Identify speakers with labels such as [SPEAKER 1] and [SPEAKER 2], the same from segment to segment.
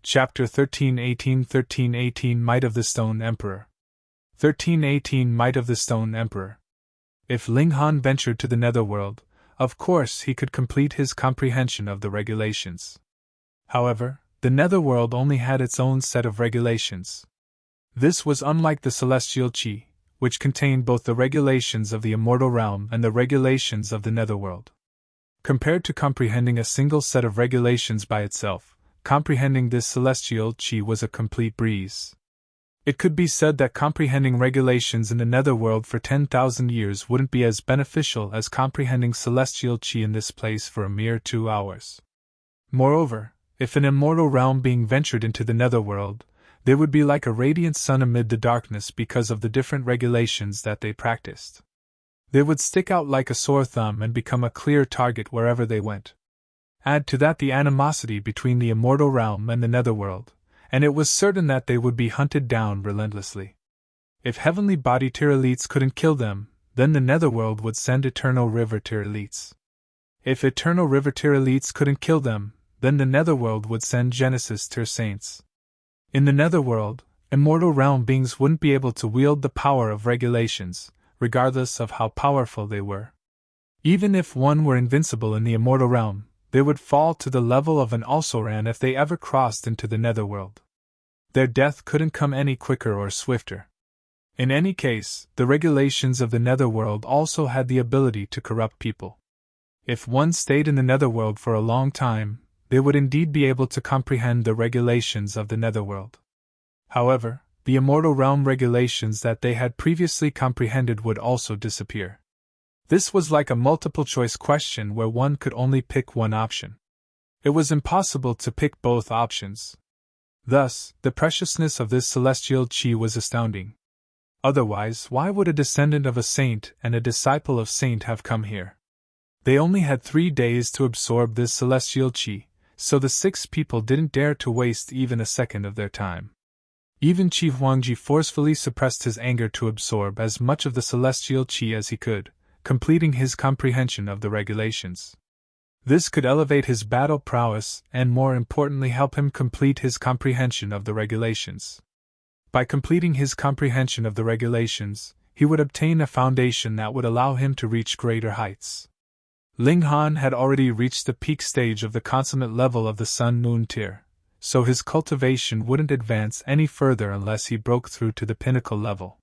[SPEAKER 1] Chapter 1318 Might of the Stone Emperor. 1318 Might of the Stone Emperor. If Ling Han ventured to the netherworld, of course he could complete his comprehension of the regulations. However, the netherworld only had its own set of regulations. This was unlike the celestial Qi, which contained both the regulations of the immortal realm and the regulations of the netherworld. Compared to comprehending a single set of regulations by itself, comprehending this celestial Qi was a complete breeze. It could be said that comprehending regulations in the netherworld for 10,000 years wouldn't be as beneficial as comprehending celestial Qi in this place for a mere 2 hours. Moreover, if an immortal realm being ventured into the netherworld, they would be like a radiant sun amid the darkness because of the different regulations that they practiced. They would stick out like a sore thumb and become a clear target wherever they went. Add to that the animosity between the immortal realm and the netherworld, and it was certain that they would be hunted down relentlessly. If heavenly body tier elites couldn't kill them, then the netherworld would send eternal river tier elites. If eternal river tier elites couldn't kill them, then the netherworld would send Genesis tier saints. In the netherworld, immortal realm beings wouldn't be able to wield the power of regulations, regardless of how powerful they were. Even if one were invincible in the immortal realm, they would fall to the level of an Alsoran if they ever crossed into the netherworld. Their death couldn't come any quicker or swifter. In any case, the regulations of the netherworld also had the ability to corrupt people. If one stayed in the netherworld for a long time, they would indeed be able to comprehend the regulations of the netherworld. However, the immortal realm regulations that they had previously comprehended would also disappear. This was like a multiple-choice question where one could only pick one option. It was impossible to pick both options. Thus, the preciousness of this celestial Qi was astounding. Otherwise, why would a descendant of a saint and a disciple of saint have come here? They only had 3 days to absorb this celestial Qi, so the 6 people didn't dare to waste even a second of their time. Even Qi Huangji forcefully suppressed his anger to absorb as much of the celestial Qi as he could, completing his comprehension of the regulations. This could elevate his battle prowess and, more importantly, help him complete his comprehension of the regulations. By completing his comprehension of the regulations, he would obtain a foundation that would allow him to reach greater heights. Ling Han had already reached the peak stage of the consummate level of the Sun-Moon tier, so his cultivation wouldn't advance any further unless he broke through to the Pinnacle level.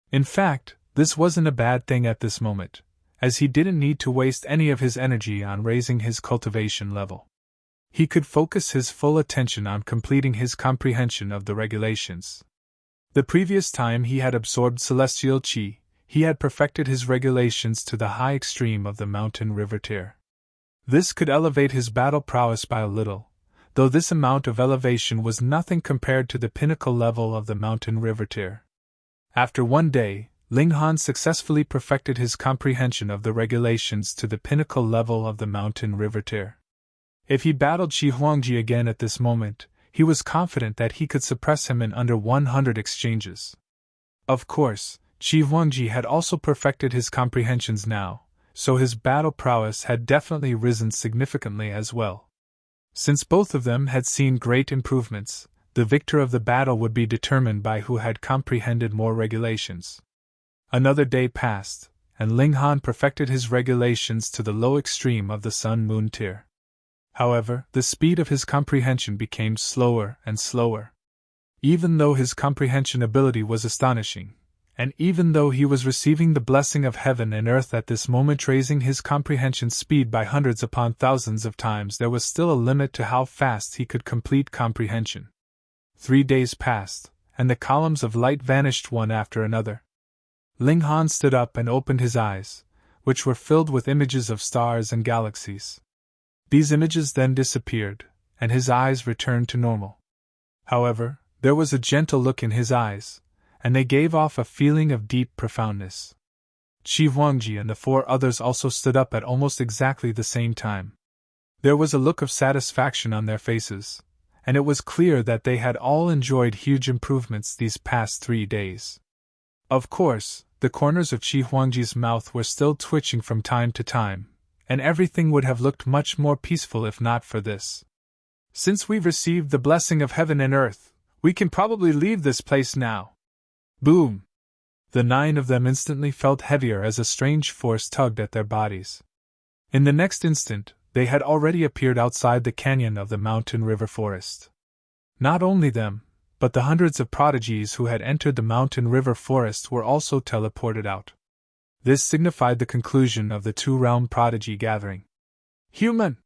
[SPEAKER 1] In fact, this wasn't a bad thing at this moment, as he didn't need to waste any of his energy on raising his cultivation level. He could focus his full attention on completing his comprehension of the regulations. The previous time he had absorbed celestial Qi, he had perfected his regulations to the high extreme of the mountain river tier. This could elevate his battle prowess by a little, though this amount of elevation was nothing compared to the pinnacle level of the mountain river tier. After 1 day, Ling Han successfully perfected his comprehension of the regulations to the pinnacle level of the mountain river tier. If he battled Qi Huangji again at this moment, he was confident that he could suppress him in under 100 exchanges. Of course, Qi Huangji had also perfected his comprehensions now, so his battle prowess had definitely risen significantly as well. Since both of them had seen great improvements, the victor of the battle would be determined by who had comprehended more regulations. Another day passed, and Ling Han perfected his regulations to the low extreme of the Sun-Moon tier. However, the speed of his comprehension became slower and slower. Even though his comprehension ability was astonishing, and even though he was receiving the blessing of heaven and earth at this moment, raising his comprehension speed by hundreds upon thousands of times, there was still a limit to how fast he could complete comprehension. 3 days passed, and the columns of light vanished one after another. Ling Han stood up and opened his eyes, which were filled with images of stars and galaxies. These images then disappeared, and his eyes returned to normal. However, there was a gentle look in his eyes, and they gave off a feeling of deep profoundness. Qi Huangji and the 4 others also stood up at almost exactly the same time. There was a look of satisfaction on their faces, and it was clear that they had all enjoyed huge improvements these past 3 days. Of course, the corners of Qi Huangji's mouth were still twitching from time to time, and everything would have looked much more peaceful if not for this. Since we've received the blessing of heaven and earth, we can probably leave this place now. Boom! The 9 of them instantly felt heavier as a strange force tugged at their bodies. In the next instant, they had already appeared outside the canyon of the mountain river forest. Not only them, but the hundreds of prodigies who had entered the mountain river forest were also teleported out. This signified the conclusion of the 2-realm prodigy gathering. Human!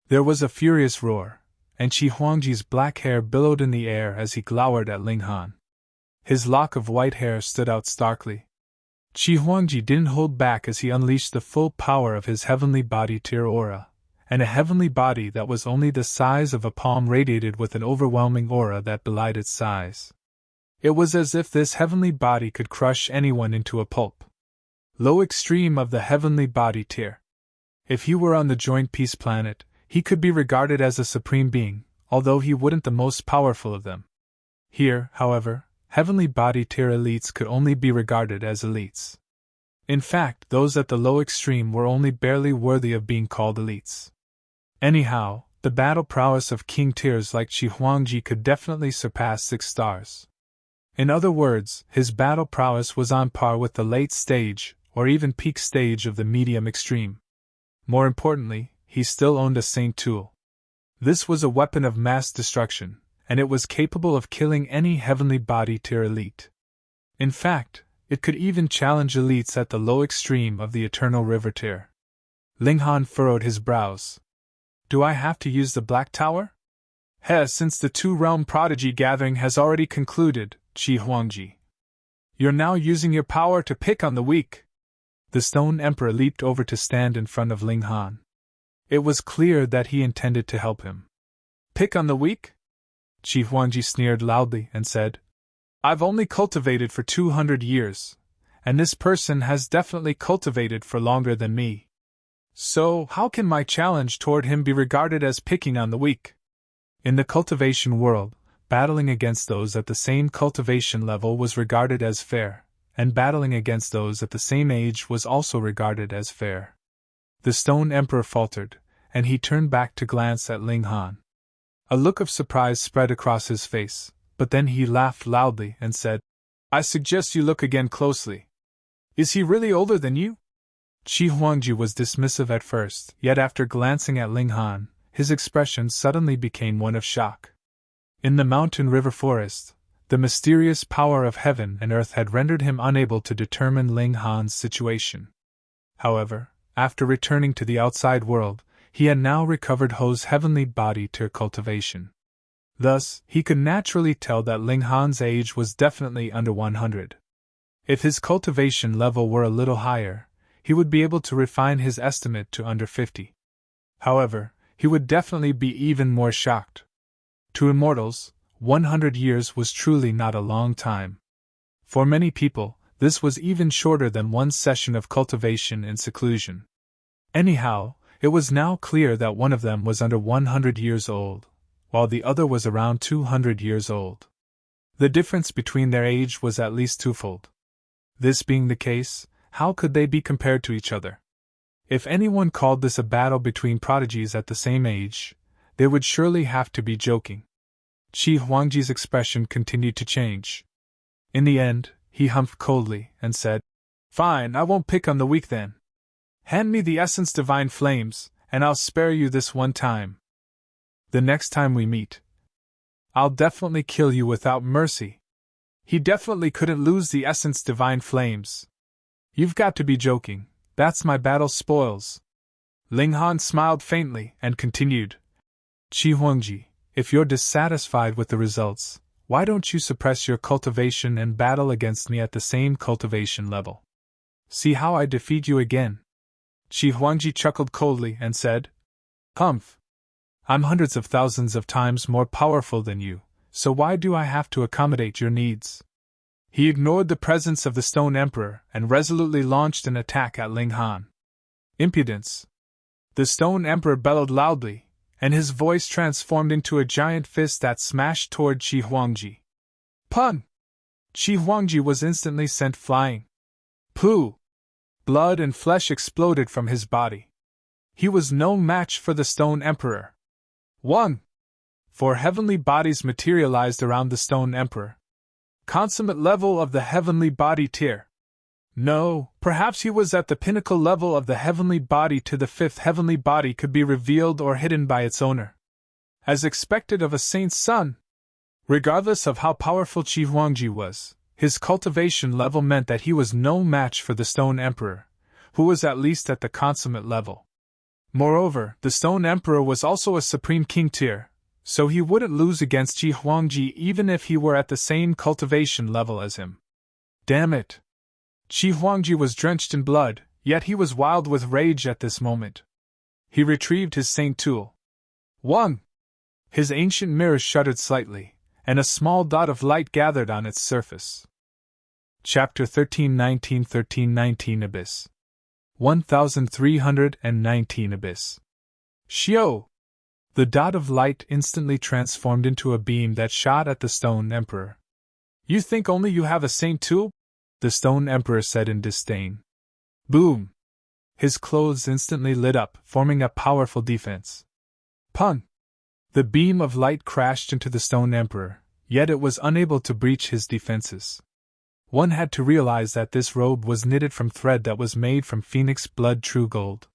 [SPEAKER 1] There was a furious roar, and Qi Huangji's black hair billowed in the air as he glowered at Ling Han. His lock of white hair stood out starkly. Qi Huangji didn't hold back as he unleashed the full power of his heavenly body tier aura, and a heavenly body that was only the size of a palm radiated with an overwhelming aura that belied its size. It was as if this heavenly body could crush anyone into a pulp. Low extreme of the heavenly body tier. If he were on the Joint Peace planet, he could be regarded as a supreme being, although he wouldn't the most powerful of them. Here, however, heavenly body tier elites could only be regarded as elites. In fact, those at the low extreme were only barely worthy of being called elites. Anyhow, the battle prowess of king tiers like Qi Huangji could definitely surpass 6 stars. In other words, his battle prowess was on par with the late stage, or even peak stage of the medium extreme. More importantly, he still owned a Saint tool. This was a weapon of mass destruction, and it was capable of killing any heavenly body tier elite. In fact, it could even challenge elites at the low extreme of the Eternal River tier. Ling Han furrowed his brows. Do I have to use the Black Tower? Since the 2-realm prodigy gathering has already concluded, Qi Huangji. You're now using your power to pick on the weak. The Stone Emperor leaped over to stand in front of Ling Han. It was clear that he intended to help him. Pick on the weak? Qi Huangji sneered loudly and said, I've only cultivated for 200 years, and this person has definitely cultivated for longer than me. So, how can my challenge toward him be regarded as picking on the weak? In the cultivation world, battling against those at the same cultivation level was regarded as fair, and battling against those at the same age was also regarded as fair. The Stone Emperor faltered, and he turned back to glance at Ling Han. A look of surprise spread across his face, but then he laughed loudly and said, I suggest you look again closely. Is he really older than you? Qi Huangji was dismissive at first, yet after glancing at Ling Han, his expression suddenly became one of shock. In the mountain river forest, the mysterious power of heaven and earth had rendered him unable to determine Ling Han's situation. However, after returning to the outside world, he had now recovered Ho's heavenly body tier cultivation. Thus, he could naturally tell that Ling Han's age was definitely under 100. If his cultivation level were a little higher, he would be able to refine his estimate to under 50. However, he would definitely be even more shocked. To immortals, 100 years was truly not a long time. For many people, this was even shorter than one session of cultivation in seclusion. Anyhow, it was now clear that one of them was under 100 years old, while the other was around 200 years old. The difference between their age was at least twofold. This being the case, how could they be compared to each other? If anyone called this a battle between prodigies at the same age, they would surely have to be joking. Qi Huangji's expression continued to change. In the end, he humphed coldly and said, Fine, I won't pick on the weak then. Hand me the essence divine flames, and I'll spare you this one time. The next time we meet, I'll definitely kill you without mercy. He definitely couldn't lose the essence divine flames. You've got to be joking, that's my battle spoils. Ling Han smiled faintly and continued, Qi Huangji, if you're dissatisfied with the results, why don't you suppress your cultivation and battle against me at the same cultivation level? See how I defeat you again. Qi Huangji chuckled coldly and said, Humph. I'm hundreds of thousands of times more powerful than you, so why do I have to accommodate your needs? He ignored the presence of the Stone Emperor and resolutely launched an attack at Ling Han. Impudence! The Stone Emperor bellowed loudly, and his voice transformed into a giant fist that smashed toward Qi Huangji. Pun! Qi Huangji was instantly sent flying. Pooh! Blood and flesh exploded from his body. He was no match for the Stone Emperor. 1. 4 heavenly bodies materialized around the Stone Emperor. Consummate level of the heavenly body tier. No, perhaps he was at the pinnacle level of the heavenly body to the 5th heavenly body could be revealed or hidden by its owner. As expected of a saint's son. Regardless of how powerful Xie Huangji was, his cultivation level meant that he was no match for the Stone Emperor, who was at least at the consummate level. Moreover, the Stone Emperor was also a Supreme King tier, so he wouldn't lose against Xie Huangji even if he were at the same cultivation level as him. Damn it! Xie Huangji was drenched in blood, yet he was wild with rage at this moment. He retrieved his saint tool. 1. His ancient mirror shuddered slightly, and a small dot of light gathered on its surface. Chapter 1319 Abyss 1319 Abyss. Shio! The dot of light instantly transformed into a beam that shot at the Stone Emperor. You think only you have a saint tool? The Stone Emperor said in disdain. Boom! His clothes instantly lit up, forming a powerful defense. Pun! The beam of light crashed into the Stone Emperor, yet it was unable to breach his defenses. One had to realize that this robe was knitted from thread that was made from phoenix blood true gold.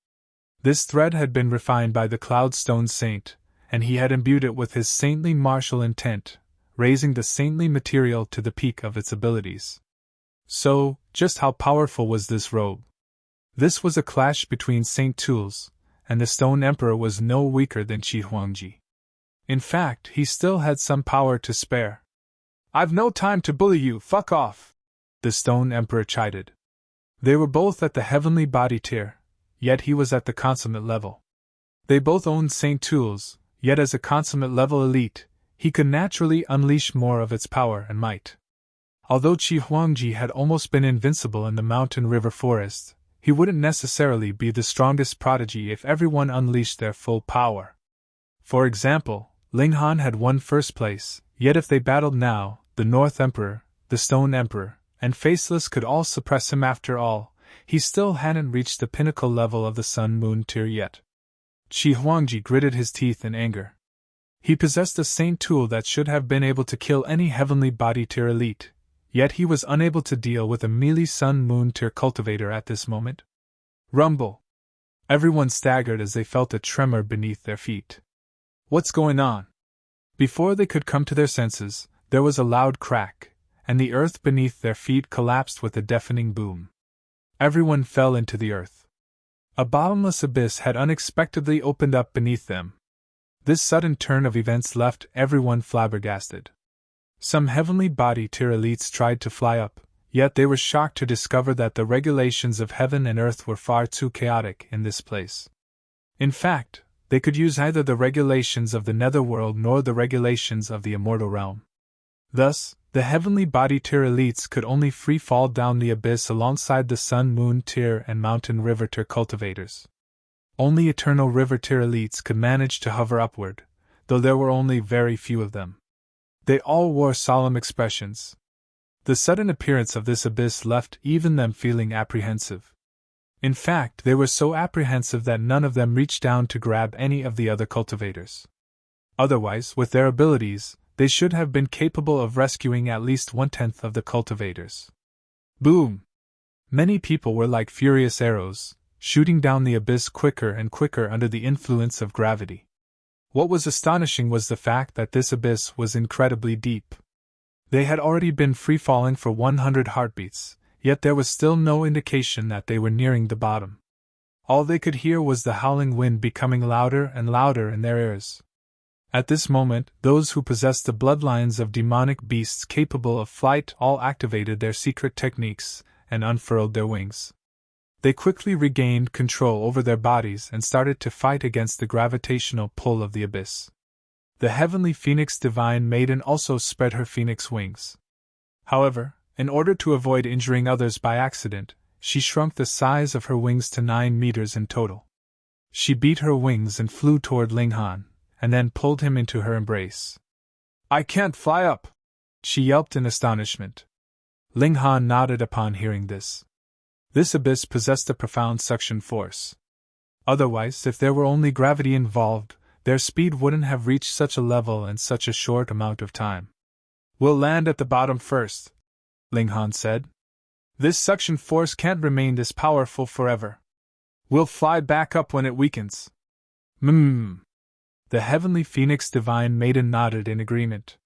[SPEAKER 1] This thread had been refined by the Cloudstone Saint, and he had imbued it with his saintly martial intent, raising the saintly material to the peak of its abilities. So, just how powerful was this robe? This was a clash between saint tools, and the Stone Emperor was no weaker than Xie Huangji. In fact, he still had some power to spare. I've no time to bully you, fuck off! The Stone Emperor chided. They were both at the heavenly body tier, yet he was at the consummate level. They both owned saint tools, yet as a consummate level elite, he could naturally unleash more of its power and might. Although Xie Huangji had almost been invincible in the mountain river forest, he wouldn't necessarily be the strongest prodigy if everyone unleashed their full power. For example, Ling Han had won first place, yet if they battled now, the North Emperor, the Stone Emperor, and Faceless could all suppress him after all, he still hadn't reached the pinnacle level of the Sun Moon tier yet. Xie Huangji gritted his teeth in anger. He possessed a saint tool that should have been able to kill any heavenly body tier elite, yet he was unable to deal with a melee Sun Moon tier cultivator at this moment. Rumble! Everyone staggered as they felt a tremor beneath their feet. What's going on? Before they could come to their senses, there was a loud crack, and the earth beneath their feet collapsed with a deafening boom. Everyone fell into the earth. A bottomless abyss had unexpectedly opened up beneath them. This sudden turn of events left everyone flabbergasted. Some heavenly body tier elites tried to fly up, yet they were shocked to discover that the regulations of heaven and earth were far too chaotic in this place. In fact, they could use neither the regulations of the netherworld nor the regulations of the immortal realm. Thus, the heavenly body tier elites could only free fall down the abyss alongside the Sun Moon tier and Mountain River tier cultivators. Only Eternal River tier elites could manage to hover upward, though there were only very few of them. They all wore solemn expressions. The sudden appearance of this abyss left even them feeling apprehensive. In fact, they were so apprehensive that none of them reached down to grab any of the other cultivators. Otherwise, with their abilities, they should have been capable of rescuing at least 1/10 of the cultivators. Boom! Many people were like furious arrows, shooting down the abyss quicker and quicker under the influence of gravity. What was astonishing was the fact that this abyss was incredibly deep. They had already been free-falling for 100 heartbeats, yet there was still no indication that they were nearing the bottom. All they could hear was the howling wind becoming louder and louder in their ears. At this moment, those who possessed the bloodlines of demonic beasts capable of flight all activated their secret techniques and unfurled their wings. They quickly regained control over their bodies and started to fight against the gravitational pull of the abyss. The heavenly Phoenix Divine Maiden also spread her phoenix wings. However, in order to avoid injuring others by accident, she shrunk the size of her wings to 9 meters in total. She beat her wings and flew toward Ling Han, and then pulled him into her embrace. "I can't fly up!" she yelped in astonishment. Ling Han nodded upon hearing this. This abyss possessed a profound suction force. Otherwise, if there were only gravity involved, their speed wouldn't have reached such a level in such a short amount of time. "We'll land at the bottom first," Ling Han said. "This suction force can't remain this powerful forever. We'll fly back up when it weakens." The heavenly phoenix divine maiden nodded in agreement.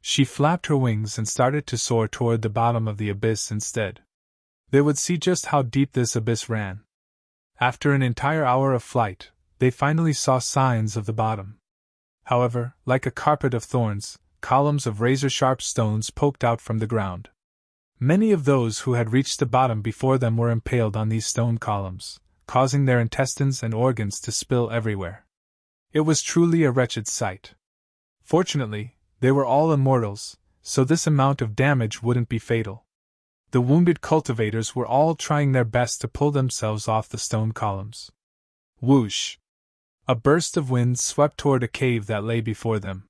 [SPEAKER 1] She flapped her wings and started to soar toward the bottom of the abyss instead. They would see just how deep this abyss ran. After an entire hour of flight, they finally saw signs of the bottom. However, like a carpet of thorns, columns of razor-sharp stones poked out from the ground. Many of those who had reached the bottom before them were impaled on these stone columns, causing their intestines and organs to spill everywhere. It was truly a wretched sight. Fortunately, they were all immortals, so this amount of damage wouldn't be fatal. The wounded cultivators were all trying their best to pull themselves off the stone columns. Whoosh! A burst of wind swept toward a cave that lay before them.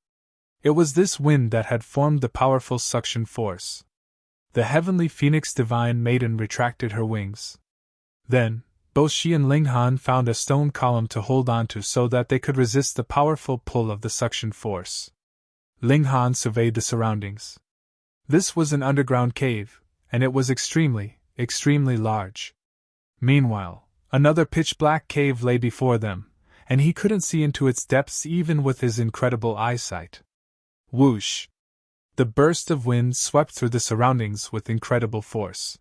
[SPEAKER 1] It was this wind that had formed the powerful suction force. The heavenly phoenix divine maiden retracted her wings. Then, both she and Ling Han found a stone column to hold onto so that they could resist the powerful pull of the suction force. Ling Han surveyed the surroundings. This was an underground cave, and it was extremely large. Meanwhile, another pitch-black cave lay before them, and he couldn't see into its depths even with his incredible eyesight. Whoosh! The burst of wind swept through the surroundings with incredible force.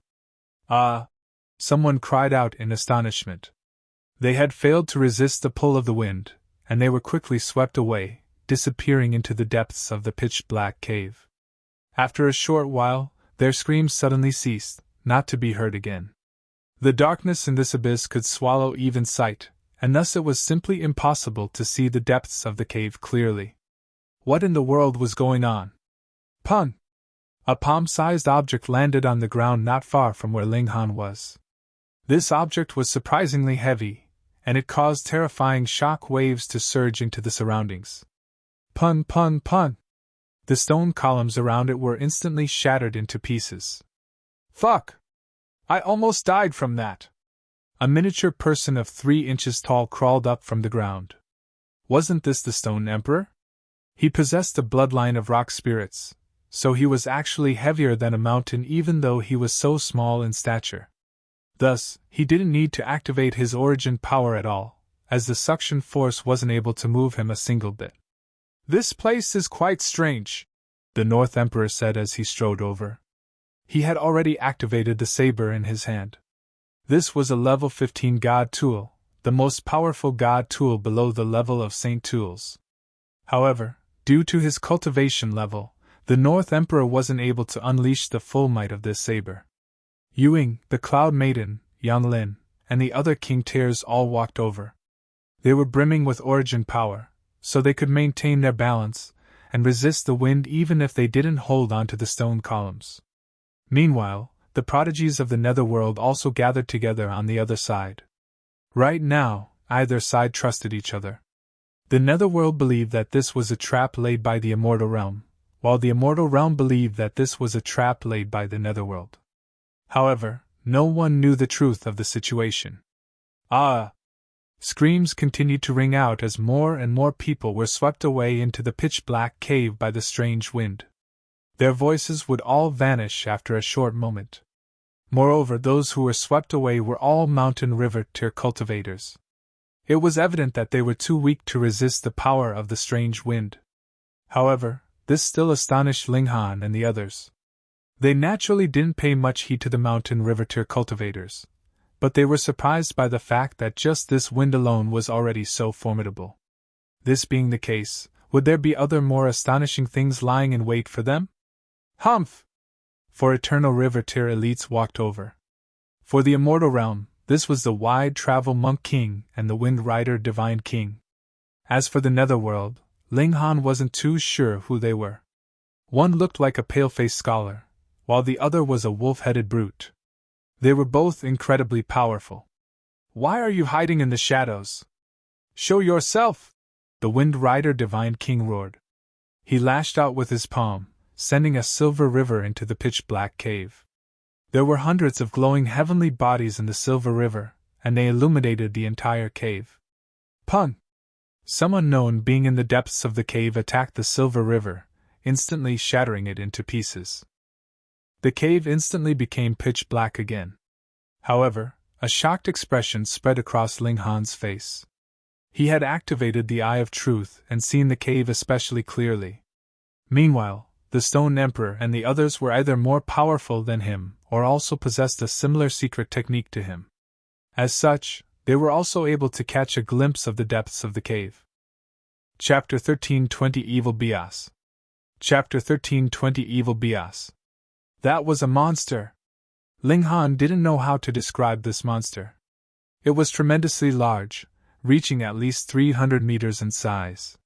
[SPEAKER 1] "Ah!" someone cried out in astonishment. They had failed to resist the pull of the wind, and they were quickly swept away, disappearing into the depths of the pitch-black cave. After a short while, their screams suddenly ceased, not to be heard again. The darkness in this abyss could swallow even sight, and thus it was simply impossible to see the depths of the cave clearly. What in the world was going on? Pun! A palm-sized object landed on the ground not far from where Ling Han was. This object was surprisingly heavy, and it caused terrifying shock waves to surge into the surroundings. Pun! The stone columns around it were instantly shattered into pieces. "Fuck! I almost died from that!" A miniature person of 3 inches tall crawled up from the ground. Wasn't this the Stone Emperor? He possessed a bloodline of rock spirits, so he was actually heavier than a mountain even though he was so small in stature. Thus, he didn't need to activate his origin power at all, as the suction force wasn't able to move him a single bit. "This place is quite strange," the North Emperor said as he strode over. He had already activated the saber in his hand. This was a level 15 god tool, the most powerful god tool below the level of Saint tools. However, due to his cultivation level, the North Emperor wasn't able to unleash the full might of this saber. Yuing, the Cloud Maiden, Yang Lin, and the other King Tears all walked over. They were brimming with origin power, so they could maintain their balance and resist the wind even if they didn't hold onto the stone columns. Meanwhile, the prodigies of the netherworld also gathered together on the other side. Right now, either side trusted each other. The netherworld believed that this was a trap laid by the immortal realm, while the immortal realm believed that this was a trap laid by the netherworld. However, no one knew the truth of the situation. "Ah!" Screams continued to ring out as more and more people were swept away into the pitch-black cave by the strange wind. Their voices would all vanish after a short moment. Moreover, those who were swept away were all mountain river tier cultivators. It was evident that they were too weak to resist the power of the strange wind. However, this still astonished Ling Han and the others. They naturally didn't pay much heed to the mountain river tier cultivators, but they were surprised by the fact that just this wind alone was already so formidable. This being the case, would there be other more astonishing things lying in wait for them? Humph! 4 Eternal River Tier elites walked over. For the Immortal Realm, this was the Wide Travel Monk King and the Wind Rider Divine King. As for the Netherworld, Ling Han wasn't too sure who they were. One looked like a pale-faced scholar, while the other was a wolf-headed brute. They were both incredibly powerful. "Why are you hiding in the shadows? Show yourself!" the Wind Rider Divine King roared. He lashed out with his palm, sending a silver river into the pitch-black cave. There were hundreds of glowing heavenly bodies in the silver river, and they illuminated the entire cave. Pun! Some unknown being in the depths of the cave attacked the silver river, instantly shattering it into pieces. The cave instantly became pitch black again. However, a shocked expression spread across Ling Han's face. He had activated the Eye of Truth and seen the cave especially clearly. Meanwhile, the Stone Emperor and the others were either more powerful than him or also possessed a similar secret technique to him. As such, they were also able to catch a glimpse of the depths of the cave. Chapter 13:20 Evil Beas. Chapter 13:20 Evil Beas. That was a monster! Ling Han didn't know how to describe this monster. It was tremendously large, reaching at least 300 meters in size.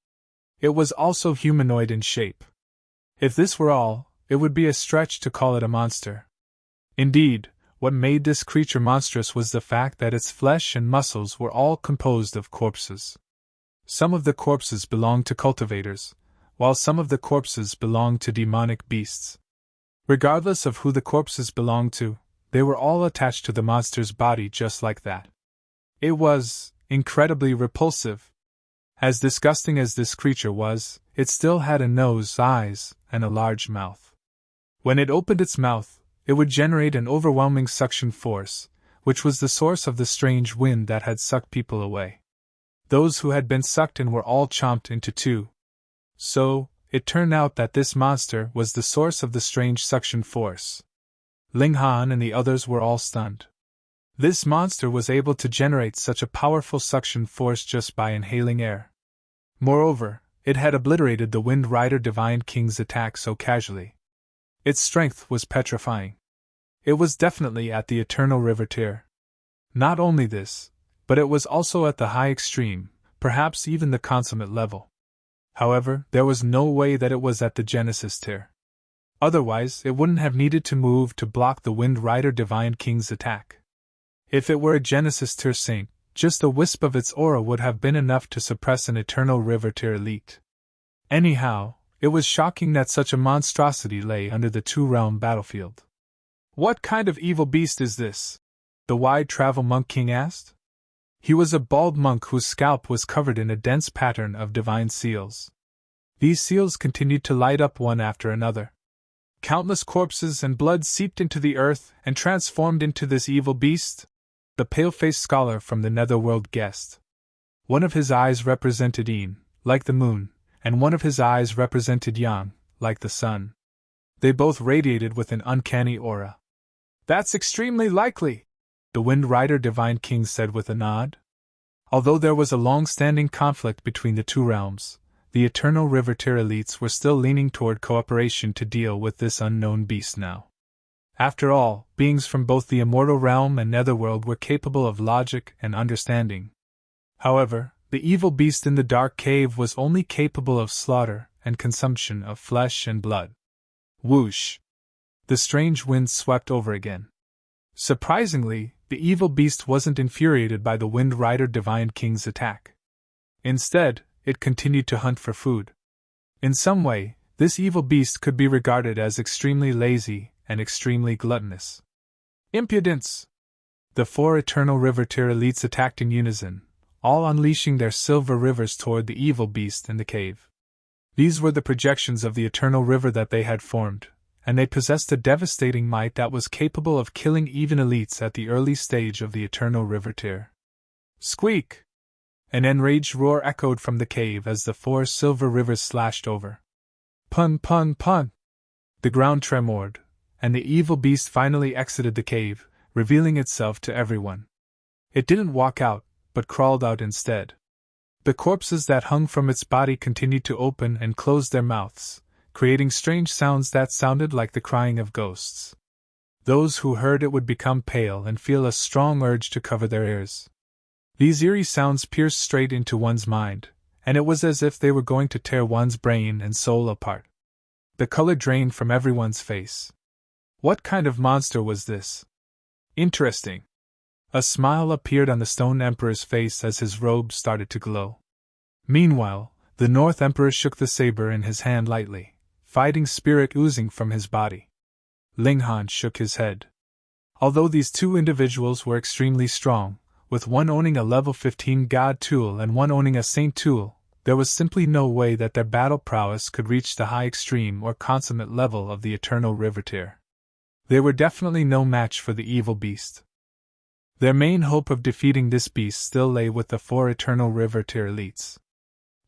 [SPEAKER 1] It was also humanoid in shape. If this were all, it would be a stretch to call it a monster. Indeed, what made this creature monstrous was the fact that its flesh and muscles were all composed of corpses. Some of the corpses belonged to cultivators, while some of the corpses belonged to demonic beasts. Regardless of who the corpses belonged to, they were all attached to the monster's body just like that. It was incredibly repulsive. As disgusting as this creature was, it still had a nose, eyes, and a large mouth. When it opened its mouth, it would generate an overwhelming suction force, which was the source of the strange wind that had sucked people away. Those who had been sucked in were all chomped into two. So, it turned out that this monster was the source of the strange suction force. Ling Han and the others were all stunned. This monster was able to generate such a powerful suction force just by inhaling air. Moreover, it had obliterated the Wind Rider Divine King's attack so casually. Its strength was petrifying. It was definitely at the Eternal River tier. Not only this, but it was also at the high extreme, perhaps even the consummate level. However, there was no way that it was at the Genesis tier. Otherwise, it wouldn't have needed to move to block the Wind Rider Divine King's attack. If it were a Genesis tier saint, just a wisp of its aura would have been enough to suppress an Eternal River tier elite. Anyhow, it was shocking that such a monstrosity lay under the two-realm battlefield. What kind of evil beast is this? The Wide Travel Monk King asked. He was a bald monk whose scalp was covered in a dense pattern of divine seals. These seals continued to light up one after another. Countless corpses and blood seeped into the earth and transformed into this evil beast, the pale-faced scholar from the netherworld guessed. One of his eyes represented Yin, like the moon, and one of his eyes represented Yang, like the sun. They both radiated with an uncanny aura. That's extremely likely, the Wind Rider Divine King said with a nod. Although there was a long-standing conflict between the two realms, the Eternal River tier elites were still leaning toward cooperation to deal with this unknown beast now. After all, beings from both the Immortal Realm and Netherworld were capable of logic and understanding. However, the evil beast in the dark cave was only capable of slaughter and consumption of flesh and blood. Whoosh! The strange wind swept over again. Surprisingly, the evil beast wasn't infuriated by the Wind Rider Divine King's attack. Instead, it continued to hunt for food. In some way, this evil beast could be regarded as extremely lazy and extremely gluttonous. Impudence! The four Eternal River tier elites attacked in unison, all unleashing their silver rivers toward the evil beast in the cave. These were the projections of the Eternal River that they had formed, and they possessed a devastating might that was capable of killing even elites at the early stage of the Eternal River tier. Squeak! An enraged roar echoed from the cave as the four silver rivers slashed over. Pun pun pun! The ground tremored, and the evil beast finally exited the cave, revealing itself to everyone. It didn't walk out, but crawled out instead. The corpses that hung from its body continued to open and close their mouths, creating strange sounds that sounded like the crying of ghosts. Those who heard it would become pale and feel a strong urge to cover their ears. These eerie sounds pierced straight into one's mind, and it was as if they were going to tear one's brain and soul apart. The color drained from everyone's face. What kind of monster was this? Interesting. A smile appeared on the Stone Emperor's face as his robe started to glow. Meanwhile, the North Emperor shook the saber in his hand lightly, fighting spirit oozing from his body. Ling Han shook his head. Although these two individuals were extremely strong, with one owning a level 15 god tool and one owning a saint tool, there was simply no way that their battle prowess could reach the high extreme or consummate level of the eternal river tier. They were definitely no match for the evil beast. Their main hope of defeating this beast still lay with the 4 eternal river tier elites.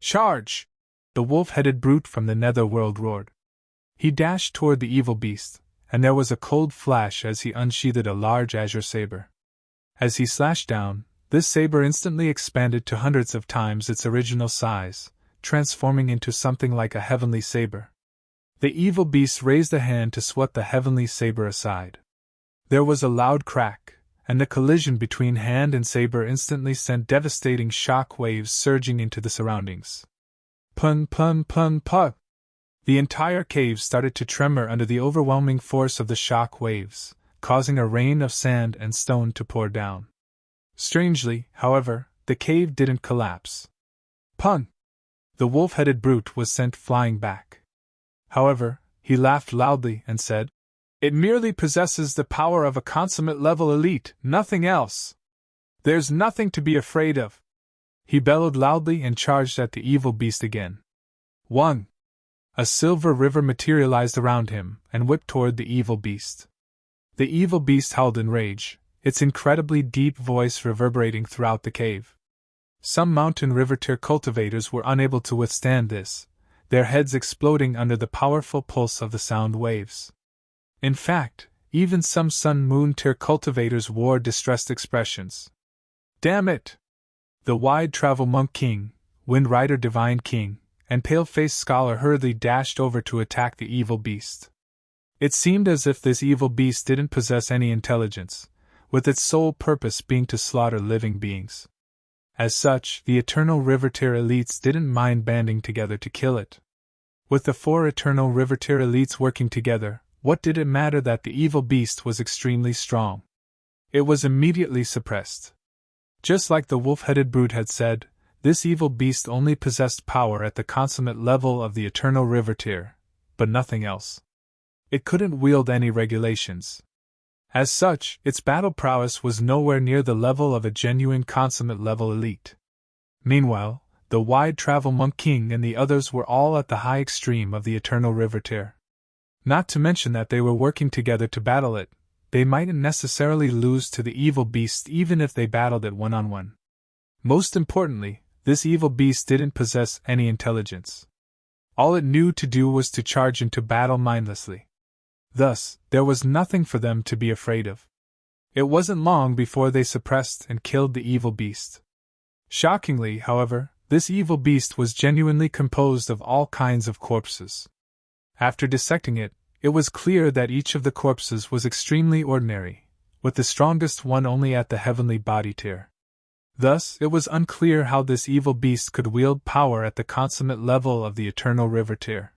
[SPEAKER 1] Charge! The wolf-headed brute from the netherworld roared. He dashed toward the evil beast, and there was a cold flash as he unsheathed a large azure saber. As he slashed down, this saber instantly expanded to hundreds of times its original size, transforming into something like a heavenly saber. The evil beast raised a hand to swat the heavenly saber aside. There was a loud crack, and the collision between hand and saber instantly sent devastating shock waves surging into the surroundings. Pun pun pun pun! The entire cave started to tremor under the overwhelming force of the shock waves, causing a rain of sand and stone to pour down. Strangely, however, the cave didn't collapse. Pun! The wolf-headed brute was sent flying back. However, he laughed loudly and said, "It merely possesses the power of a consummate level elite, nothing else. There's nothing to be afraid of." He bellowed loudly and charged at the evil beast again. 1. A silver river materialized around him and whipped toward the evil beast. The evil beast howled in rage, its incredibly deep voice reverberating throughout the cave. Some mountain river tier cultivators were unable to withstand this, their heads exploding under the powerful pulse of the sound waves. In fact, even some sun-moon tier cultivators wore distressed expressions. "Damn it!" The Wide Travel Monk King, Wind Rider Divine King, and Pale-Faced Scholar hurriedly dashed over to attack the evil beast. It seemed as if this evil beast didn't possess any intelligence, with its sole purpose being to slaughter living beings. As such, the Eternal River Tier elites didn't mind banding together to kill it. With the 4 Eternal River Tier elites working together, what did it matter that the evil beast was extremely strong? It was immediately suppressed. Just like the wolf-headed brute had said, this evil beast only possessed power at the consummate level of the Eternal River Tier, but nothing else. It couldn't wield any regulations. As such, its battle prowess was nowhere near the level of a genuine consummate level elite. Meanwhile, the Wide Travel Monk King and the others were all at the high extreme of the Eternal River Tier. Not to mention that they were working together to battle it, they mightn't necessarily lose to the evil beast even if they battled it one-on-one. Most importantly, this evil beast didn't possess any intelligence. All it knew to do was to charge into battle mindlessly. Thus, there was nothing for them to be afraid of. It wasn't long before they suppressed and killed the evil beast. Shockingly, however, this evil beast was genuinely composed of all kinds of corpses. After dissecting it, it was clear that each of the corpses was extremely ordinary, with the strongest one only at the heavenly body tier. Thus, it was unclear how this evil beast could wield power at the consummate level of the Eternal River Tier.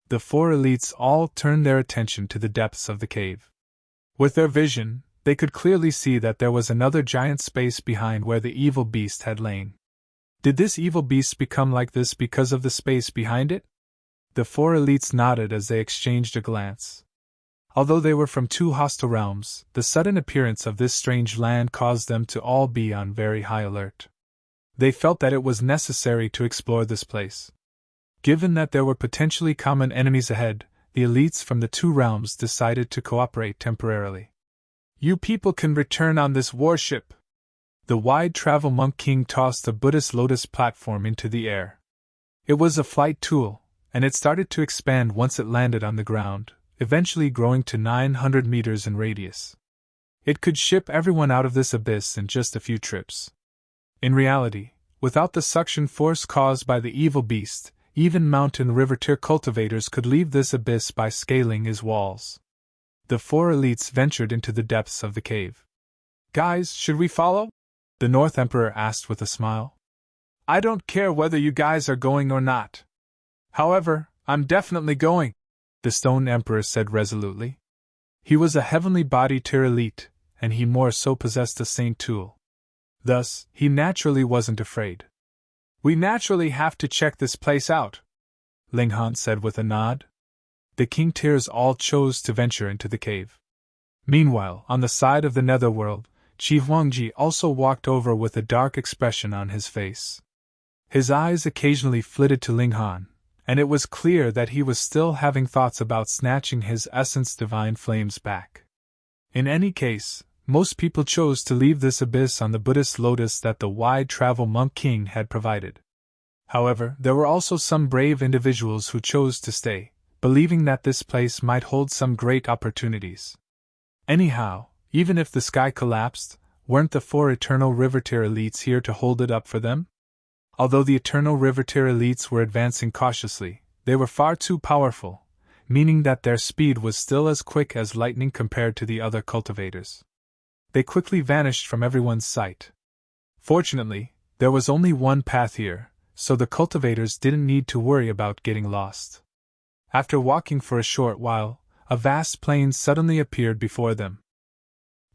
[SPEAKER 1] The 4 elites all turned their attention to the depths of the cave. With their vision, they could clearly see that there was another giant space behind where the evil beast had lain. Did this evil beast become like this because of the space behind it? The 4 elites nodded as they exchanged a glance. Although they were from 2 hostile realms, the sudden appearance of this strange land caused them to all be on very high alert. They felt that it was necessary to explore this place. Given that there were potentially common enemies ahead, the elites from the 2 realms decided to cooperate temporarily. "You people can return on this warship." The Wide Travel Monk King tossed the Buddhist lotus platform into the air. It was a flight tool, and it started to expand once it landed on the ground, eventually growing to 900 meters in radius. It could ship everyone out of this abyss in just a few trips. In reality, without the suction force caused by the evil beast, even mountain river tier cultivators could leave this abyss by scaling his walls. The 4 elites ventured into the depths of the cave. "Guys, should we follow?" the North Emperor asked with a smile. "I don't care whether you guys are going or not. However, I'm definitely going," the Stone Emperor said resolutely. He was a heavenly body tier elite, and he more so possessed a saint tool. Thus, he naturally wasn't afraid. "We naturally have to check this place out," Ling Han said with a nod. The King Tiers all chose to venture into the cave. Meanwhile, on the side of the netherworld, Qi Huangji also walked over with a dark expression on his face. His eyes occasionally flitted to Ling Han, and it was clear that he was still having thoughts about snatching his essence divine flames back. In any case, most people chose to leave this abyss on the Buddhist lotus that the wide travel monk king had provided. However, there were also some brave individuals who chose to stay, believing that this place might hold some great opportunities. Anyhow, even if the sky collapsed, weren't the 4 Eternal Rivertier elites here to hold it up for them? Although the Eternal Rivertier elites were advancing cautiously, they were far too powerful, meaning that their speed was still as quick as lightning compared to the other cultivators. They quickly vanished from everyone's sight. Fortunately, there was only one path here, so the cultivators didn't need to worry about getting lost. After walking for a short while, a vast plain suddenly appeared before them.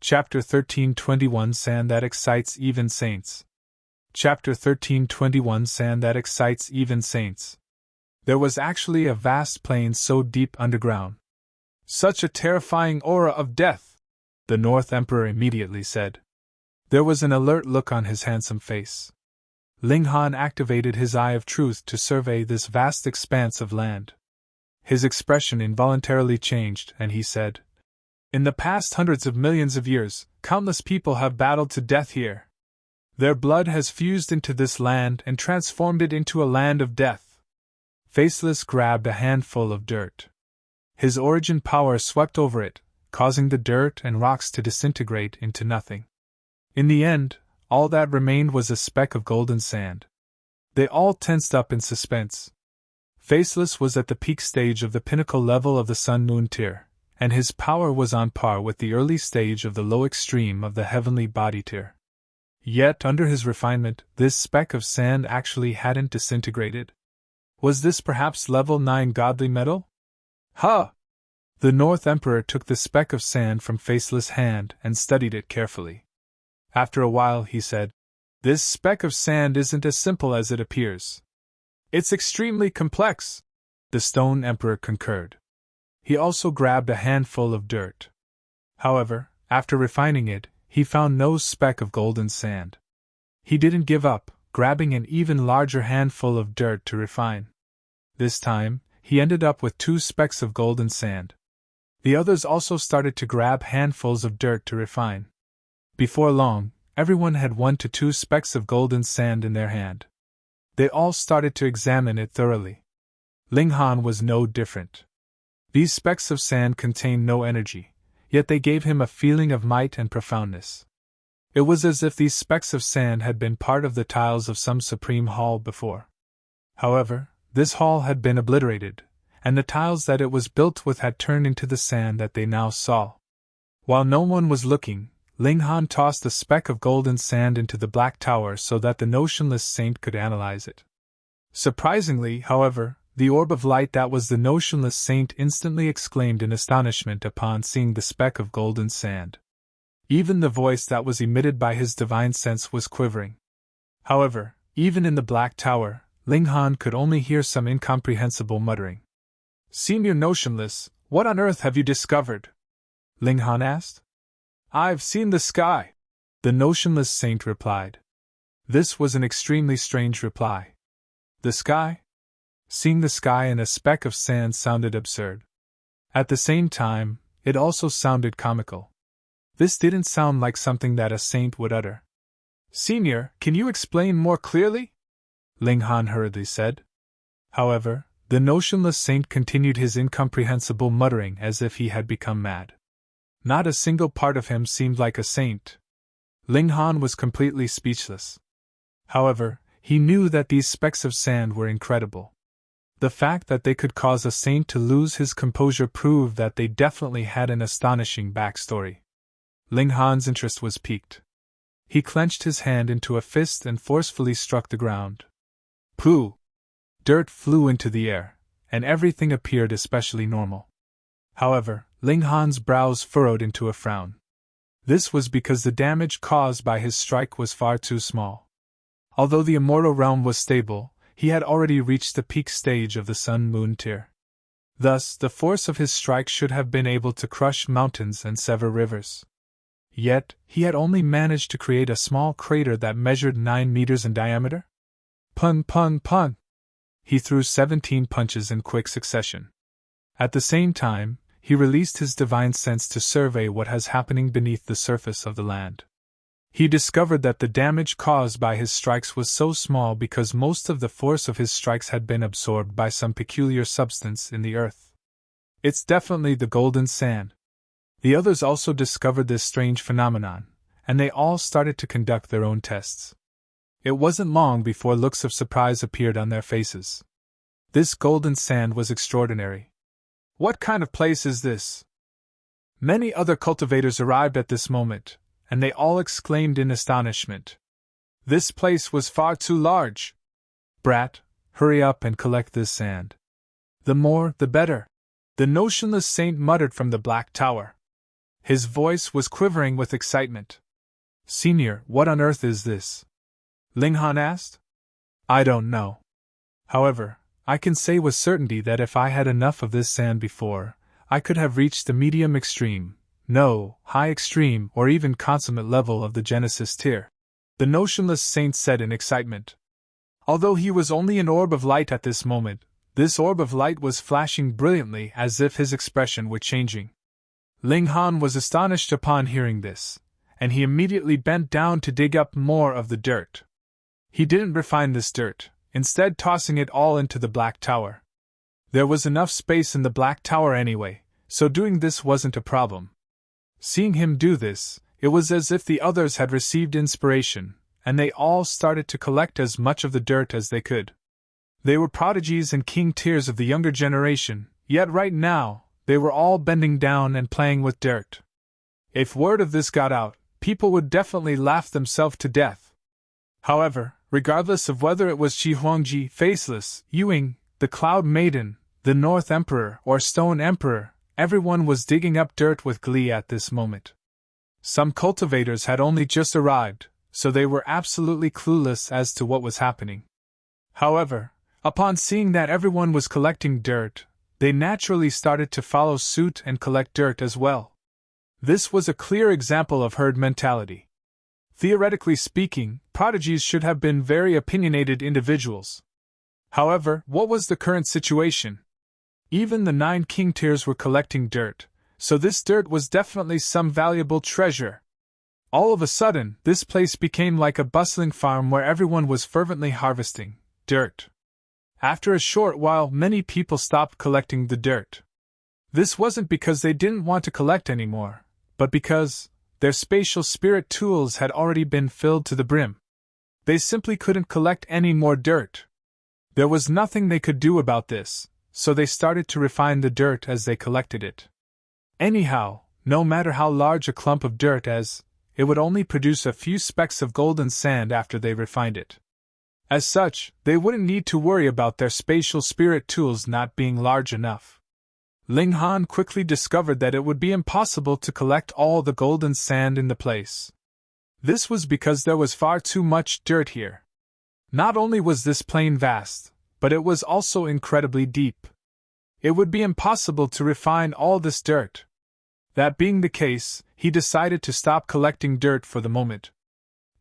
[SPEAKER 1] Chapter 13:21 Sand that excites even saints. Chapter 13:21 Sand that excites even saints. There was actually a vast plain so deep underground. Such a terrifying aura of death, the North Emperor immediately said. There was an alert look on his handsome face. Ling Han activated his Eye of Truth to survey this vast expanse of land. His expression involuntarily changed, and he said, "In the past hundreds of millions of years, countless people have battled to death here. Their blood has fused into this land and transformed it into a land of death." Faceless grabbed a handful of dirt. His origin power swept over it, causing the dirt and rocks to disintegrate into nothing. In the end, all that remained was a speck of golden sand. They all tensed up in suspense. Faceless was at the peak stage of the pinnacle level of the Sun-Moon tier, and his power was on par with the early stage of the low extreme of the heavenly body tier. Yet, under his refinement, this speck of sand actually hadn't disintegrated. Was this perhaps level 9 godly metal? Ha! The North Emperor took the speck of sand from Faceless' hand and studied it carefully. After a while, he said, "This speck of sand isn't as simple as it appears. It's extremely complex," the Stone Emperor concurred. He also grabbed a handful of dirt. However, after refining it, he found no speck of golden sand. He didn't give up, grabbing an even larger handful of dirt to refine. This time, he ended up with 2 specks of golden sand. The others also started to grab handfuls of dirt to refine. Before long, everyone had 1 to 2 specks of golden sand in their hand. They all started to examine it thoroughly. Ling Han was no different. These specks of sand contained no energy, yet they gave him a feeling of might and profoundness. It was as if these specks of sand had been part of the tiles of some supreme hall before. However, this hall had been obliterated, and the tiles that it was built with had turned into the sand that they now saw. While no one was looking, Ling Han tossed a speck of golden sand into the black tower so that the notionless saint could analyze it. Surprisingly, however, the orb of light that was the notionless saint instantly exclaimed in astonishment upon seeing the speck of golden sand. Even the voice that was emitted by his divine sense was quivering. However, even in the black tower, Ling Han could only hear some incomprehensible muttering. "Senior Notionless, what on earth have you discovered?" Ling Han asked. "I've seen the sky," the notionless saint replied. This was an extremely strange reply. The sky? Seeing the sky in a speck of sand sounded absurd. At the same time, it also sounded comical. This didn't sound like something that a saint would utter. "Senior, can you explain more clearly?" Ling Han hurriedly said. However, the notionless saint continued his incomprehensible muttering as if he had become mad. Not a single part of him seemed like a saint. Ling Han was completely speechless. However, he knew that these specks of sand were incredible. The fact that they could cause a saint to lose his composure proved that they definitely had an astonishing backstory. Ling Han's interest was piqued. He clenched his hand into a fist and forcefully struck the ground. Pooh! Dirt flew into the air, and everything appeared especially normal. However, Ling Han's brows furrowed into a frown. This was because the damage caused by his strike was far too small. Although the immortal realm was stable, he had already reached the peak stage of the Sun-Moon tier. Thus, the force of his strike should have been able to crush mountains and sever rivers. Yet, he had only managed to create a small crater that measured 9 meters in diameter? Pun pun pun! He threw 17 punches in quick succession. At the same time, he released his divine sense to survey what was happening beneath the surface of the land. He discovered that the damage caused by his strikes was so small because most of the force of his strikes had been absorbed by some peculiar substance in the earth. It's definitely the golden sand. The others also discovered this strange phenomenon, and they all started to conduct their own tests. It wasn't long before looks of surprise appeared on their faces. This golden sand was extraordinary. What kind of place is this? Many other cultivators arrived at this moment, and they all exclaimed in astonishment. This place was far too large. Brat, hurry up and collect this sand. The more, the better, the notionless saint muttered from the black tower. His voice was quivering with excitement. Senior, what on earth is this? Ling Han asked. I don't know. However, I can say with certainty that if I had enough of this sand before, I could have reached the medium extreme, no, high extreme or even consummate level of the Genesis tier, the notionless saint said in excitement. Although he was only an orb of light at this moment, this orb of light was flashing brilliantly as if his expression were changing. Ling Han was astonished upon hearing this, and he immediately bent down to dig up more of the dirt. He didn't refine this dirt, instead tossing it all into the black tower. There was enough space in the black tower anyway, so doing this wasn't a problem. Seeing him do this, it was as if the others had received inspiration, and they all started to collect as much of the dirt as they could. They were prodigies and king tiers of the younger generation, yet right now, they were all bending down and playing with dirt. If word of this got out, people would definitely laugh themselves to death. However, regardless of whether it was Qi Huangji, Faceless, Yuing, the Cloud Maiden, the North Emperor, or Stone Emperor, everyone was digging up dirt with glee at this moment. Some cultivators had only just arrived, so they were absolutely clueless as to what was happening. However, upon seeing that everyone was collecting dirt, they naturally started to follow suit and collect dirt as well. This was a clear example of herd mentality. Theoretically speaking, prodigies should have been very opinionated individuals. However, what was the current situation? Even the 9 king tiers were collecting dirt, so this dirt was definitely some valuable treasure. All of a sudden, this place became like a bustling farm where everyone was fervently harvesting dirt. After a short while, many people stopped collecting the dirt. This wasn't because they didn't want to collect anymore, but because their spatial spirit tools had already been filled to the brim. They simply couldn't collect any more dirt. There was nothing they could do about this, so they started to refine the dirt as they collected it. Anyhow, no matter how large a clump of dirt as, it would only produce a few specks of golden sand after they refined it. As such, they wouldn't need to worry about their spatial spirit tools not being large enough. Ling Han quickly discovered that it would be impossible to collect all the golden sand in the place. This was because there was far too much dirt here. Not only was this plain vast, but it was also incredibly deep. It would be impossible to refine all this dirt. That being the case, he decided to stop collecting dirt for the moment.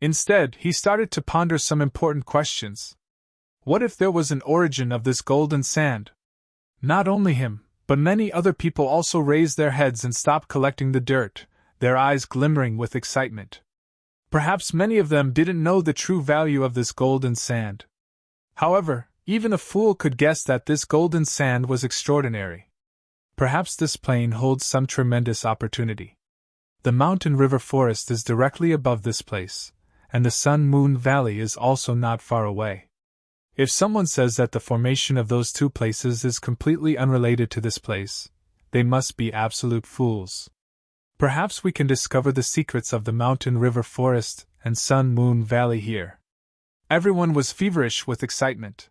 [SPEAKER 1] Instead, he started to ponder some important questions. What if there was an origin of this golden sand? Not only him, but many other people also raised their heads and stopped collecting the dirt, their eyes glimmering with excitement. Perhaps many of them didn't know the true value of this golden sand. However, even a fool could guess that this golden sand was extraordinary. Perhaps this plain holds some tremendous opportunity. The mountain river forest is directly above this place, and the Sun-Moon Valley is also not far away. If someone says that the formation of those two places is completely unrelated to this place, they must be absolute fools. Perhaps we can discover the secrets of the mountain river forest and Sun-Moon Valley here. Everyone was feverish with excitement.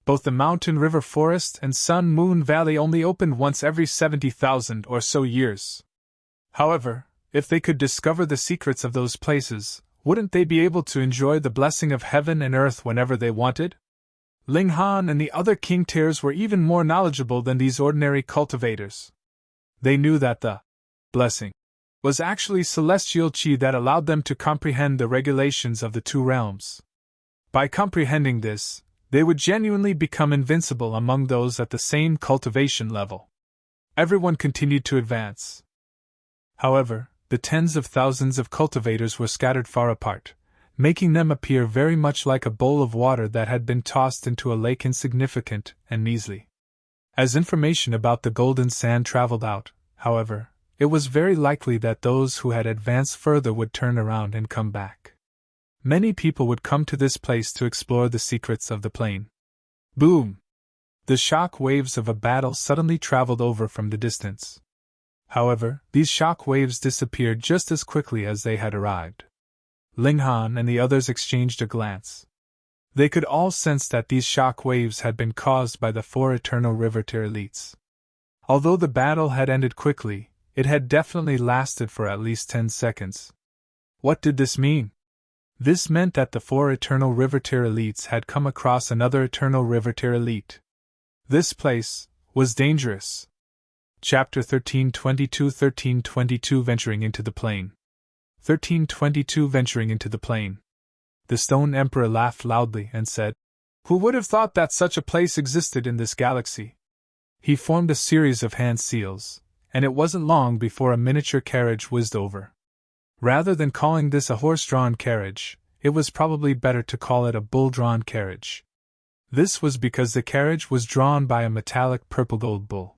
[SPEAKER 1] Both the mountain river forest and Sun-Moon Valley only opened once every 70,000 or so years. However, if they could discover the secrets of those places, wouldn't they be able to enjoy the blessing of heaven and earth whenever they wanted? Ling Han and the other king tiers were even more knowledgeable than these ordinary cultivators. They knew that the blessing was actually celestial qi that allowed them to comprehend the regulations of the two realms. By comprehending this, they would genuinely become invincible among those at the same cultivation level. Everyone continued to advance. However, the tens of thousands of cultivators were scattered far apart, making them appear very much like a bowl of water that had been tossed into a lake, insignificant and measly. As information about the golden sand traveled out, however, it was very likely that those who had advanced further would turn around and come back. Many people would come to this place to explore the secrets of the plain. Boom! The shock waves of a battle suddenly traveled over from the distance. However, these shock waves disappeared just as quickly as they had arrived. Ling Han and the others exchanged a glance. They could all sense that these shock waves had been caused by the 4 eternal riveter elites. Although the battle had ended quickly, it had definitely lasted for at least 10 seconds. What did this mean? This meant that the 4 eternal riveter elites had come across another eternal riveter elite. This place was dangerous. Chapter 1322 Venturing into the Plain. 1322 Venturing into the Plain. The Stone Emperor laughed loudly and said, "Who would have thought that such a place existed in this galaxy?" He formed a series of hand seals, and it wasn't long before a miniature carriage whizzed over. Rather than calling this a horse-drawn carriage, it was probably better to call it a bull-drawn carriage. This was because the carriage was drawn by a metallic purple-gold bull.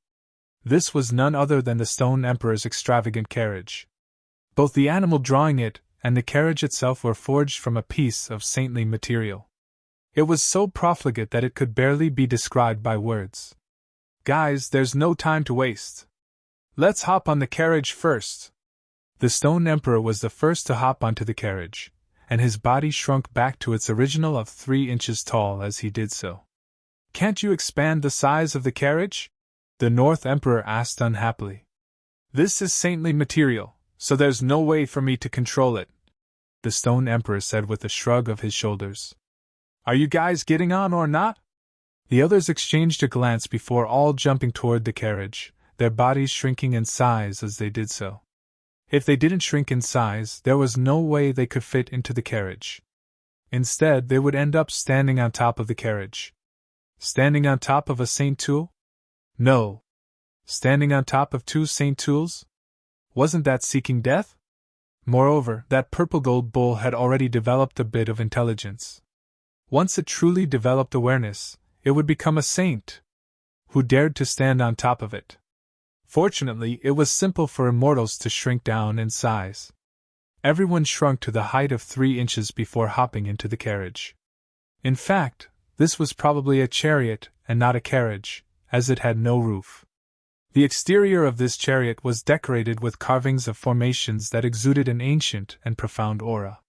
[SPEAKER 1] This was none other than the Stone Emperor's extravagant carriage. Both the animal drawing it and the carriage itself were forged from a piece of saintly material. It was so profligate that it could barely be described by words. "Guys, there's no time to waste. Let's hop on the carriage first." The Stone Emperor was the first to hop onto the carriage, and his body shrunk back to its original of 3 inches tall as he did so. "Can't you expand the size of the carriage?" the North Emperor asked unhappily. "This is saintly material, so there's no way for me to control it," the Stone Emperor said with a shrug of his shoulders. "Are you guys getting on or not?" The others exchanged a glance before all jumping toward the carriage, their bodies shrinking in size as they did so. If they didn't shrink in size, there was no way they could fit into the carriage. Instead, they would end up standing on top of the carriage. Standing on top of a Saint Tool? No. Standing on top of 2 Saint Tools? Wasn't that seeking death? Moreover, that purple gold bull had already developed a bit of intelligence. Once it truly developed awareness, it would become a saint. Who dared to stand on top of it? Fortunately, it was simple for immortals to shrink down in size. Everyone shrunk to the height of 3 inches before hopping into the carriage. In fact, this was probably a chariot and not a carriage, as it had no roof. The exterior of this chariot was decorated with carvings of formations that exuded an ancient and profound aura.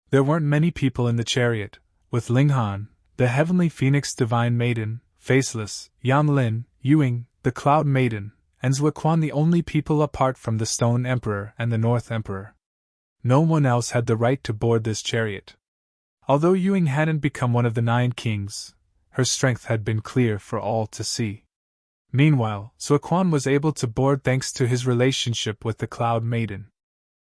[SPEAKER 1] There weren't many people in the chariot, with Ling Han, the Heavenly Phoenix Divine Maiden, Faceless, Yan Lin, Yuing, the Cloud Maiden, and Zuoquan the only people apart from the Stone Emperor and the North Emperor. No one else had the right to board this chariot. Although Yuing hadn't become one of the 9 kings, her strength had been clear for all to see. Meanwhile, Zuoquan was able to board thanks to his relationship with the Cloud Maiden.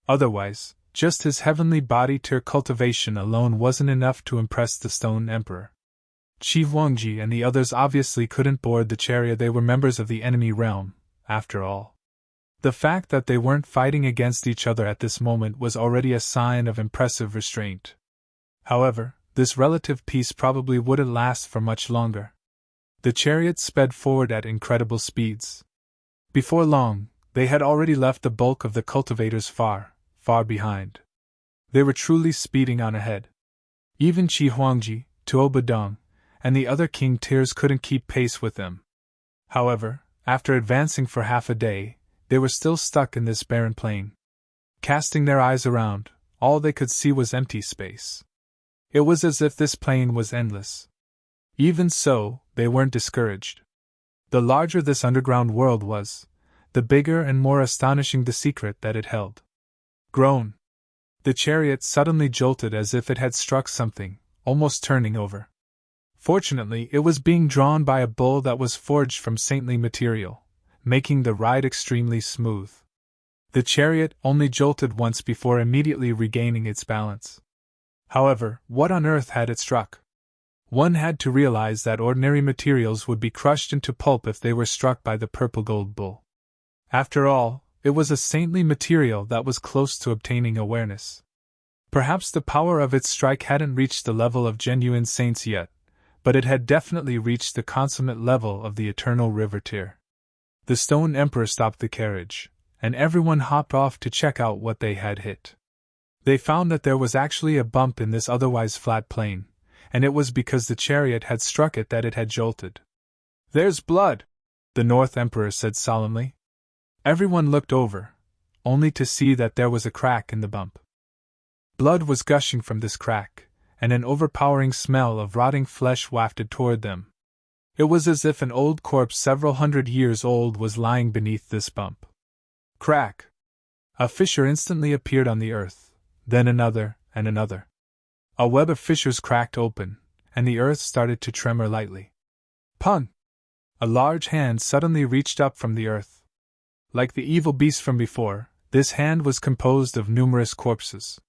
[SPEAKER 1] Otherwise, just his heavenly body-tier cultivation alone wasn't enough to impress the Stone Emperor. Qi Huangji and the others obviously couldn't board the chariot. They were members of the enemy realm, after all. The fact that they weren't fighting against each other at this moment was already a sign of impressive restraint. However, this relative peace probably wouldn't last for much longer. The chariot sped forward at incredible speeds. Before long, they had already left the bulk of the cultivators far, far behind. They were truly speeding on ahead. Even Qi Huangji, Tuo Badong, and the other king tiers couldn't keep pace with them. However, after advancing for half a day, they were still stuck in this barren plain. Casting their eyes around, all they could see was empty space. It was as if this plain was endless. Even so, they weren't discouraged. The larger this underground world was, the bigger and more astonishing the secret that it held. Groan! The chariot suddenly jolted as if it had struck something, almost turning over. Fortunately, it was being drawn by a bull that was forged from saintly material, making the ride extremely smooth. The chariot only jolted once before immediately regaining its balance. However, what on earth had it struck? One had to realize that ordinary materials would be crushed into pulp if they were struck by the purple gold bull. After all, it was a saintly material that was close to obtaining awareness. Perhaps the power of its strike hadn't reached the level of genuine saints yet, but it had definitely reached the consummate level of the eternal river tier. The Stone Emperor stopped the carriage, and everyone hopped off to check out what they had hit. They found that there was actually a bump in this otherwise flat plain, and it was because the chariot had struck it that it had jolted. "There's blood," the North Emperor said solemnly. Everyone looked over, only to see that there was a crack in the bump. Blood was gushing from this crack, and an overpowering smell of rotting flesh wafted toward them. It was as if an old corpse several hundred years old was lying beneath this bump. Crack! A fissure instantly appeared on the earth, then another, and another. A web of fissures cracked open, and the earth started to tremor lightly. Pun! A large hand suddenly reached up from the earth. Like the evil beast from before, this hand was composed of numerous corpses.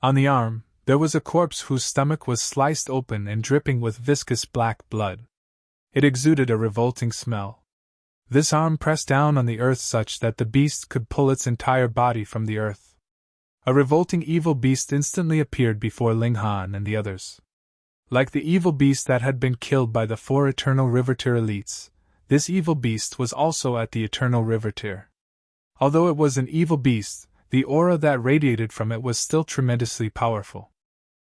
[SPEAKER 1] On the arm, there was a corpse whose stomach was sliced open and dripping with viscous black blood. It exuded a revolting smell. This arm pressed down on the earth such that the beast could pull its entire body from the earth. A revolting evil beast instantly appeared before Ling Han and the others. Like the evil beast that had been killed by the 4 Eternal River Tier elites, this evil beast was also at the Eternal River Tier. Although it was an evil beast, the aura that radiated from it was still tremendously powerful.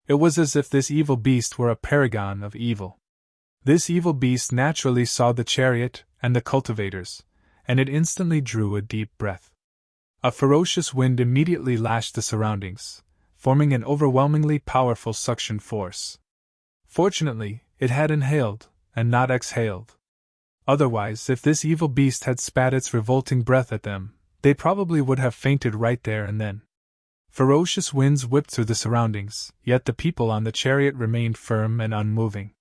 [SPEAKER 1] It was as if this evil beast were a paragon of evil. This evil beast naturally saw the chariot and the cultivators, and it instantly drew a deep breath. A ferocious wind immediately lashed the surroundings, forming an overwhelmingly powerful suction force. Fortunately, it had inhaled, and not exhaled. Otherwise, if this evil beast had spat its revolting breath at them, they probably would have fainted right there and then. Ferocious winds whipped through the surroundings, yet the people on the chariot remained firm and unmoving.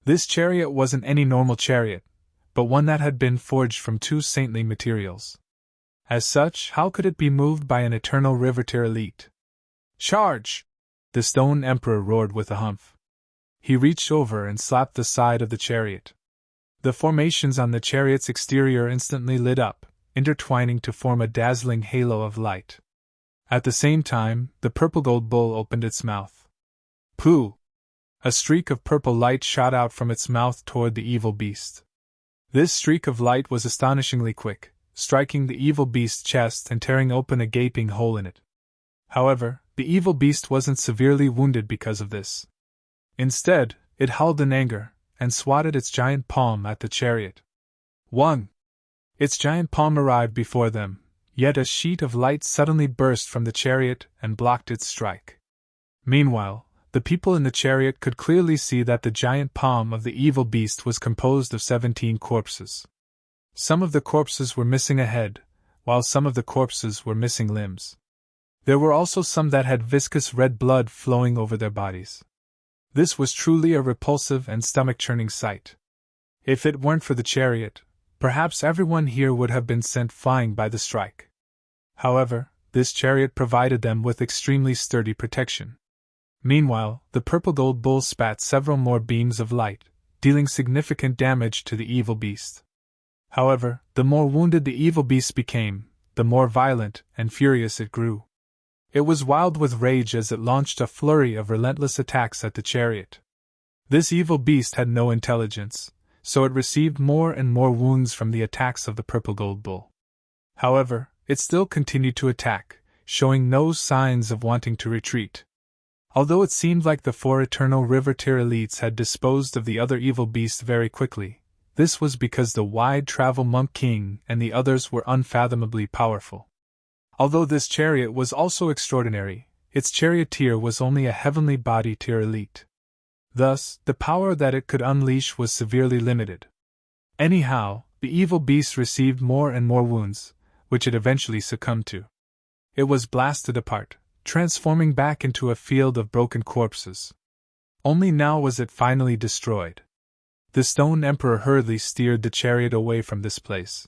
[SPEAKER 1] This chariot wasn't any normal chariot, but one that had been forged from 2 saintly materials. As such, how could it be moved by an Eternal River Tier elite? "Charge!" the Stone Emperor roared with a humph. He reached over and slapped the side of the chariot. The formations on the chariot's exterior instantly lit up, intertwining to form a dazzling halo of light. At the same time, the purple gold bull opened its mouth. Pooh! A streak of purple light shot out from its mouth toward the evil beast. This streak of light was astonishingly quick, striking the evil beast's chest and tearing open a gaping hole in it. However, the evil beast wasn't severely wounded because of this. Instead, it howled in anger, and swatted its giant palm at the chariot. 1. Its giant palm arrived before them, yet a sheet of light suddenly burst from the chariot and blocked its strike. Meanwhile, the people in the chariot could clearly see that the giant palm of the evil beast was composed of 17 corpses. Some of the corpses were missing a head, while some of the corpses were missing limbs. There were also some that had viscous red blood flowing over their bodies. This was truly a repulsive and stomach-churning sight. If it weren't for the chariot, perhaps everyone here would have been sent flying by the strike. However, this chariot provided them with extremely sturdy protection. Meanwhile, the purple gold bull spat several more beams of light, dealing significant damage to the evil beast. However, the more wounded the evil beast became, the more violent and furious it grew. It was wild with rage as it launched a flurry of relentless attacks at the chariot. This evil beast had no intelligence, so it received more and more wounds from the attacks of the purple gold bull. However, it still continued to attack, showing no signs of wanting to retreat. Although it seemed like the 4 Eternal River Tier elites had disposed of the other evil beasts very quickly, this was because the Wide Travel Monk King and the others were unfathomably powerful. Although this chariot was also extraordinary, its charioteer was only a heavenly body tier elite. Thus, the power that it could unleash was severely limited. Anyhow, the evil beast received more and more wounds, which it eventually succumbed to. It was blasted apart, transforming back into a field of broken corpses. Only now was it finally destroyed. The Stone Emperor hurriedly steered the chariot away from this place.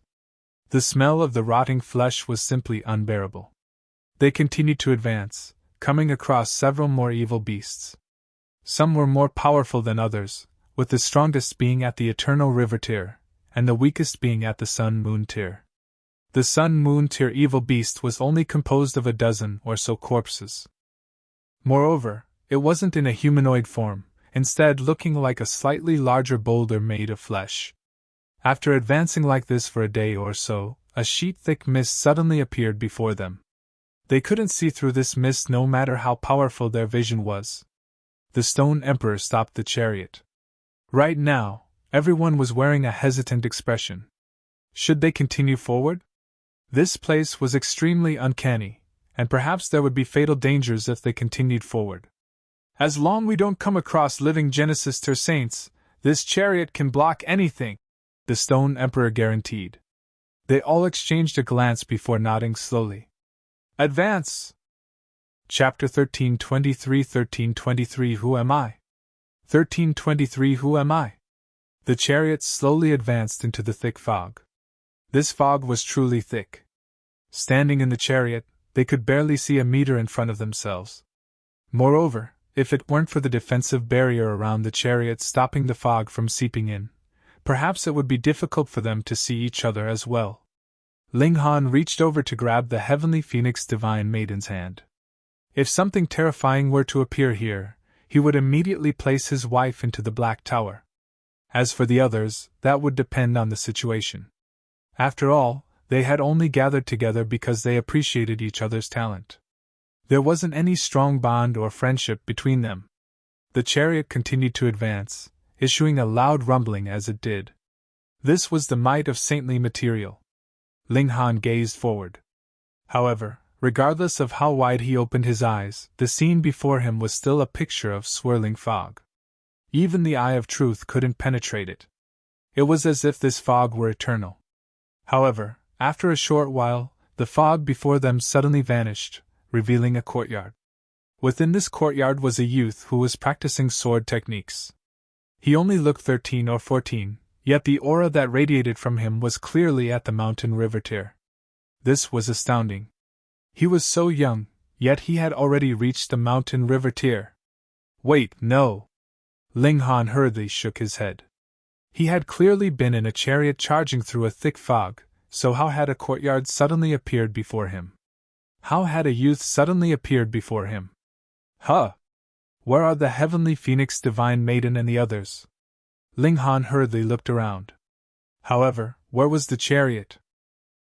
[SPEAKER 1] The smell of the rotting flesh was simply unbearable. They continued to advance, coming across several more evil beasts. Some were more powerful than others, with the strongest being at the Eternal River tier, and the weakest being at the Sun-Moon tier. The Sun-Moon tier evil beast was only composed of a dozen or so corpses. Moreover, it wasn't in a humanoid form, instead looking like a slightly larger boulder made of flesh. After advancing like this for a day or so, a sheet-thick mist suddenly appeared before them. They couldn't see through this mist no matter how powerful their vision was. The Stone Emperor stopped the chariot. Right now, everyone was wearing a hesitant expression. Should they continue forward? This place was extremely uncanny, and perhaps there would be fatal dangers if they continued forward. As long we don't come across living Genesis Tier saints, this chariot can block anything, the Stone Emperor guaranteed. They all exchanged a glance before nodding slowly. Advance! Chapter 1323 Who am I? 1323 Who am I? The chariot slowly advanced into the thick fog. This fog was truly thick. Standing in the chariot, they could barely see a meter in front of themselves. Moreover, if it weren't for the defensive barrier around the chariot stopping the fog from seeping in, perhaps it would be difficult for them to see each other as well. Ling Han reached over to grab the Heavenly Phoenix Divine Maiden's hand. If something terrifying were to appear here, he would immediately place his wife into the Black Tower. As for the others, that would depend on the situation. After all, they had only gathered together because they appreciated each other's talent. There wasn't any strong bond or friendship between them. The chariot continued to advance, issuing a loud rumbling as it did. This was the might of saintly material. Ling Han gazed forward. However, regardless of how wide he opened his eyes, the scene before him was still a picture of swirling fog. Even the eye of truth couldn't penetrate it. It was as if this fog were eternal. However, after a short while, the fog before them suddenly vanished, revealing a courtyard. Within this courtyard was a youth who was practicing sword techniques. He only looked 13 or 14, yet the aura that radiated from him was clearly at the Mountain River tier. This was astounding. He was so young, yet he had already reached the Mountain River tier. Wait, no! Ling Han hurriedly shook his head. He had clearly been in a chariot charging through a thick fog, so how had a courtyard suddenly appeared before him? How had a youth suddenly appeared before him? Huh! Where are the Heavenly Phoenix Divine Maiden and the others? Ling Han hurriedly looked around. However, where was the chariot?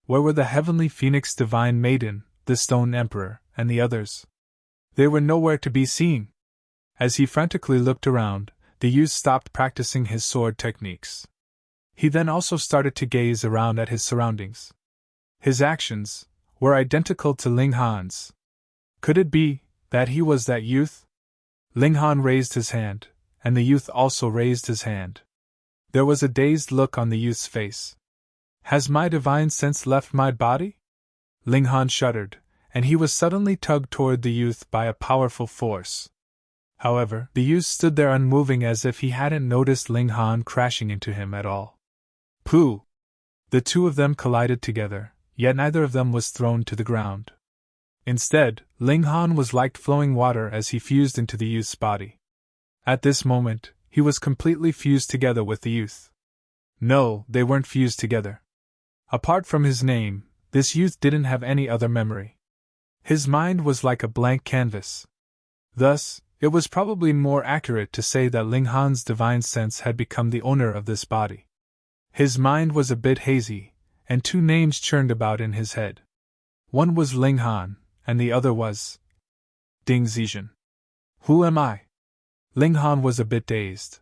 [SPEAKER 1] Where were the Heavenly Phoenix Divine Maiden, the Stone Emperor, and the others? They were nowhere to be seen. As he frantically looked around, the youth stopped practicing his sword techniques. He then also started to gaze around at his surroundings. His actions were identical to Ling Han's. Could it be that he was that youth? Ling Han raised his hand, and the youth also raised his hand. There was a dazed look on the youth's face. Has my divine sense left my body? Ling Han shuddered, and he was suddenly tugged toward the youth by a powerful force. However, the youth stood there unmoving as if he hadn't noticed Ling Han crashing into him at all. Pooh! The two of them collided together, yet neither of them was thrown to the ground. Instead, Ling Han was like flowing water as he fused into the youth's body. At this moment, he was completely fused together with the youth. No, they weren't fused together. Apart from his name, this youth didn't have any other memory. His mind was like a blank canvas. Thus, it was probably more accurate to say that Ling Han's divine sense had become the owner of this body. His mind was a bit hazy, and two names churned about in his head. One was Ling Han, and the other was Ding Zijin. Who am I? Ling Han was a bit dazed.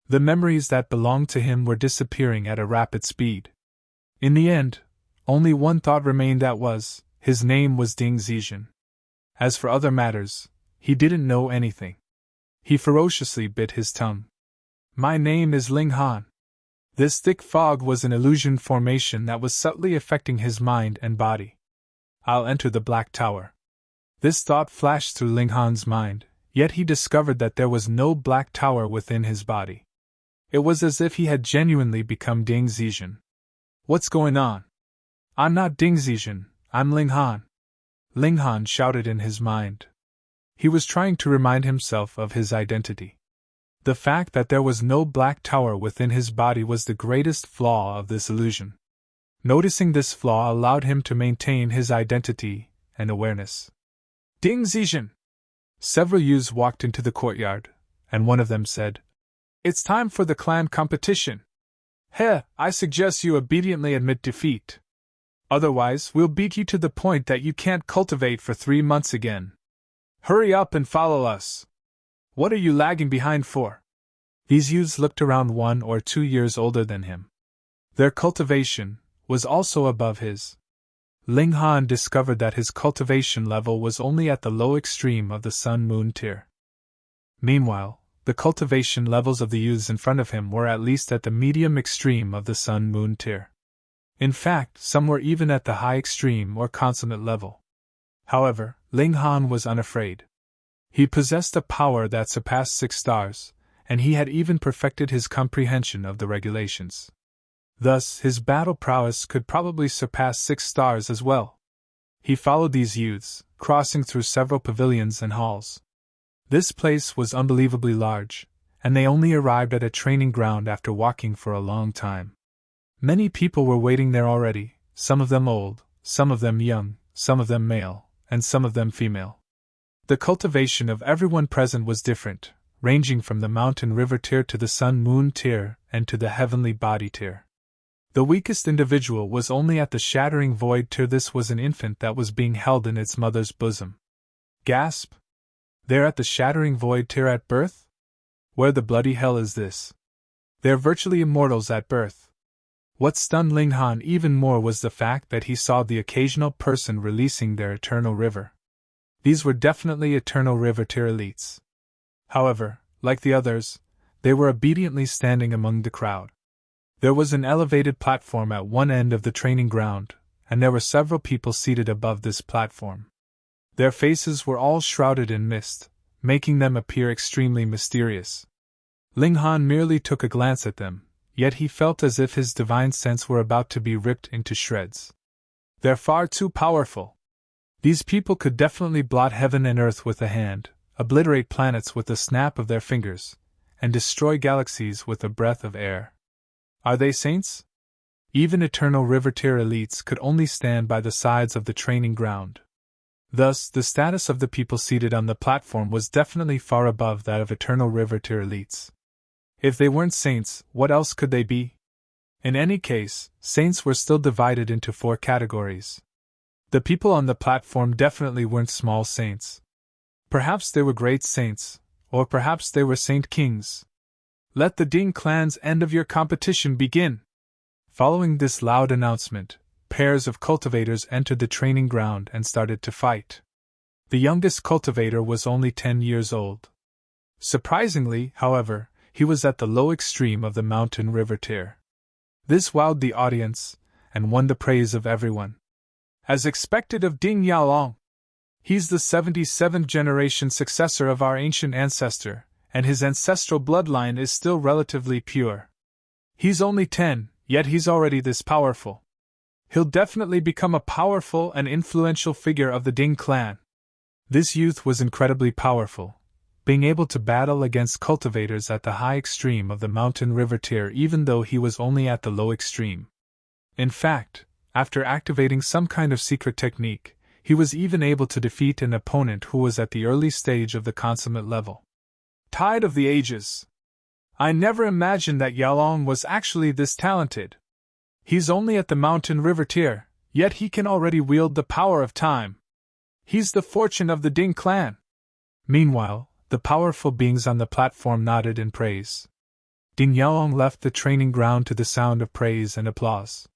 [SPEAKER 1] The memories that belonged to him were disappearing at a rapid speed. In the end, only one thought remained, that was, his name was Ding Zijin. As for other matters, he didn't know anything. He ferociously bit his tongue. My name is Ling Han. This thick fog was an illusion formation that was subtly affecting his mind and body. I'll enter the Black Tower. This thought flashed through Ling Han's mind, yet he discovered that there was no Black Tower within his body. It was as if he had genuinely become Ding Zijin. What's going on? I'm not Ding Zijin, I'm Ling Han. Ling Han shouted in his mind. He was trying to remind himself of his identity. The fact that there was no black tower within his body was the greatest flaw of this illusion. Noticing this flaw allowed him to maintain his identity and awareness. Ding Zizhen! Several youths walked into the courtyard, and one of them said, "It's time for the clan competition. He, I suggest you obediently admit defeat. Otherwise, we'll beat you to the point that you can't cultivate for 3 months again. Hurry up and follow us. What are you lagging behind for?" These youths looked around 1 or 2 years older than him. Their cultivation was also above his. Ling Han discovered that his cultivation level was only at the low extreme of the Sun-Moon tier. Meanwhile, the cultivation levels of the youths in front of him were at least at the medium extreme of the Sun-Moon tier. In fact, some were even at the high extreme or consummate level. However, Ling Han was unafraid. He possessed a power that surpassed 6 stars, and he had even perfected his comprehension of the regulations. Thus, his battle prowess could probably surpass 6 stars as well. He followed these youths, crossing through several pavilions and halls. This place was unbelievably large, and they only arrived at a training ground after walking for a long time. Many people were waiting there already, some of them old, some of them young, some of them male, and some of them female. The cultivation of everyone present was different, ranging from the mountain river tier to the sun-moon tier and to the heavenly body tier. The weakest individual was only at the shattering void tier. This was an infant that was being held in its mother's bosom. Gasp! They're at the shattering void tier at birth? Where the bloody hell is this? They're virtually immortals at birth. What stunned Ling Han even more was the fact that he saw the occasional person releasing their eternal river. These were definitely eternal river tier elites. However, like the others, they were obediently standing among the crowd. There was an elevated platform at one end of the training ground, and there were several people seated above this platform. Their faces were all shrouded in mist, making them appear extremely mysterious. Ling Han merely took a glance at them, yet he felt as if his divine sense were about to be ripped into shreds. They're far too powerful. These people could definitely blot heaven and earth with a hand, obliterate planets with a snap of their fingers, and destroy galaxies with a breath of air. Are they saints? Even eternal river tier elites could only stand by the sides of the training ground. Thus, the status of the people seated on the platform was definitely far above that of eternal river tier elites. If they weren't saints, what else could they be? In any case, saints were still divided into 4 categories. The people on the platform definitely weren't small saints. Perhaps they were great saints, or perhaps they were saint kings. Let the Ding clan's end of your competition begin. Following this loud announcement, pairs of cultivators entered the training ground and started to fight. The youngest cultivator was only 10 years old. Surprisingly, however, he was at the low extreme of the mountain river tier. This wowed the audience, and won the praise of everyone. As expected of Ding Yaolong. He's the 77th generation successor of our ancient ancestor, and his ancestral bloodline is still relatively pure. He's only 10, yet he's already this powerful. He'll definitely become a powerful and influential figure of the Ding clan. This youth was incredibly powerful, being able to battle against cultivators at the high extreme of the mountain river tier even though he was only at the low extreme. In fact, after activating some kind of secret technique, he was even able to defeat an opponent who was at the early stage of the consummate level. Tide of the Ages! I never imagined that Yaolong was actually this talented. He's only at the mountain river tier, yet he can already wield the power of time. He's the fortune of the Ding clan. Meanwhile, the powerful beings on the platform nodded in praise. Ding Yaolong left the training ground to the sound of praise and applause.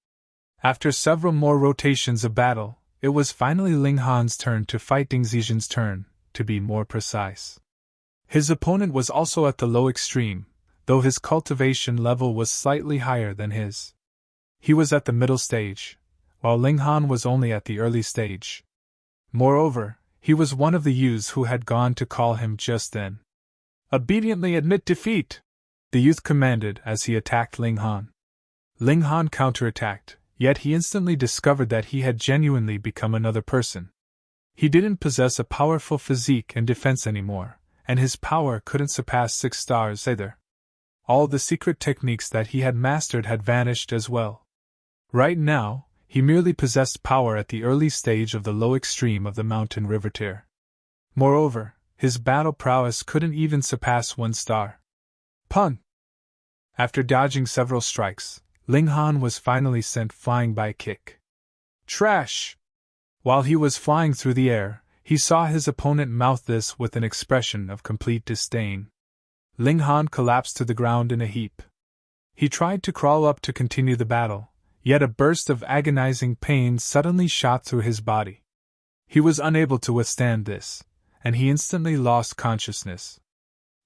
[SPEAKER 1] After several more rotations of battle, it was finally Ling Han's turn to fight Ding Zizhen's turn, to be more precise. His opponent was also at the low extreme, though his cultivation level was slightly higher than his. He was at the middle stage, while Ling Han was only at the early stage. Moreover, he was one of the youths who had gone to call him just then. Obediently admit defeat! The youth commanded as he attacked Ling Han. Ling Han counterattacked, yet he instantly discovered that he had genuinely become another person. He didn't possess a powerful physique and defense anymore, and his power couldn't surpass 6 stars either. All the secret techniques that he had mastered had vanished as well. Right now, he merely possessed power at the early stage of the low extreme of the mountain river tier. Moreover, his battle prowess couldn't even surpass 1 star. Pun! After dodging several strikes, Ling Han was finally sent flying by a kick. Trash! While he was flying through the air, he saw his opponent mouth this with an expression of complete disdain. Ling Han collapsed to the ground in a heap. He tried to crawl up to continue the battle, yet a burst of agonizing pain suddenly shot through his body. He was unable to withstand this, and he instantly lost consciousness.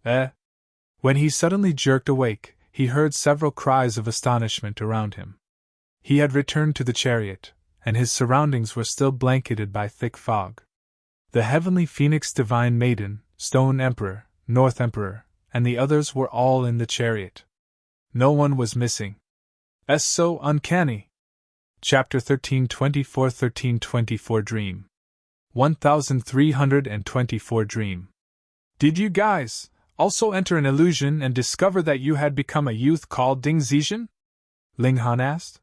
[SPEAKER 1] When he suddenly jerked awake, he heard several cries of astonishment around him. He had returned to the chariot, and his surroundings were still blanketed by thick fog. The Heavenly Phoenix Divine Maiden, Stone Emperor, North Emperor, and the others were all in the chariot. No one was missing. So uncanny. Chapter 1324 Dream 1324 Dream. Did you guys also enter an illusion and discover that you had become a youth called Ding Zizhen? Ling Han asked.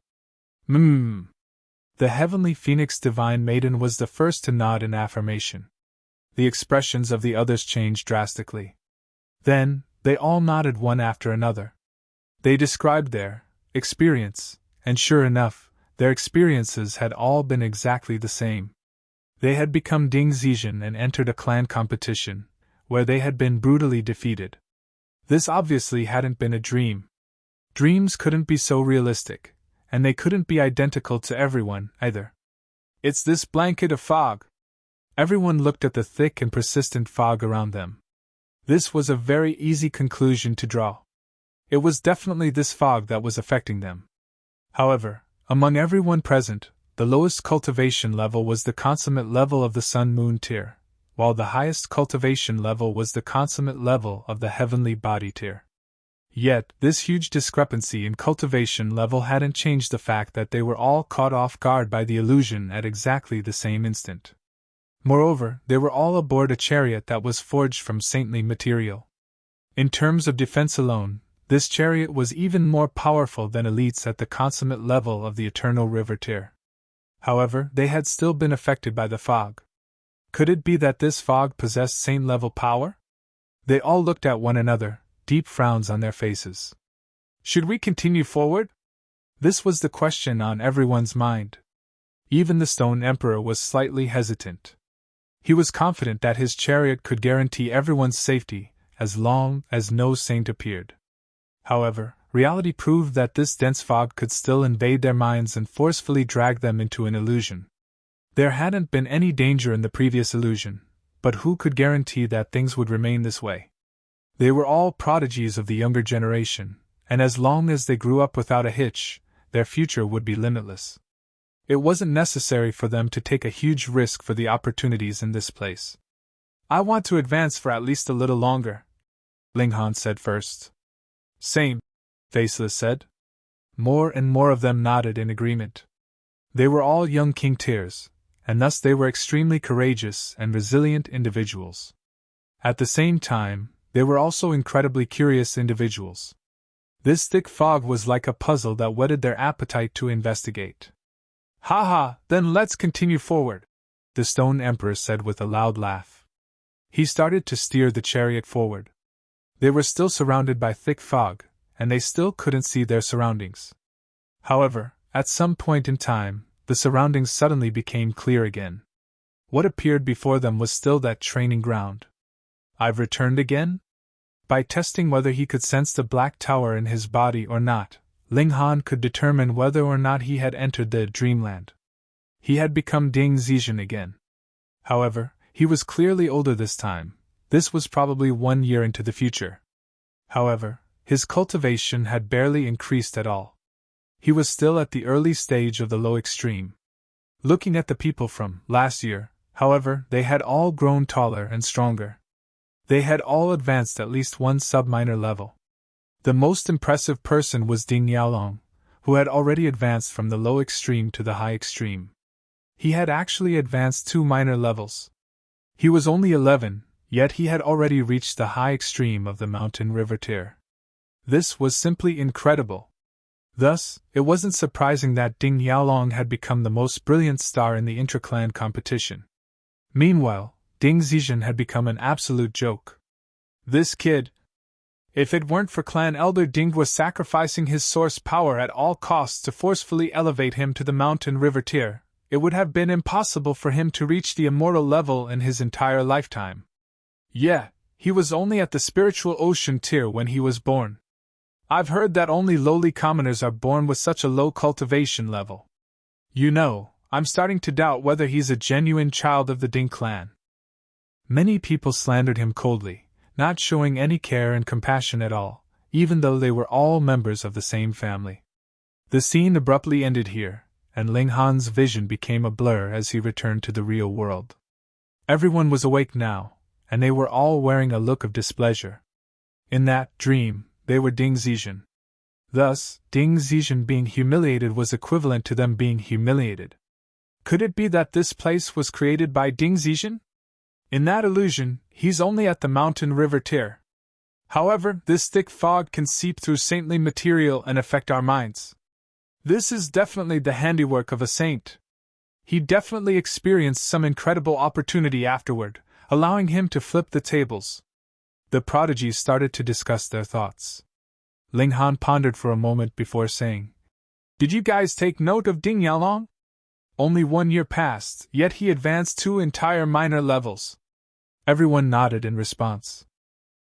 [SPEAKER 1] The Heavenly Phoenix Divine Maiden was the first to nod in affirmation. The expressions of the others changed drastically. Then, they all nodded one after another. They described their experience, and sure enough, their experiences had all been exactly the same. They had become Ding Zizhen and entered a clan competition, where they had been brutally defeated. This obviously hadn't been a dream. Dreams couldn't be so realistic, and they couldn't be identical to everyone, either. It's this blanket of fog. Everyone looked at the thick and persistent fog around them. This was a very easy conclusion to draw. It was definitely this fog that was affecting them. However, among everyone present, the lowest cultivation level was the consummate level of the Sun-Moon tier, while the highest cultivation level was the consummate level of the Heavenly Body tier. Yet, this huge discrepancy in cultivation level hadn't changed the fact that they were all caught off guard by the illusion at exactly the same instant. Moreover, they were all aboard a chariot that was forged from saintly material. In terms of defense alone, this chariot was even more powerful than elites at the consummate level of the Eternal River tier. However, they had still been affected by the fog. Could it be that this fog possessed saint-level power? They all looked at one another, deep frowns on their faces. Should we continue forward? This was the question on everyone's mind. Even the Stone Emperor was slightly hesitant. He was confident that his chariot could guarantee everyone's safety, as long as no saint appeared. However, reality proved that this dense fog could still invade their minds and forcefully drag them into an illusion. There hadn't been any danger in the previous illusion, but who could guarantee that things would remain this way? They were all prodigies of the younger generation, and as long as they grew up without a hitch, their future would be limitless. It wasn't necessary for them to take a huge risk for the opportunities in this place. I want to advance for at least a little longer, Ling Han said first. Same, Faceless said. More and more of them nodded in agreement. They were all young king tiers, and thus they were extremely courageous and resilient individuals. At the same time, they were also incredibly curious individuals. This thick fog was like a puzzle that whetted their appetite to investigate. Ha, then let's continue forward, the Stone Emperor said with a loud laugh. He started to steer the chariot forward. They were still surrounded by thick fog, and they still couldn't see their surroundings. However, at some point in time, the surroundings suddenly became clear again. What appeared before them was still that training ground. I've returned again? By testing whether he could sense the black tower in his body or not, Ling Han could determine whether or not he had entered the dreamland. He had become Ding Zizhen again. However, he was clearly older this time. This was probably 1 year into the future. However, his cultivation had barely increased at all. He was still at the early stage of the low extreme. Looking at the people from last year, however, they had all grown taller and stronger. They had all advanced at least 1 sub-minor level. The most impressive person was Ding Yaolong, who had already advanced from the low extreme to the high extreme. he had actually advanced 2 minor levels. He was only 11, yet he had already reached the high extreme of the mountain river tier. This was simply incredible. Thus, it wasn't surprising that Ding Yaolong had become the most brilliant star in the intra-clan competition. Meanwhile, Ding Zizhen had become an absolute joke. This kid, if it weren't for clan elder Ding was sacrificing his source power at all costs to forcefully elevate him to the mountain river tier, it would have been impossible for him to reach the immortal level in his entire lifetime. Yeah, he was only at the spiritual ocean tier when he was born. I've heard that only lowly commoners are born with such a low cultivation level. You know, I'm starting to doubt whether he's a genuine child of the Ding clan. Many people slandered him coldly, not showing any care and compassion at all, even though they were all members of the same family. The scene abruptly ended here, and Ling Han's vision became a blur as he returned to the real world. Everyone was awake now, and they were all wearing a look of displeasure. In that dream, they were Ding Zizhen. Thus, Ding Zizhen being humiliated was equivalent to them being humiliated. Could it be that this place was created by Ding Zizhen? In that illusion, he's only at the mountain river tier. However, this thick fog can seep through saintly material and affect our minds. This is definitely the handiwork of a saint. He definitely experienced some incredible opportunity afterward, allowing him to flip the tables. The prodigies started to discuss their thoughts. Ling Han pondered for a moment before saying, "Did you guys take note of Ding Yaolong? Only 1 year passed, yet he advanced 2 entire minor levels." Everyone nodded in response.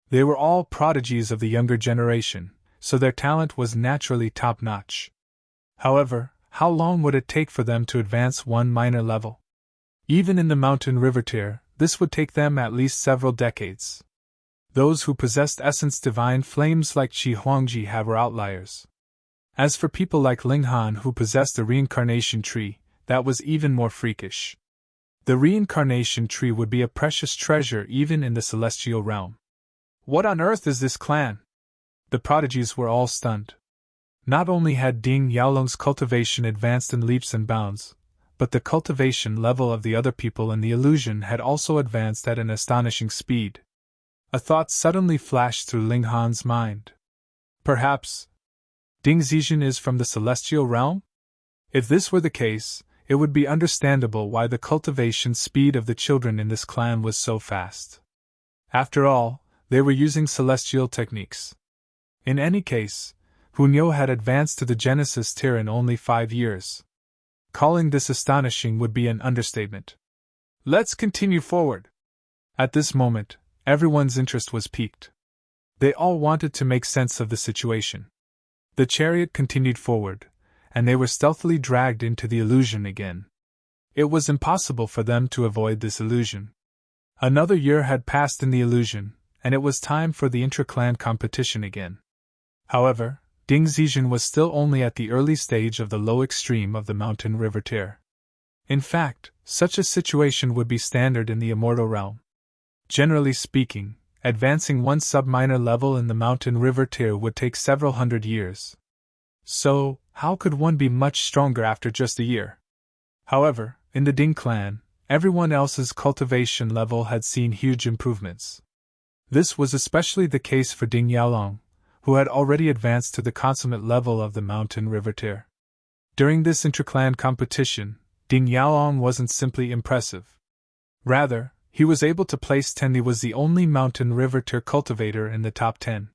[SPEAKER 1] They were all prodigies of the younger generation, so their talent was naturally top-notch. However, how long would it take for them to advance 1 minor level? Even in the mountain river tier, this would take them at least several decades. Those who possessed essence divine flames like Qi Huangji were outliers. As for people like Ling Han who possessed the reincarnation tree, that was even more freakish. The reincarnation tree would be a precious treasure even in the celestial realm. What on earth is this clan? The prodigies were all stunned. Not only had Ding Yaolong's cultivation advanced in leaps and bounds, but the cultivation level of the other people in the illusion had also advanced at an astonishing speed. A thought suddenly flashed through Ling Han's mind. Perhaps Ding Zizhen is from the celestial realm? If this were the case, it would be understandable why the cultivation speed of the children in this clan was so fast. After all, they were using celestial techniques. In any case, Hunyo had advanced to the Genesis tier in only 5 years. Calling this astonishing would be an understatement. Let's continue forward. At this moment, everyone's interest was piqued. They all wanted to make sense of the situation. The chariot continued forward, and they were stealthily dragged into the illusion again. It was impossible for them to avoid this illusion. Another year had passed in the illusion, and it was time for the intra-clan competition again. However, Ding Zizhen was still only at the early stage of the low extreme of the mountain river tier. In fact, such a situation would be standard in the immortal realm. Generally speaking, advancing 1 sub-minor level in the mountain river tier would take several hundred years. So, how could one be much stronger after just a year? However, in the Ding clan, everyone else's cultivation level had seen huge improvements. This was especially the case for Ding Yaolong, who had already advanced to the consummate level of the mountain river tier. During this intra-clan competition, Ding Yaolong wasn't simply impressive. Rather, he was able to place 10. He was the only mountain river tier cultivator in the top 10.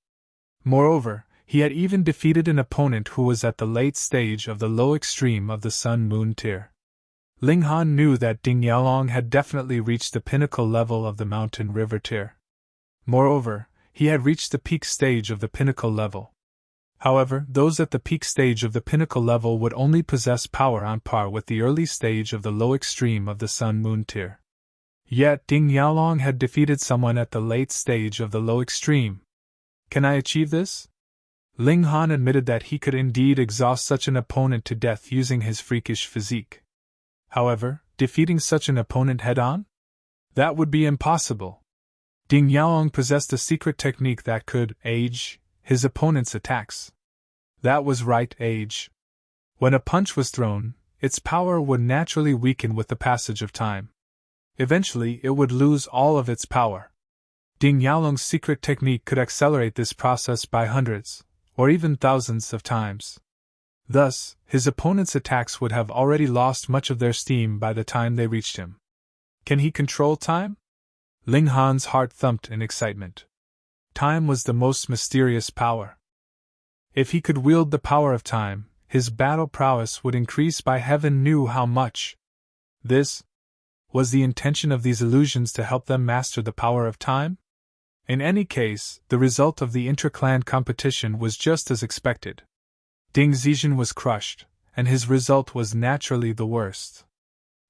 [SPEAKER 1] Moreover, he had even defeated an opponent who was at the late stage of the low extreme of the sun-moon tier. Ling Han knew that Ding Yaolong had definitely reached the pinnacle level of the mountain river tier. Moreover, he had reached the peak stage of the pinnacle level. However, those at the peak stage of the pinnacle level would only possess power on par with the early stage of the low extreme of the sun-moon tier. Yet Ding Yaolong had defeated someone at the late stage of the low extreme. Can I achieve this? Ling Han admitted that he could indeed exhaust such an opponent to death using his freakish physique. However, defeating such an opponent head-on? That would be impossible. Ding Yaolong possessed a secret technique that could age his opponent's attacks. That was right, age. When a punch was thrown, its power would naturally weaken with the passage of time. Eventually, it would lose all of its power. Ding Yaolong's secret technique could accelerate this process by hundreds, or even thousands of times. Thus, his opponent's attacks would have already lost much of their steam by the time they reached him. Can he control time? Ling Han's heart thumped in excitement. Time was the most mysterious power. If he could wield the power of time, his battle prowess would increase by heaven knew how much. This was the intention of these illusions, to help them master the power of time? In any case, the result of the intra-clan competition was just as expected. Ding Xijin was crushed, and his result was naturally the worst.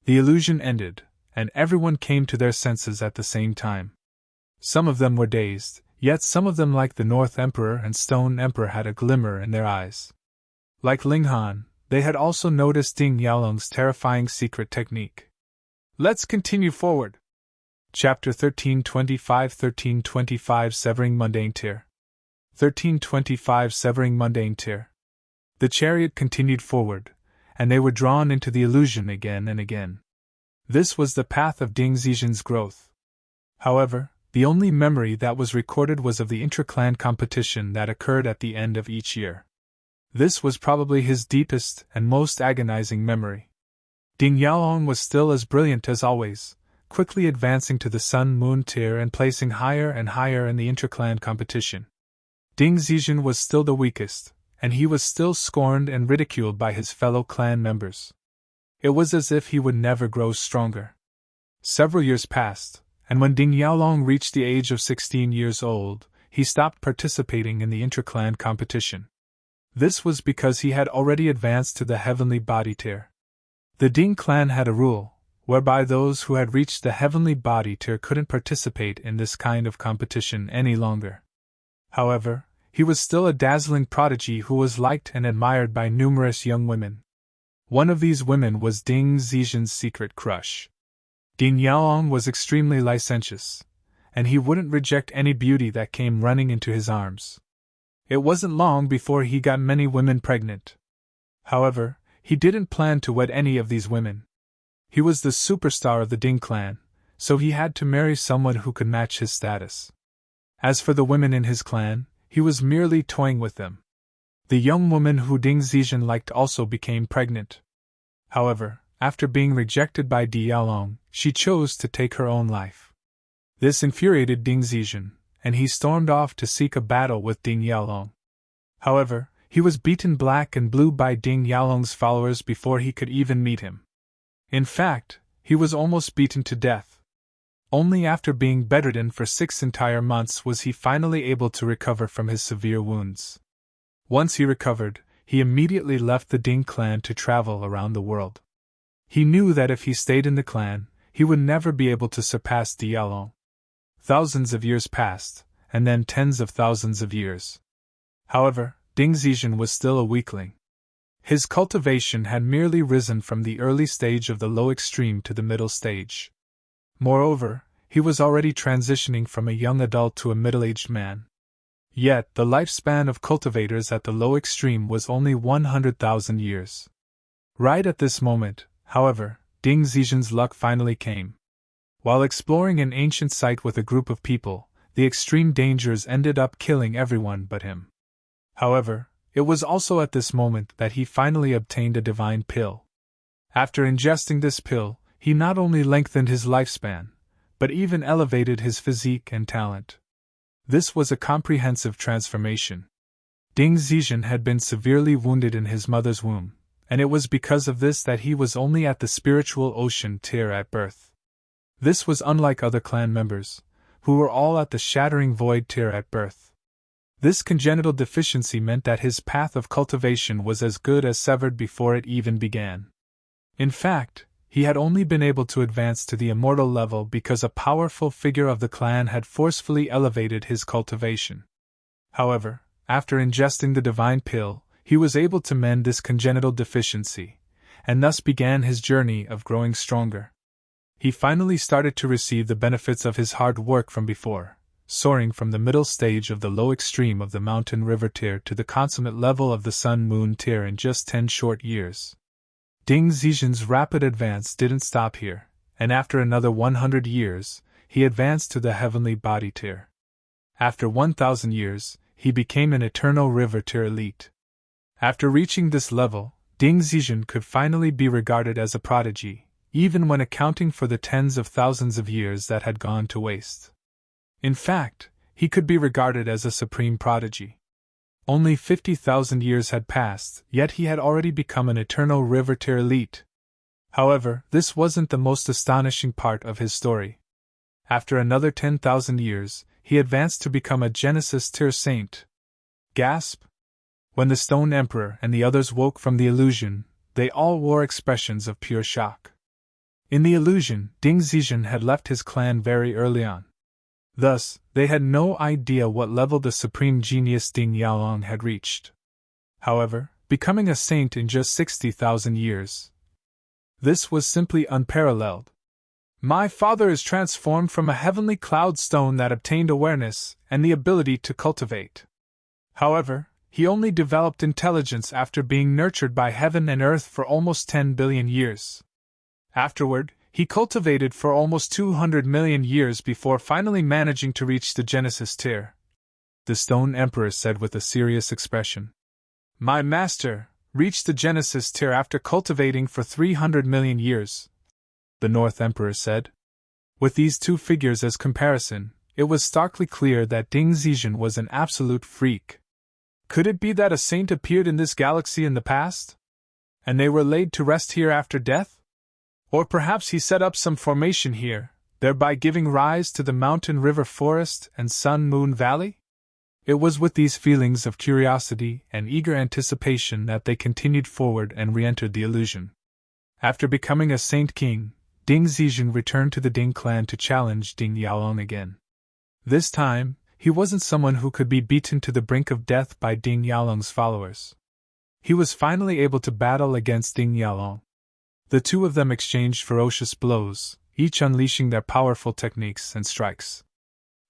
[SPEAKER 1] The illusion ended, and everyone came to their senses at the same time. Some of them were dazed, yet some of them, like the North Emperor and Stone Emperor, had a glimmer in their eyes. Like Ling Han, they had also noticed Ding Yaolong's terrifying secret technique. Let's continue forward. Chapter 1325 Severing Mundane Tier. 1325 Severing Mundane Tier. The chariot continued forward, and they were drawn into the illusion again and again. This was the path of Ding Xijin's growth. However, the only memory that was recorded was of the intra-clan competition that occurred at the end of each year. This was probably his deepest and most agonizing memory. Ding Yaolong was still as brilliant as always, quickly advancing to the Sun-Moon tier and placing higher and higher in the intra-clan competition. Ding Xijin was still the weakest, and he was still scorned and ridiculed by his fellow clan members. It was as if he would never grow stronger. Several years passed, and when Ding Yaolong reached the age of 16 years old, he stopped participating in the intra-clan competition. This was because he had already advanced to the heavenly body tier. The Ding clan had a rule, whereby those who had reached the heavenly body tier couldn't participate in this kind of competition any longer. However, he was still a dazzling prodigy who was liked and admired by numerous young women. One of these women was Ding Xijin's secret crush. Ding Yaolong was extremely licentious, and he wouldn't reject any beauty that came running into his arms. It wasn't long before he got many women pregnant. However, he didn't plan to wed any of these women. He was the superstar of the Ding clan, so he had to marry someone who could match his status. As for the women in his clan, he was merely toying with them. The young woman who Ding Xijin liked also became pregnant. However, after being rejected by Ding Yaolong, she chose to take her own life. This infuriated Ding Xijin, and he stormed off to seek a battle with Ding Yaolong. However, he was beaten black and blue by Ding Yaolong's followers before he could even meet him. In fact, he was almost beaten to death. Only after being bedridden for 6 entire months was he finally able to recover from his severe wounds. Once he recovered, he immediately left the Ding clan to travel around the world. He knew that if he stayed in the clan, he would never be able to surpass Ding Yaolong. Thousands of years passed, and then tens of thousands of years. However, Ding Xijin was still a weakling. His cultivation had merely risen from the early stage of the low extreme to the middle stage. Moreover, he was already transitioning from a young adult to a middle-aged man. Yet, the lifespan of cultivators at the low extreme was only 100,000 years. Right at this moment, however, Ding Xijin's luck finally came. While exploring an ancient site with a group of people, the extreme dangers ended up killing everyone but him. However, it was also at this moment that he finally obtained a divine pill. After ingesting this pill, he not only lengthened his lifespan, but even elevated his physique and talent. This was a comprehensive transformation. Ding Xijin had been severely wounded in his mother's womb, and it was because of this that he was only at the spiritual ocean tier at birth. This was unlike other clan members, who were all at the shattering void tier at birth. This congenital deficiency meant that his path of cultivation was as good as severed before it even began. In fact, he had only been able to advance to the immortal level because a powerful figure of the clan had forcefully elevated his cultivation. However, after ingesting the divine pill, he was able to mend this congenital deficiency, and thus began his journey of growing stronger. He finally started to receive the benefits of his hard work from before, soaring from the middle stage of the low extreme of the mountain river tier to the consummate level of the sun-moon tier in just 10 short years. Ding Zizhen's rapid advance didn't stop here, and after another 100 years, he advanced to the heavenly body tier. After 1,000 years, he became an eternal river tier elite. After reaching this level, Ding Zizhen could finally be regarded as a prodigy, even when accounting for the tens of thousands of years that had gone to waste. In fact, he could be regarded as a supreme prodigy. Only 50,000 years had passed, yet he had already become an eternal river tier elite. However, this wasn't the most astonishing part of his story. After another 10,000 years, he advanced to become a Genesis tier saint. Gasp! When the Stone Emperor and the others woke from the illusion, they all wore expressions of pure shock. In the illusion, Ding Zizhen had left his clan very early on. Thus, they had no idea what level the supreme genius Ding Yaolong had reached. However, becoming a saint in just 60,000 years. This was simply unparalleled. My father is transformed from a heavenly cloud stone that obtained awareness and the ability to cultivate. However, he only developed intelligence after being nurtured by heaven and earth for almost 10 billion years. Afterward, he cultivated for almost 200 million years before finally managing to reach the Genesis tier. The Stone Emperor said with a serious expression. My master reached the Genesis tier after cultivating for 300 million years, the North Emperor said. With these two figures as comparison, it was starkly clear that Ding Zizhen was an absolute freak. Could it be that a saint appeared in this galaxy in the past? And they were laid to rest here after death? Or perhaps he set up some formation here, thereby giving rise to the mountain river forest and sun-moon valley? It was with these feelings of curiosity and eager anticipation that they continued forward and re-entered the illusion. After becoming a saint king, Ding Zizhen returned to the Ding clan to challenge Ding Yaolong again. This time, he wasn't someone who could be beaten to the brink of death by Ding Yaolong's followers. He was finally able to battle against Ding Yaolong. The two of them exchanged ferocious blows, each unleashing their powerful techniques and strikes.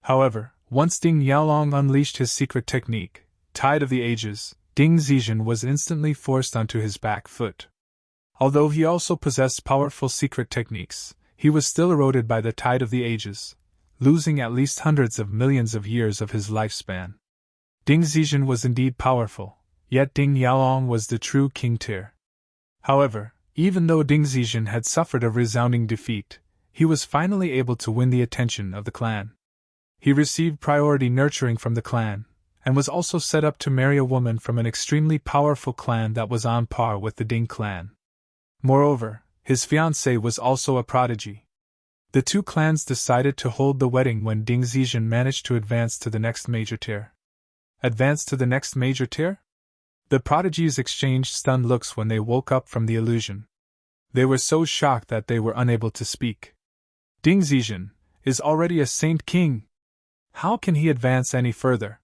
[SPEAKER 1] However, once Ding Yaolong unleashed his secret technique, Tide of the Ages, Ding Zizhen was instantly forced onto his back foot. Although he also possessed powerful secret techniques, he was still eroded by the Tide of the Ages, losing at least hundreds of millions of years of his lifespan. Ding Zizhen was indeed powerful, yet Ding Yaolong was the true king tier. However, even though Ding Zizhen had suffered a resounding defeat, he was finally able to win the attention of the clan. He received priority nurturing from the clan, and was also set up to marry a woman from an extremely powerful clan that was on par with the Ding clan. Moreover, his fiancée was also a prodigy. The two clans decided to hold the wedding when Ding Zizhen managed to advance to the next major tier. Advance to the next major tier? The prodigies exchanged stunned looks when they woke up from the illusion. They were so shocked that they were unable to speak. Ding Zizhen is already a saint king. How can he advance any further?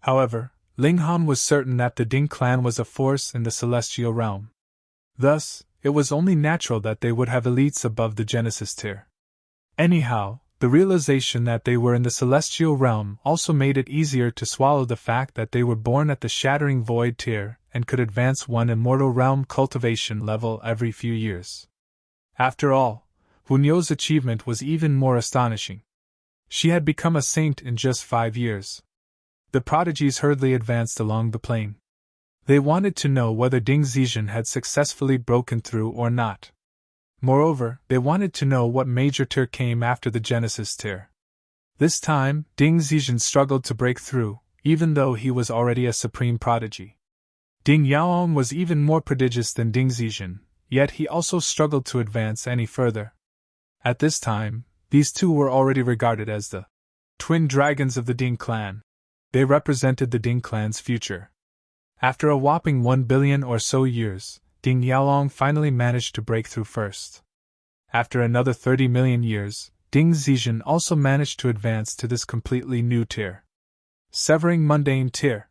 [SPEAKER 1] However, Ling Han was certain that the Ding clan was a force in the celestial realm. Thus, it was only natural that they would have elites above the Genesis tier. Anyhow, the realization that they were in the celestial realm also made it easier to swallow the fact that they were born at the shattering void tier and could advance one immortal realm cultivation level every few years. After all, Hunyo's achievement was even more astonishing. She had become a saint in just 5 years. The prodigies hurriedly advanced along the plain. They wanted to know whether Ding Zizhen had successfully broken through or not. Moreover, they wanted to know what major tier came after the Genesis tier. This time, Ding Zizhen struggled to break through, even though he was already a supreme prodigy. Ding Yaolong was even more prodigious than Ding Zizhen, yet he also struggled to advance any further. At this time, these two were already regarded as the twin dragons of the Ding clan. They represented the Ding clan's future. After a whopping 1 billion or so years, Ding Yaolong finally managed to break through first. After another 30 million years, Ding Zizhen also managed to advance to this completely new tier. Severing Mundane tier.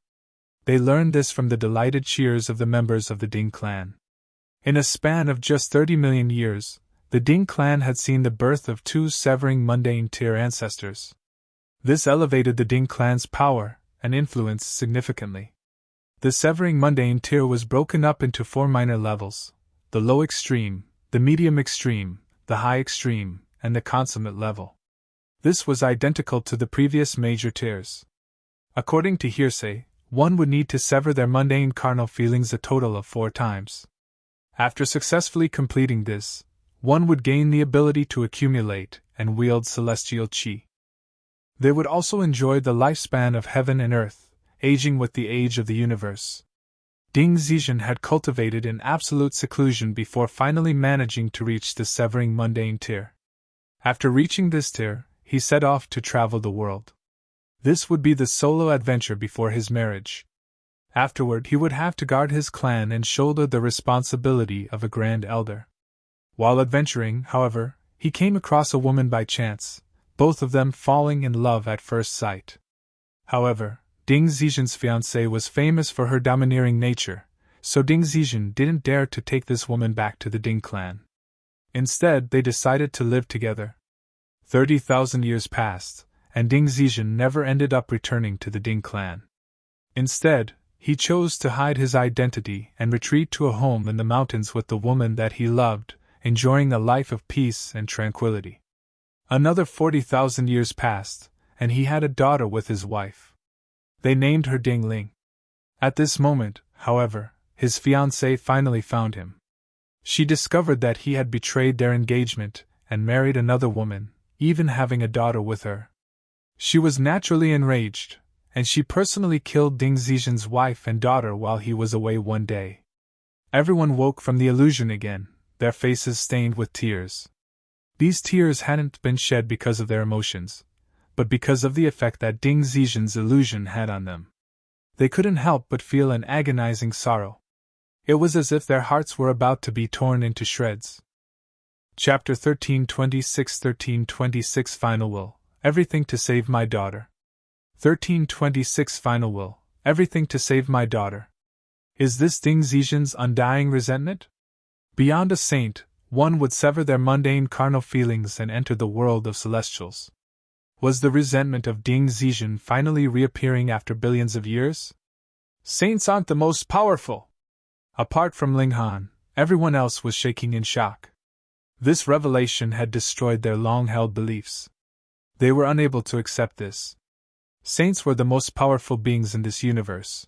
[SPEAKER 1] They learned this from the delighted cheers of the members of the Ding clan. In a span of just 30 million years, the Ding clan had seen the birth of 2 Severing Mundane tier ancestors. This elevated the Ding clan's power and influence significantly. The Severing Mundane tier was broken up into 4 minor levels, the low extreme, the medium extreme, the high extreme, and the consummate level. This was identical to the previous major tiers. According to hearsay, one would need to sever their mundane carnal feelings a total of 4 times. After successfully completing this, one would gain the ability to accumulate and wield celestial qi. They would also enjoy the lifespan of heaven and earth, aging with the age of the universe. Ding Xijin had cultivated in absolute seclusion before finally managing to reach the severing mundane tier. After reaching this tier, he set off to travel the world. This would be the solo adventure before his marriage. Afterward, he would have to guard his clan and shoulder the responsibility of a grand elder. While adventuring, however, he came across a woman by chance, both of them falling in love at first sight. However, Ding Xijin's fiancée was famous for her domineering nature, so Ding Xijin didn't dare to take this woman back to the Ding clan. Instead, they decided to live together. 30,000 years passed, and Ding Xijin never ended up returning to the Ding clan. Instead, he chose to hide his identity and retreat to a home in the mountains with the woman that he loved, enjoying a life of peace and tranquility. Another 40,000 years passed, and he had a daughter with his wife. They named her Ding Ling. At this moment, however, his fiancée finally found him. She discovered that he had betrayed their engagement and married another woman, even having a daughter with her. She was naturally enraged, and she personally killed Ding Xijin's wife and daughter while he was away one day. Everyone woke from the illusion again, their faces stained with tears. These tears hadn't been shed because of their emotions, but because of the effect that Ding Xijin's illusion had on them. They couldn't help but feel an agonizing sorrow. It was as if their hearts were about to be torn into shreds. Chapter 1326 Final Will, Everything to Save My Daughter. 1326 Final Will, Everything to Save My Daughter. Is this Ding Xijin's undying resentment? Beyond a saint, one would sever their mundane carnal feelings and enter the world of celestials. Was the resentment of Ding Xijin finally reappearing after billions of years? Saints aren't the most powerful! Apart from Ling Han, everyone else was shaking in shock. This revelation had destroyed their long-held beliefs. They were unable to accept this. Saints were the most powerful beings in this universe.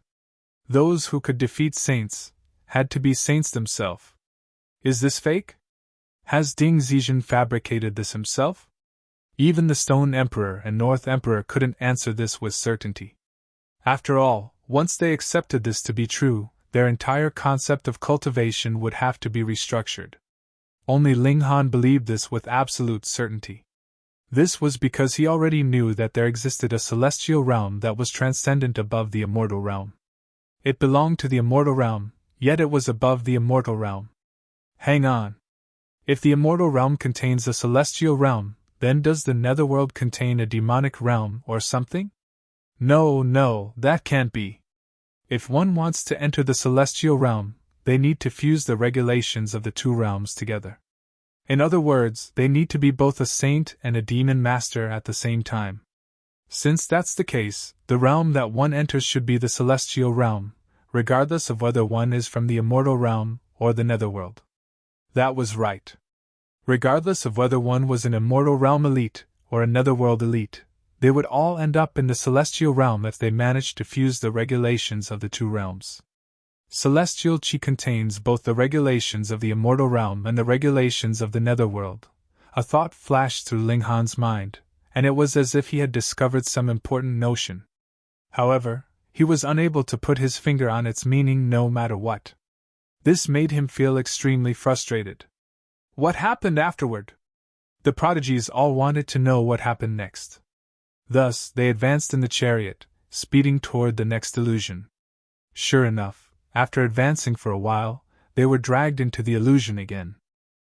[SPEAKER 1] Those who could defeat saints had to be saints themselves. Is this fake? Has Ding Xijin fabricated this himself? Even the Stone Emperor and North Emperor couldn't answer this with certainty. After all, once they accepted this to be true, their entire concept of cultivation would have to be restructured. Only Ling Han believed this with absolute certainty. This was because he already knew that there existed a celestial realm that was transcendent above the immortal realm. It belonged to the immortal realm, yet it was above the immortal realm. Hang on. If the immortal realm contains a celestial realm, then does the netherworld contain a demonic realm or something? No, that can't be. If one wants to enter the celestial realm, they need to fuse the regulations of the two realms together. In other words, they need to be both a saint and a demon master at the same time. Since that's the case, the realm that one enters should be the celestial realm, regardless of whether one is from the immortal realm or the netherworld. That was right. Regardless of whether one was an immortal realm elite or a netherworld elite, they would all end up in the celestial realm if they managed to fuse the regulations of the two realms. Celestial Qi contains both the regulations of the immortal realm and the regulations of the netherworld. A thought flashed through Ling Han's mind, and it was as if he had discovered some important notion. However, he was unable to put his finger on its meaning no matter what. This made him feel extremely frustrated. What happened afterward? The prodigies all wanted to know what happened next. Thus, they advanced in the chariot, speeding toward the next illusion. Sure enough, after advancing for a while, they were dragged into the illusion again.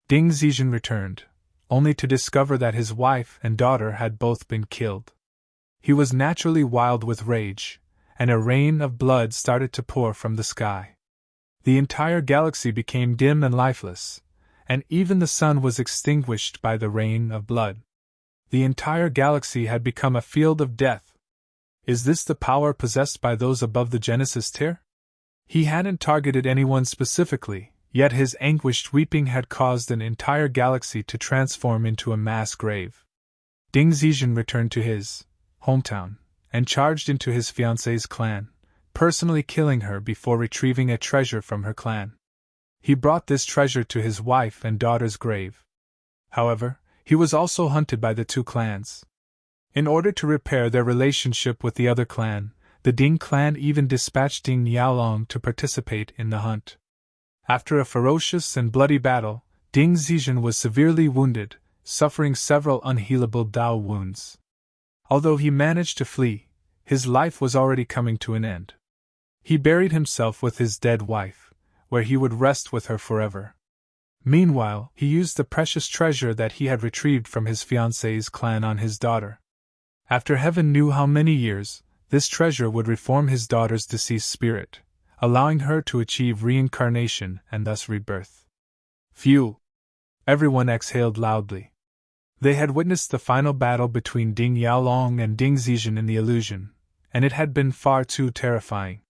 [SPEAKER 1] Ding Xijin returned, only to discover that his wife and daughter had both been killed. He was naturally wild with rage, and a rain of blood started to pour from the sky. The entire galaxy became dim and lifeless, and even the sun was extinguished by the rain of blood. The entire galaxy had become a field of death. Is this the power possessed by those above the Genesis tier? He hadn't targeted anyone specifically, Yet his anguished weeping had caused an entire galaxy to transform into a mass grave. Ding Xijin returned to his hometown and charged into his fiancée's clan, personally killing her before retrieving a treasure from her clan. He brought this treasure to his wife and daughter's grave. However, he was also hunted by the two clans. In order to repair their relationship with the other clan, the Ding clan even dispatched Ding Yaolong to participate in the hunt. After a ferocious and bloody battle, Ding Xijin was severely wounded, suffering several unhealable Dao wounds. Although he managed to flee, his life was already coming to an end. He buried himself with his dead wife, where he would rest with her forever. Meanwhile, he used the precious treasure that he had retrieved from his fiancée's clan on his daughter. After heaven knew how many years, this treasure would reform his daughter's deceased spirit, allowing her to achieve reincarnation and thus rebirth. Phew! Everyone exhaled loudly. They had witnessed the final battle between Ding Yaolong and Ding Xijin in the illusion, and it had been far too terrifying.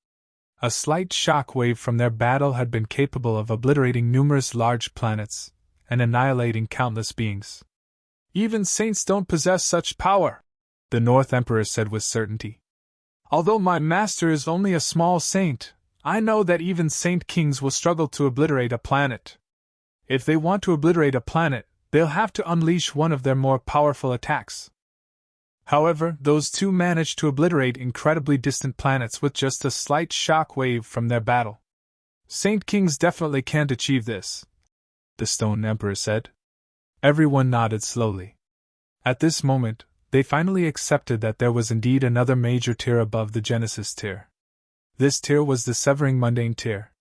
[SPEAKER 1] A slight shock wave from their battle had been capable of obliterating numerous large planets and annihilating countless beings. Even saints don't possess such power, the North Emperor said with certainty. Although my master is only a small saint, I know that even saint kings will struggle to obliterate a planet. If they want to obliterate a planet, they'll have to unleash one of their more powerful attacks. However, those two managed to obliterate incredibly distant planets with just a slight shock wave from their battle. Saint kings definitely can't achieve this, the Stone Emperor said. Everyone nodded slowly. At this moment, they finally accepted that there was indeed another major tier above the Genesis tier. This tier was the Severing Mundane tier.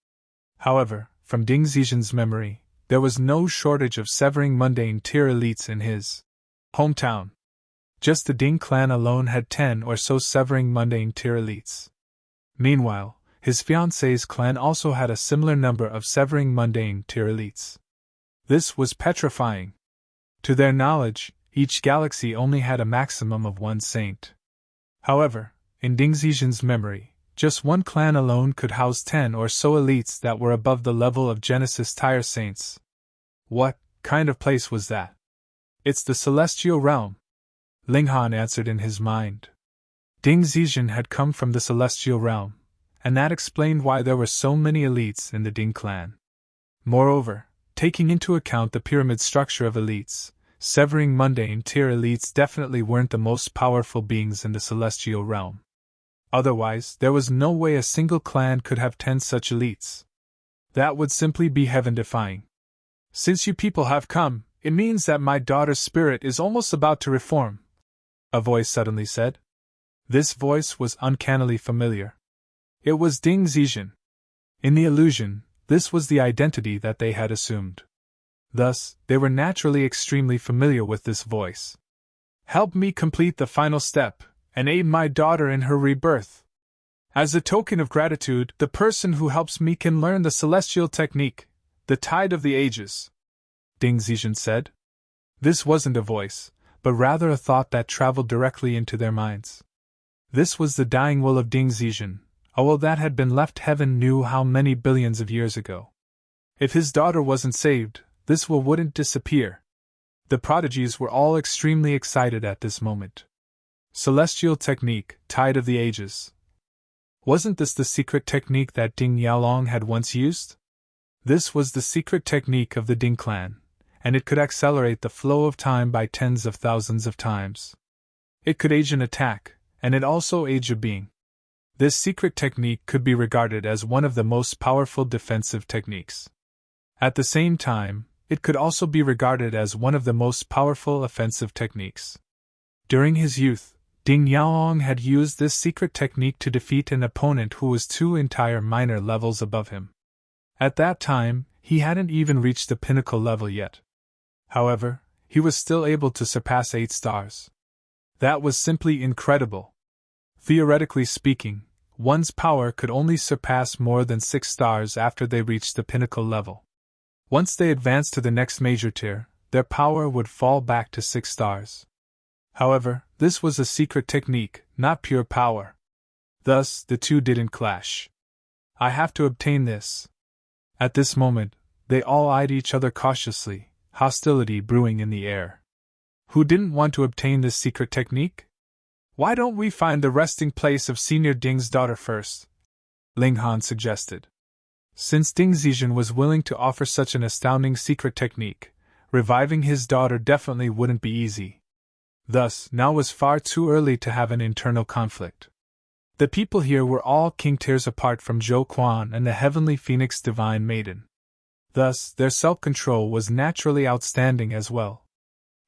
[SPEAKER 1] However, from Ding Xijin's memory, there was no shortage of Severing Mundane tier elites in his hometown. Just the Ding clan alone had 10 or so Severing Mundane tier elites. Meanwhile, his fiancée's clan also had a similar number of Severing Mundane tier elites. This was petrifying. To their knowledge, each galaxy only had a maximum of one saint. However, in Ding Xijin's memory, just one clan alone could house 10 or so elites that were above the level of Genesis tier saints. What kind of place was that? It's the Celestial Realm, Ling Han answered in his mind. Ding Xijin had come from the Celestial Realm, and that explained why there were so many elites in the Ding clan. Moreover, taking into account the pyramid structure of elites, Severing Mundane tier elites definitely weren't the most powerful beings in the Celestial Realm. Otherwise, there was no way a single clan could have 10 such elites. That would simply be heaven-defying. Since you people have come, it means that my daughter's spirit is almost about to reform, a voice suddenly said. This voice was uncannily familiar. It was Ding Xijin. In the illusion, this was the identity that they had assumed. Thus, they were naturally extremely familiar with this voice. Help me complete the final step, and aid my daughter in her rebirth. As a token of gratitude, the person who helps me can learn the celestial technique, the Tide of the Ages, Ding Xijin said. This wasn't a voice, but rather a thought that traveled directly into their minds. This was the dying will of Ding Xijin, a will that had been left heaven knew how many billions of years ago. If his daughter wasn't saved, this will wouldn't disappear. The prodigies were all extremely excited at this moment. Celestial technique, Tide of the Ages. Wasn't this the secret technique that Ding Yaolong had once used? This was the secret technique of the Ding clan, and it could accelerate the flow of time by tens of thousands of times. It could age an attack, and it also age a being. This secret technique could be regarded as one of the most powerful defensive techniques. At the same time, it could also be regarded as one of the most powerful offensive techniques. During his youth, Ding Yaolong had used this secret technique to defeat an opponent who was 2 entire minor levels above him. At that time, he hadn't even reached the Pinnacle level yet. However, he was still able to surpass 8 stars. That was simply incredible. Theoretically speaking, one's power could only surpass more than 6 stars after they reached the Pinnacle level. Once they advanced to the next major tier, their power would fall back to 6 stars. However, this was a secret technique, not pure power. Thus, the two didn't clash. I have to obtain this. At this moment, They all eyed each other cautiously, hostility brewing in the air. Who didn't want to obtain this secret technique? Why don't we find the resting place of Senior Ding's daughter first? Ling Han suggested. Since Ding Xijin was willing to offer such an astounding secret technique, reviving his daughter definitely wouldn't be easy. Thus, now was far too early to have an internal conflict. The people here were all king tiers apart from Zhou Quan and the heavenly phoenix divine maiden. Thus, their self-control was naturally outstanding as well.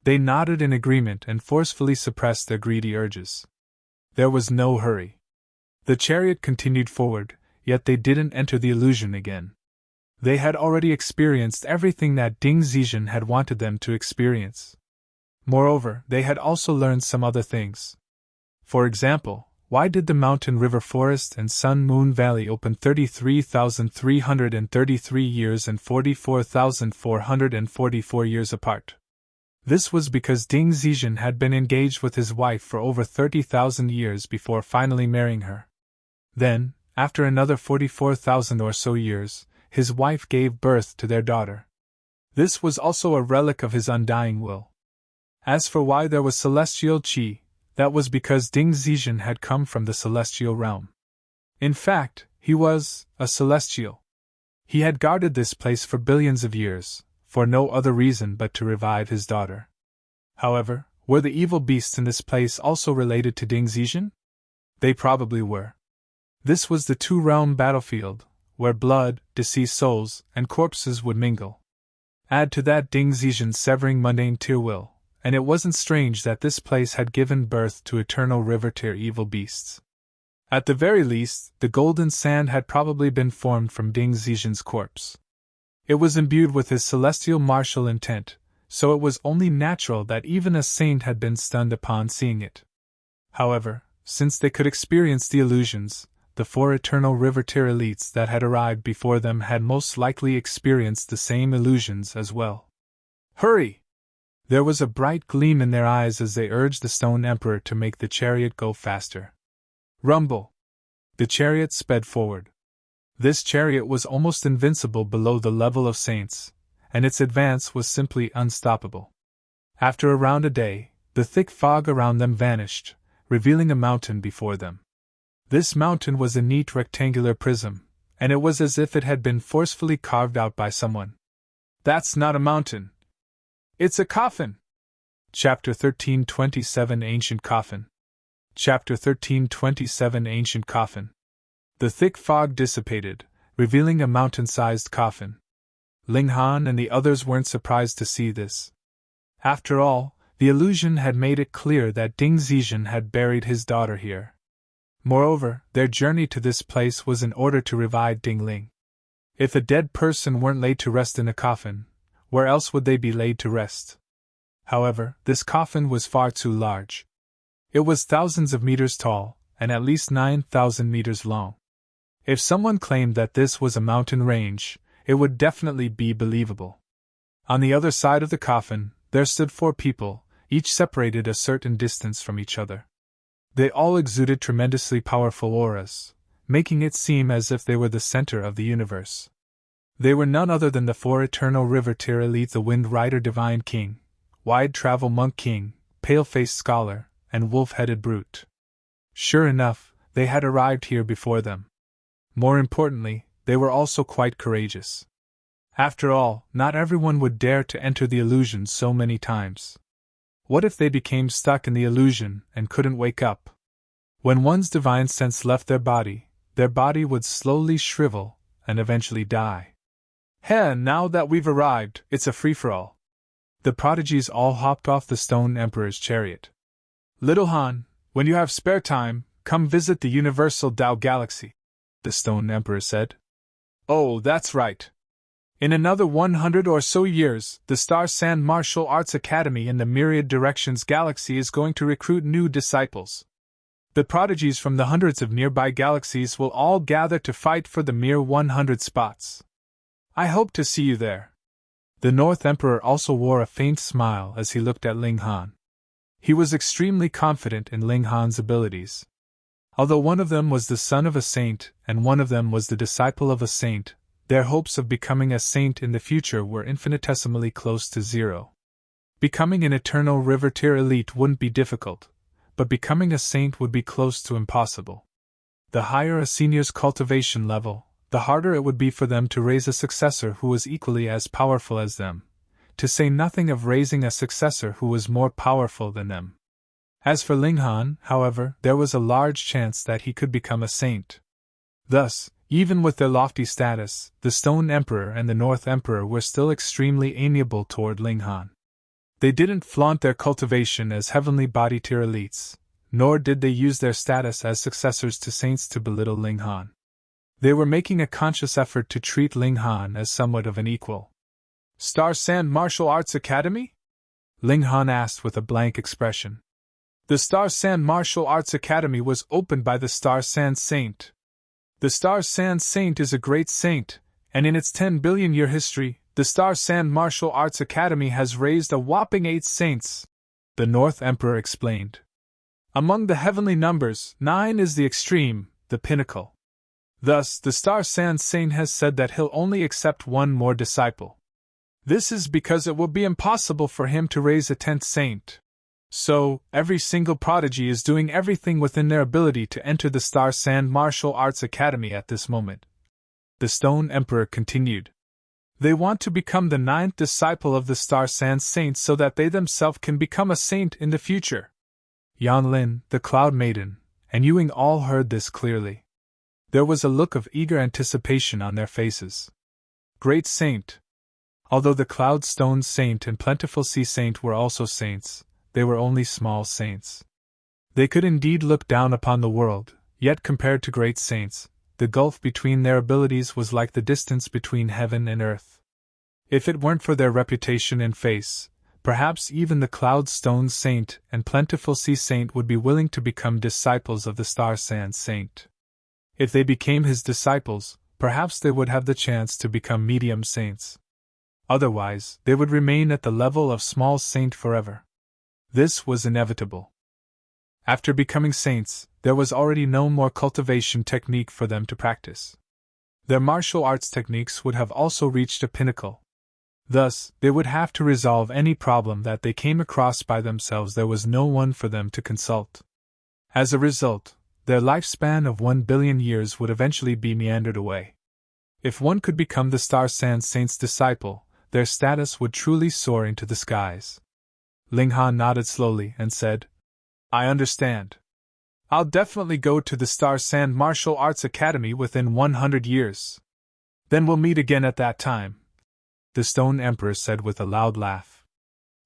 [SPEAKER 1] They nodded in agreement and forcefully suppressed their greedy urges. There was no hurry. The chariot continued forward, yet they didn't enter the illusion again. They had already experienced everything that Ding Xijin had wanted them to experience. Moreover, they had also learned some other things. For example, why did the mountain river forest and Sun Moon Valley open 33,333 years and 44,444 years apart? This was because Ding Xijin had been engaged with his wife for over 30,000 years before finally marrying her. Then, after another 44,000 or so years, his wife gave birth to their daughter. This was also a relic of his undying will. As for why there was celestial qi, that was because Ding Xijin had come from the celestial realm. In fact, he was a celestial. He had guarded this place for billions of years, for no other reason but to revive his daughter. However, were the evil beasts in this place also related to Ding Xijin? They probably were. This was the two-realm battlefield, where blood, deceased souls, and corpses would mingle. Add to that Ding Xijin's severing mundane tier will, and it wasn't strange that this place had given birth to eternal river tier evil beasts. At the very least, the golden sand had probably been formed from Ding Xijin's corpse. It was imbued with his celestial martial intent, so it was only natural that even a saint had been stunned upon seeing it. However, since they could experience the illusions, the four eternal river tier elites that had arrived before them had most likely experienced the same illusions as well. Hurry! There was a bright gleam in their eyes as they urged the Stone Emperor to make the chariot go faster. Rumble! The chariot sped forward. This chariot was almost invincible below the level of saints, and its advance was simply unstoppable. After around a day, the thick fog around them vanished, revealing a mountain before them. This mountain was a neat rectangular prism, and it was as if it had been forcefully carved out by someone. That's not a mountain. It's a coffin! Chapter 1327 Ancient Coffin. Chapter 1327 Ancient Coffin. The thick fog dissipated, revealing a mountain-sized coffin. Ling Han and the others weren't surprised to see this. After all, the illusion had made it clear that Ding Xijin had buried his daughter here. Moreover, their journey to this place was in order to revive Ding Ling. If a dead person weren't laid to rest in a coffin, where else would they be laid to rest? However, this coffin was far too large. It was thousands of meters tall, and at least 9,000 meters long. If someone claimed that this was a mountain range, it would definitely be believable. On the other side of the coffin, there stood four people, each separated a certain distance from each other. They all exuded tremendously powerful auras, making it seem as if they were the center of the universe. They were none other than the four eternal river tier elite: the Wind Rider Divine King, Wide Travel Monk King, Pale-Faced Scholar, and Wolf-Headed Brute. Sure enough, they had arrived here before them. More importantly, they were also quite courageous. After all, not everyone would dare to enter the illusion so many times. What if they became stuck in the illusion and couldn't wake up? When one's divine sense left their body would slowly shrivel and eventually die. Hey, now that we've arrived, it's a free-for-all. The prodigies all hopped off the Stone Emperor's chariot. Little Han, when you have spare time, come visit the Universal Tao Galaxy, the Stone Emperor said. Oh, that's right. In another 100 or so years, the Star Sand Martial Arts Academy in the Myriad Directions Galaxy is going to recruit new disciples. The prodigies from the hundreds of nearby galaxies will all gather to fight for the mere 100 spots. I hope to see you there. The North Emperor also wore a faint smile as he looked at Ling Han. He was extremely confident in Ling Han's abilities. Although one of them was the son of a saint and one of them was the disciple of a saint, their hopes of becoming a saint in the future were infinitesimally close to zero. Becoming an eternal river-tier elite wouldn't be difficult, but becoming a saint would be close to impossible. The higher a senior's cultivation level, the harder it would be for them to raise a successor who was equally as powerful as them, to say nothing of raising a successor who was more powerful than them. As for Ling Han, however, there was a large chance that he could become a saint. Thus, even with their lofty status, the Stone Emperor and the North Emperor were still extremely amiable toward Ling Han. They didn't flaunt their cultivation as heavenly body-tier elites, nor did they use their status as successors to saints to belittle Ling Han. They were making a conscious effort to treat Ling Han as somewhat of an equal. Star Sand Martial Arts Academy? Ling Han asked with a blank expression. The Star Sand Martial Arts Academy was opened by the Star Sand Saint. The Star Sand Saint is a great saint, and in its 10 billion-year history, the Star Sand Martial Arts Academy has raised a whopping 8 saints, the North Emperor explained. Among the heavenly numbers, 9 is the extreme, the Pinnacle. Thus, the Star Sand Saint has said that he'll only accept one more disciple. This is because it will be impossible for him to raise a 10th saint. So, every single prodigy is doing everything within their ability to enter the Star Sand Martial Arts Academy at this moment. The Stone Emperor continued. They want to become the 9th disciple of the Star Sand Saint so that they themselves can become a saint in the future. Yan Lin, the Cloud Maiden, and Yuing all heard this clearly. There was a look of eager anticipation on their faces. Great Saint! Although the Cloud Stone Saint and Plentiful Sea Saint were also saints, they were only small saints. They could indeed look down upon the world, yet compared to great saints, the gulf between their abilities was like the distance between heaven and earth. If it weren't for their reputation and face, perhaps even the Cloud Stone Saint and Plentiful Sea Saint would be willing to become disciples of the Star Sand Saint. If they became his disciples, perhaps they would have the chance to become medium saints. Otherwise, they would remain at the level of small saint forever. This was inevitable. After becoming saints, there was already no more cultivation technique for them to practice. Their martial arts techniques would have also reached a pinnacle. Thus, they would have to resolve any problem that they came across by themselves. There was no one for them to consult. As a result, their lifespan of 1 billion years would eventually be meandered away. If one could become the Star Sand Saint's disciple, their status would truly soar into the skies. Ling Han nodded slowly and said, I understand. I'll definitely go to the Star Sand Martial Arts Academy within 100 years. Then we'll meet again at that time, the Stone Emperor said with a loud laugh.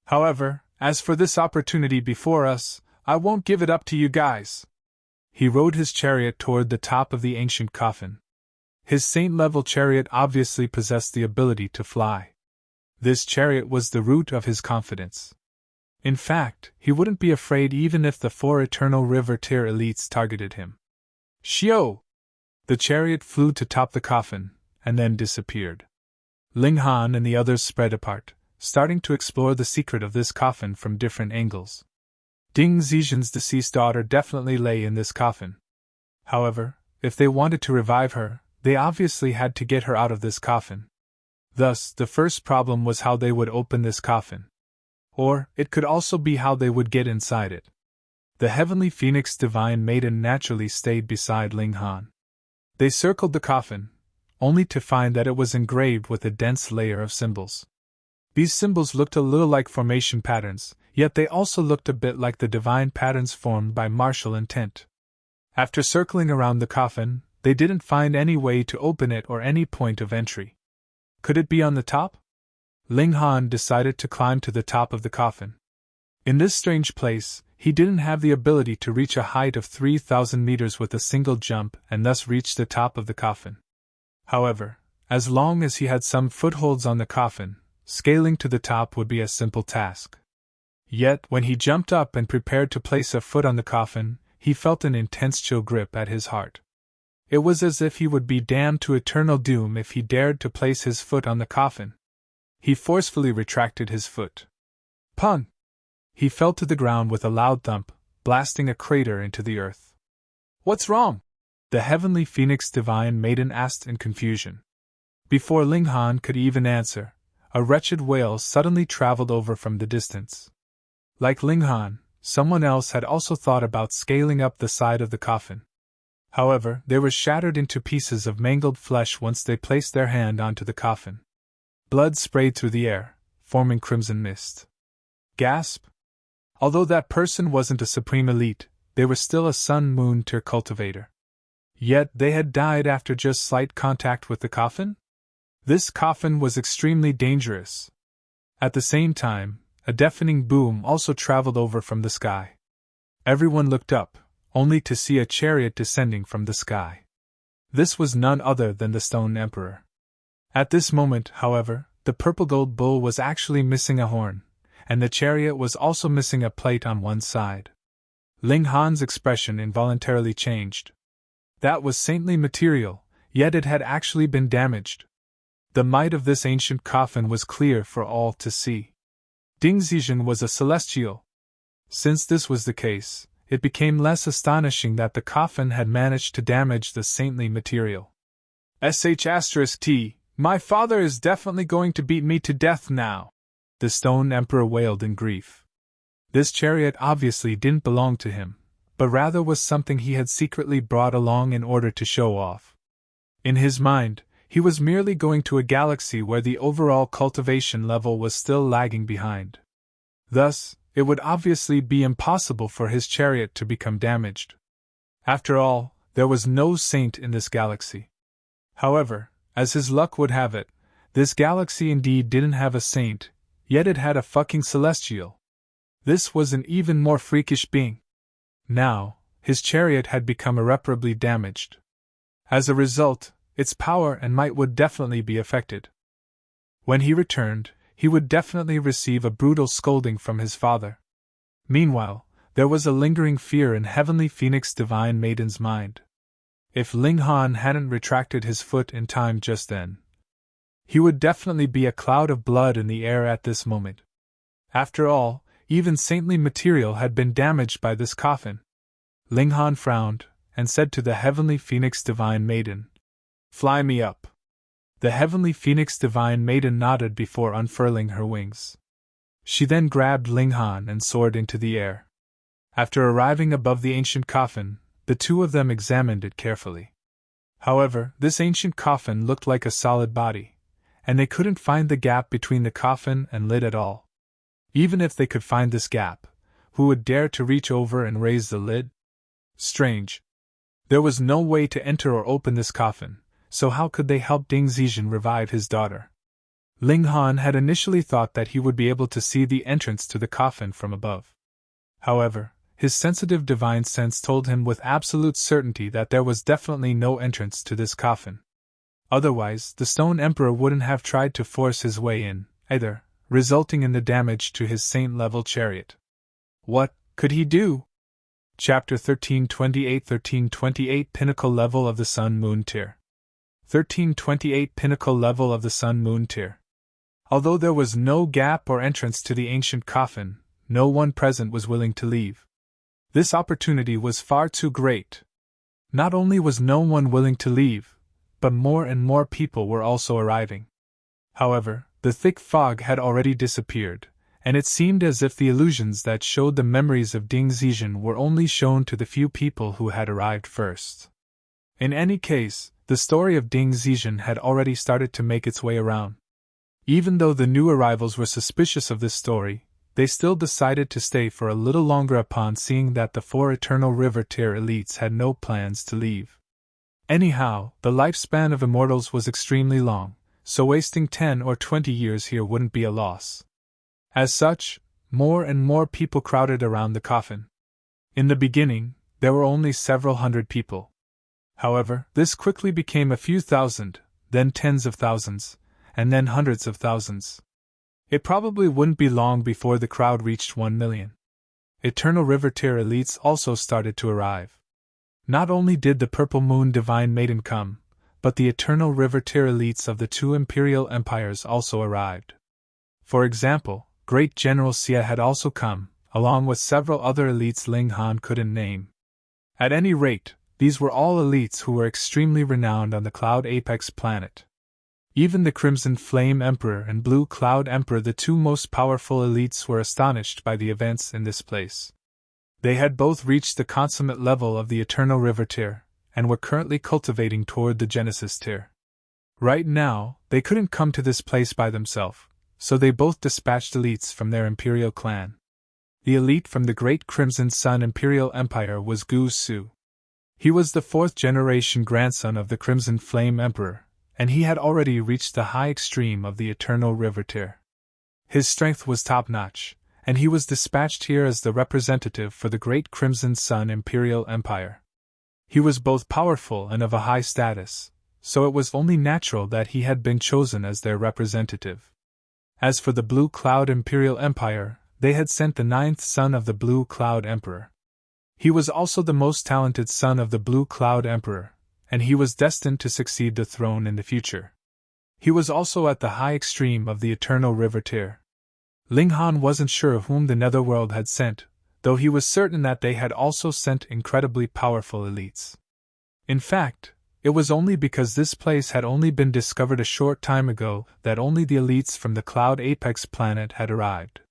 [SPEAKER 1] However, as for this opportunity before us, I won't give it up to you guys. He rode his chariot toward the top of the ancient coffin. His saint-level chariot obviously possessed the ability to fly. This chariot was the root of his confidence. In fact, he wouldn't be afraid even if the 4 eternal river-tier elites targeted him. Shio! The chariot flew to top the coffin, and then disappeared. Ling Han and the others spread apart, starting to explore the secret of this coffin from different angles. Ding Zixian's deceased daughter definitely lay in this coffin. However, if they wanted to revive her, they obviously had to get her out of this coffin. Thus, the first problem was how they would open this coffin. Or, it could also be how they would get inside it. The heavenly phoenix divine maiden naturally stayed beside Ling Han. They circled the coffin, only to find that it was engraved with a dense layer of symbols. These symbols looked a little like formation patterns, yet they also looked a bit like the divine patterns formed by martial intent. After circling around the coffin, they didn't find any way to open it or any point of entry. Could it be on the top? Ling Han decided to climb to the top of the coffin. In this strange place, he didn't have the ability to reach a height of 3,000 meters with a single jump and thus reach the top of the coffin. However, as long as he had some footholds on the coffin, scaling to the top would be a simple task. Yet, when he jumped up and prepared to place a foot on the coffin, he felt an intense chill grip at his heart. It was as if he would be damned to eternal doom if he dared to place his foot on the coffin. He forcefully retracted his foot. Pun! He fell to the ground with a loud thump, blasting a crater into the earth. What's wrong? The heavenly phoenix divine maiden asked in confusion. Before Ling Han could even answer, a wretched wail suddenly traveled over from the distance. Like Ling Han, someone else had also thought about scaling up the side of the coffin. However, they were shattered into pieces of mangled flesh once they placed their hand onto the coffin. Blood sprayed through the air, forming crimson mist. Gasp! Although that person wasn't a supreme elite, they were still a sun-moon tier cultivator. Yet they had died after just slight contact with the coffin? This coffin was extremely dangerous. At the same time, a deafening boom also traveled over from the sky. Everyone looked up, only to see a chariot descending from the sky. This was none other than the Stone Emperor. At this moment, however, the purple gold bull was actually missing a horn, and the chariot was also missing a plate on one side. Ling Han's expression involuntarily changed. That was saintly material, yet it had actually been damaged. The might of this ancient coffin was clear for all to see. Ding Xijin was a celestial. Since this was the case, it became less astonishing that the coffin had managed to damage the saintly material. *T, my father is definitely going to beat me to death now, the Stone Emperor wailed in grief. This chariot obviously didn't belong to him, but rather was something he had secretly brought along in order to show off. In his mind, he was merely going to a galaxy where the overall cultivation level was still lagging behind. Thus, it would obviously be impossible for his chariot to become damaged. After all, there was no saint in this galaxy. However, as his luck would have it, this galaxy indeed didn't have a saint, yet it had a fucking celestial. This was an even more freakish being. Now, his chariot had become irreparably damaged. As a result, its power and might would definitely be affected. When he returned, he would definitely receive a brutal scolding from his father. Meanwhile, there was a lingering fear in Heavenly Phoenix Divine Maiden's mind. If Ling Han hadn't retracted his foot in time just then, he would definitely be a cloud of blood in the air at this moment. After all, even saintly material had been damaged by this coffin. Ling Han frowned, and said to the Heavenly Phoenix Divine Maiden, "Fly me up." The Heavenly Phoenix Divine Maiden nodded before unfurling her wings. She then grabbed Ling Han and soared into the air. After arriving above the ancient coffin, the two of them examined it carefully. However, this ancient coffin looked like a solid body, and they couldn't find the gap between the coffin and lid at all. Even if they could find this gap, who would dare to reach over and raise the lid? Strange. There was no way to enter or open this coffin, so how could they help Ding Xijin revive his daughter? Ling Han had initially thought that he would be able to see the entrance to the coffin from above. However, his sensitive divine sense told him with absolute certainty that there was definitely no entrance to this coffin. Otherwise, the Stone Emperor wouldn't have tried to force his way in, either, resulting in the damage to his saint-level chariot. What could he do? Chapter 1328 Pinnacle Level of the Sun-Moon Tier. 1328 Pinnacle Level of the Sun-Moon Tier. Although there was no gap or entrance to the ancient coffin, no one present was willing to leave. This opportunity was far too great. Not only was no one willing to leave, but more and more people were also arriving. However, the thick fog had already disappeared, and it seemed as if the illusions that showed the memories of Ding Xijin were only shown to the few people who had arrived first. In any case, the story of Ding Xijin had already started to make its way around. Even though the new arrivals were suspicious of this story, they still decided to stay for a little longer upon seeing that the 4 Eternal River Tier elites had no plans to leave. Anyhow, the lifespan of immortals was extremely long, so wasting 10 or 20 years here wouldn't be a loss. As such, more and more people crowded around the coffin. In the beginning, there were only several hundred people. However, this quickly became a few thousand, then tens of thousands, and then hundreds of thousands. It probably wouldn't be long before the crowd reached 1 million. Eternal River Tier elites also started to arrive. Not only did the Purple Moon Divine Maiden come, but the Eternal River Tier elites of the 2 imperial empires also arrived. For example, Great General Xie had also come, along with several other elites Ling Han couldn't name. At any rate, these were all elites who were extremely renowned on the Cloud Apex planet. Even the Crimson Flame Emperor and Blue Cloud Emperor, the two most powerful elites, were astonished by the events in this place. They had both reached the consummate level of the Eternal River tier, and were currently cultivating toward the Genesis tier. Right now, they couldn't come to this place by themselves, so they both dispatched elites from their Imperial clan. The elite from the Great Crimson Sun Imperial Empire was Gu Su. He was the fourth-generation grandson of the Crimson Flame Emperor, and he had already reached the high extreme of the Eternal River tier. His strength was top-notch, and he was dispatched here as the representative for the Great Crimson Sun Imperial Empire. He was both powerful and of a high status, so it was only natural that he had been chosen as their representative. As for the Blue Cloud Imperial Empire, they had sent the ninth son of the Blue Cloud Emperor. He was also the most talented son of the Blue Cloud Emperor, and he was destined to succeed the throne in the future. He was also at the high extreme of the Eternal River tier. Ling Han wasn't sure of whom the Netherworld had sent, though he was certain that they had also sent incredibly powerful elites. In fact, it was only because this place had only been discovered a short time ago that only the elites from the Cloud Apex planet had arrived.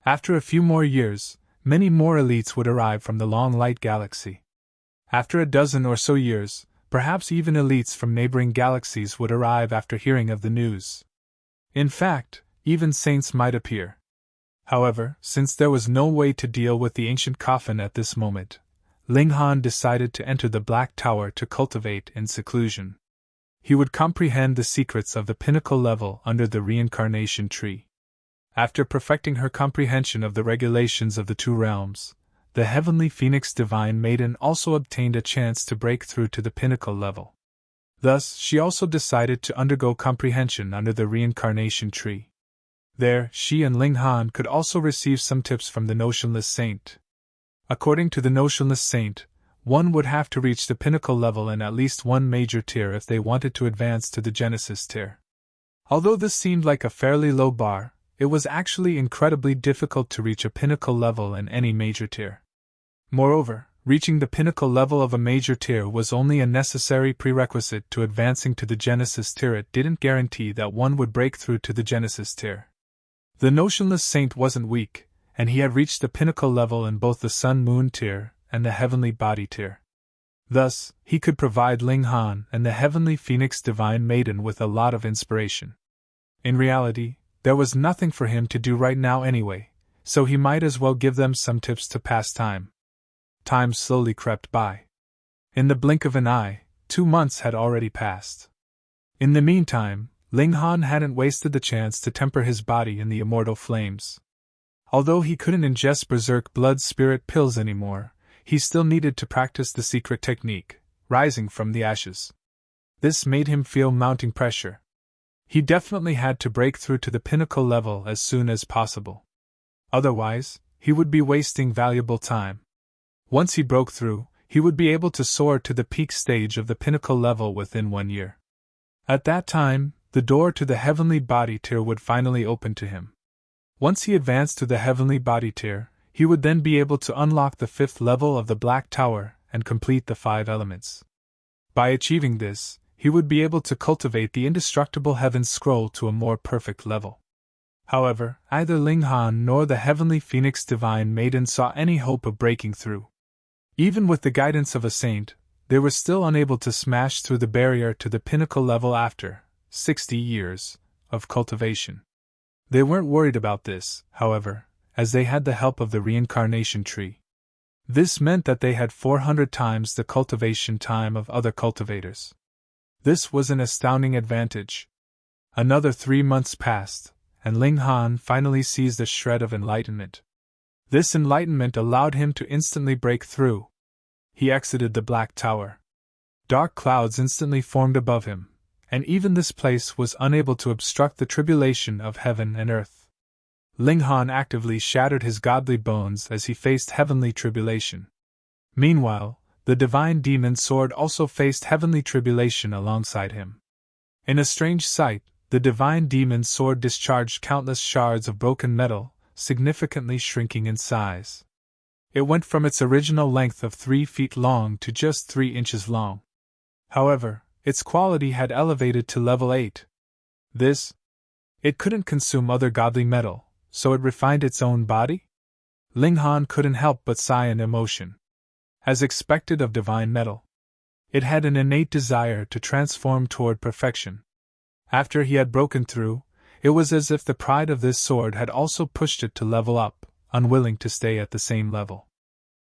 [SPEAKER 1] After a few more years, many more elites would arrive from the Long Light Galaxy. After a dozen or so years, perhaps even elites from neighboring galaxies would arrive after hearing of the news. In fact, even saints might appear. However, since there was no way to deal with the ancient Coffin at this moment, Ling Han decided to enter the Black Tower to cultivate in seclusion. He would comprehend the secrets of the Pinnacle level under the Reincarnation Tree. After perfecting her comprehension of the regulations of the two realms, the Heavenly Phoenix Divine Maiden also obtained a chance to break through to the Pinnacle level. Thus, she also decided to undergo comprehension under the Reincarnation Tree. There, she and Ling Han could also receive some tips from the Notionless Saint. According to the Notionless Saint, one would have to reach the Pinnacle level in at least one major tier if they wanted to advance to the Genesis tier. Although this seemed like a fairly low bar, it was actually incredibly difficult to reach a Pinnacle level in any major tier. Moreover, reaching the Pinnacle level of a major tier was only a necessary prerequisite to advancing to the Genesis tier. It didn't guarantee that one would break through to the Genesis tier. The Notionless Saint wasn't weak, and he had reached the Pinnacle level in both the Sun-Moon tier and the Heavenly Body tier. Thus, he could provide Ling Han and the Heavenly Phoenix Divine Maiden with a lot of inspiration. In reality, there was nothing for him to do right now anyway, so he might as well give them some tips to pass time. Time slowly crept by. In the blink of an eye, 2 months had already passed. In the meantime, Ling Han hadn't wasted the chance to temper his body in the immortal flames. Although he couldn't ingest berserk blood spirit pills anymore, he still needed to practice the secret technique, rising from the ashes. This made him feel mounting pressure. He definitely had to break through to the Pinnacle level as soon as possible. Otherwise, he would be wasting valuable time. Once he broke through, he would be able to soar to the peak stage of the Pinnacle level within 1 year. At that time, the door to the Heavenly Body tier would finally open to him. Once he advanced to the Heavenly Body tier, he would then be able to unlock the 5th level of the Black Tower and complete the 5 elements. By achieving this, he would be able to cultivate the indestructible Heaven's Scroll to a more perfect level. However, neither Ling Han nor the Heavenly Phoenix Divine Maiden saw any hope of breaking through. Even with the guidance of a saint, they were still unable to smash through the barrier to the Pinnacle level after 60 years of cultivation. They weren't worried about this, however, as they had the help of the Reincarnation Tree. This meant that they had 400 times the cultivation time of other cultivators. This was an astounding advantage. Another 3 months passed, and Ling Han finally seized a shred of enlightenment. This enlightenment allowed him to instantly break through. He exited the Black Tower. Dark clouds instantly formed above him, and even this place was unable to obstruct the tribulation of heaven and earth. Ling Han actively shattered his godly bones as he faced heavenly tribulation. Meanwhile, the divine demon sword also faced heavenly tribulation alongside him. In a strange sight, the divine demon sword discharged countless shards of broken metal, significantly shrinking in size. It went from its original length of 3 feet long to just 3 inches long. However, its quality had elevated to level 8. This? It couldn't consume other godly metal, so it refined its own body? Ling Han couldn't help but sigh in emotion. As expected of divine metal, it had an innate desire to transform toward perfection. After he had broken through, it was as if the pride of this sword had also pushed it to level up, unwilling to stay at the same level.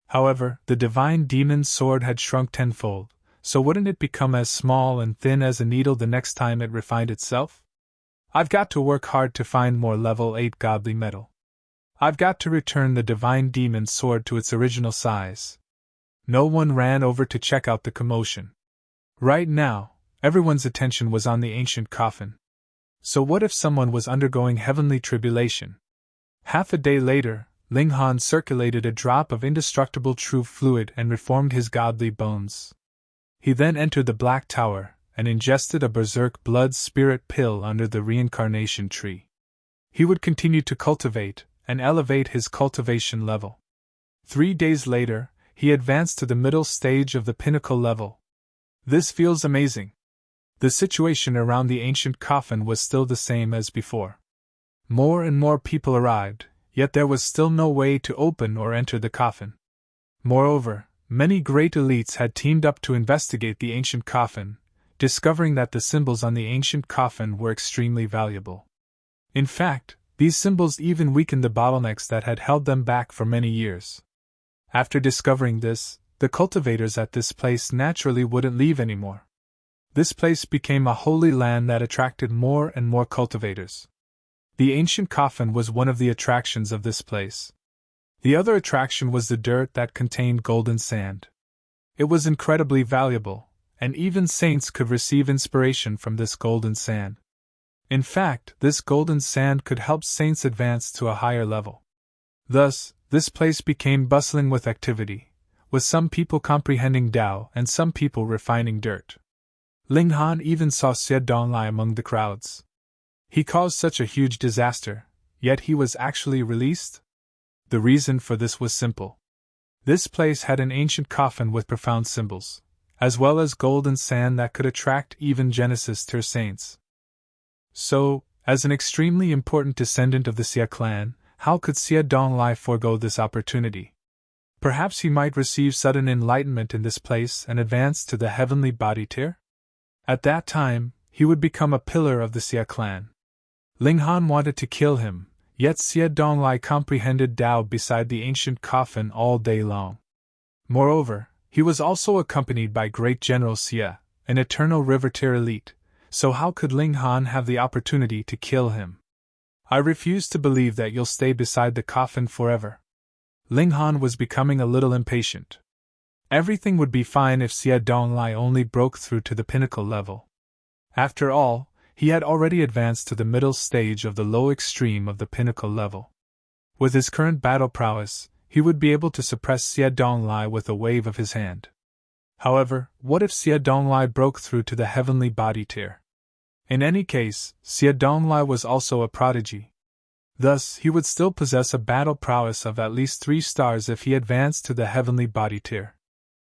[SPEAKER 1] However, the divine demon's sword had shrunk tenfold, so wouldn't it become as small and thin as a needle the next time it refined itself? I've got to work hard to find more level 8 godly metal. I've got to return the divine demon's sword to its original size. No one ran over to check out the commotion. Right now, everyone's attention was on the ancient coffin. So what if someone was undergoing heavenly tribulation? Half a day later, Ling Han circulated a drop of indestructible true fluid and reformed his godly bones. He then entered the Black Tower and ingested a berserk blood spirit pill under the reincarnation tree. He would continue to cultivate and elevate his cultivation level. 3 days later, he advanced to the middle stage of the Pinnacle level. This feels amazing. The situation around the ancient coffin was still the same as before. More and more people arrived, yet there was still no way to open or enter the coffin. Moreover, many great elites had teamed up to investigate the ancient coffin, discovering that the symbols on the ancient coffin were extremely valuable. In fact, these symbols even weakened the bottlenecks that had held them back for many years. After discovering this, the cultivators at this place naturally wouldn't leave anymore. This place became a holy land that attracted more and more cultivators. The ancient coffin was one of the attractions of this place. The other attraction was the dirt that contained golden sand. It was incredibly valuable, and even saints could receive inspiration from this golden sand. In fact, this golden sand could help saints advance to a higher level. Thus, this place became bustling with activity, with some people comprehending Tao and some people refining dirt. Ling Han even saw Xie Donglai among the crowds. He caused such a huge disaster, yet he was actually released? The reason for this was simple. This place had an ancient coffin with profound symbols, as well as golden sand that could attract even Genesis tier saints. So, as an extremely important descendant of the Xie clan, how could Xie Donglai forego this opportunity? Perhaps he might receive sudden enlightenment in this place and advance to the heavenly body tier? At that time, he would become a pillar of the Xie clan. Ling Han wanted to kill him, yet Xie Donglai comprehended Tao beside the ancient coffin all day long. Moreover, he was also accompanied by Great General Xie, an eternal river tier elite, so how could Ling Han have the opportunity to kill him? I refuse to believe that you'll stay beside the coffin forever. Ling Han was becoming a little impatient. Everything would be fine if Xie Donglai only broke through to the pinnacle level. After all, he had already advanced to the middle stage of the low extreme of the pinnacle level. With his current battle prowess, he would be able to suppress Xie Donglai with a wave of his hand. However, what if Xie Donglai broke through to the heavenly body tier? In any case, Xie Donglai was also a prodigy. Thus, he would still possess a battle prowess of at least 3 stars if he advanced to the heavenly body tier.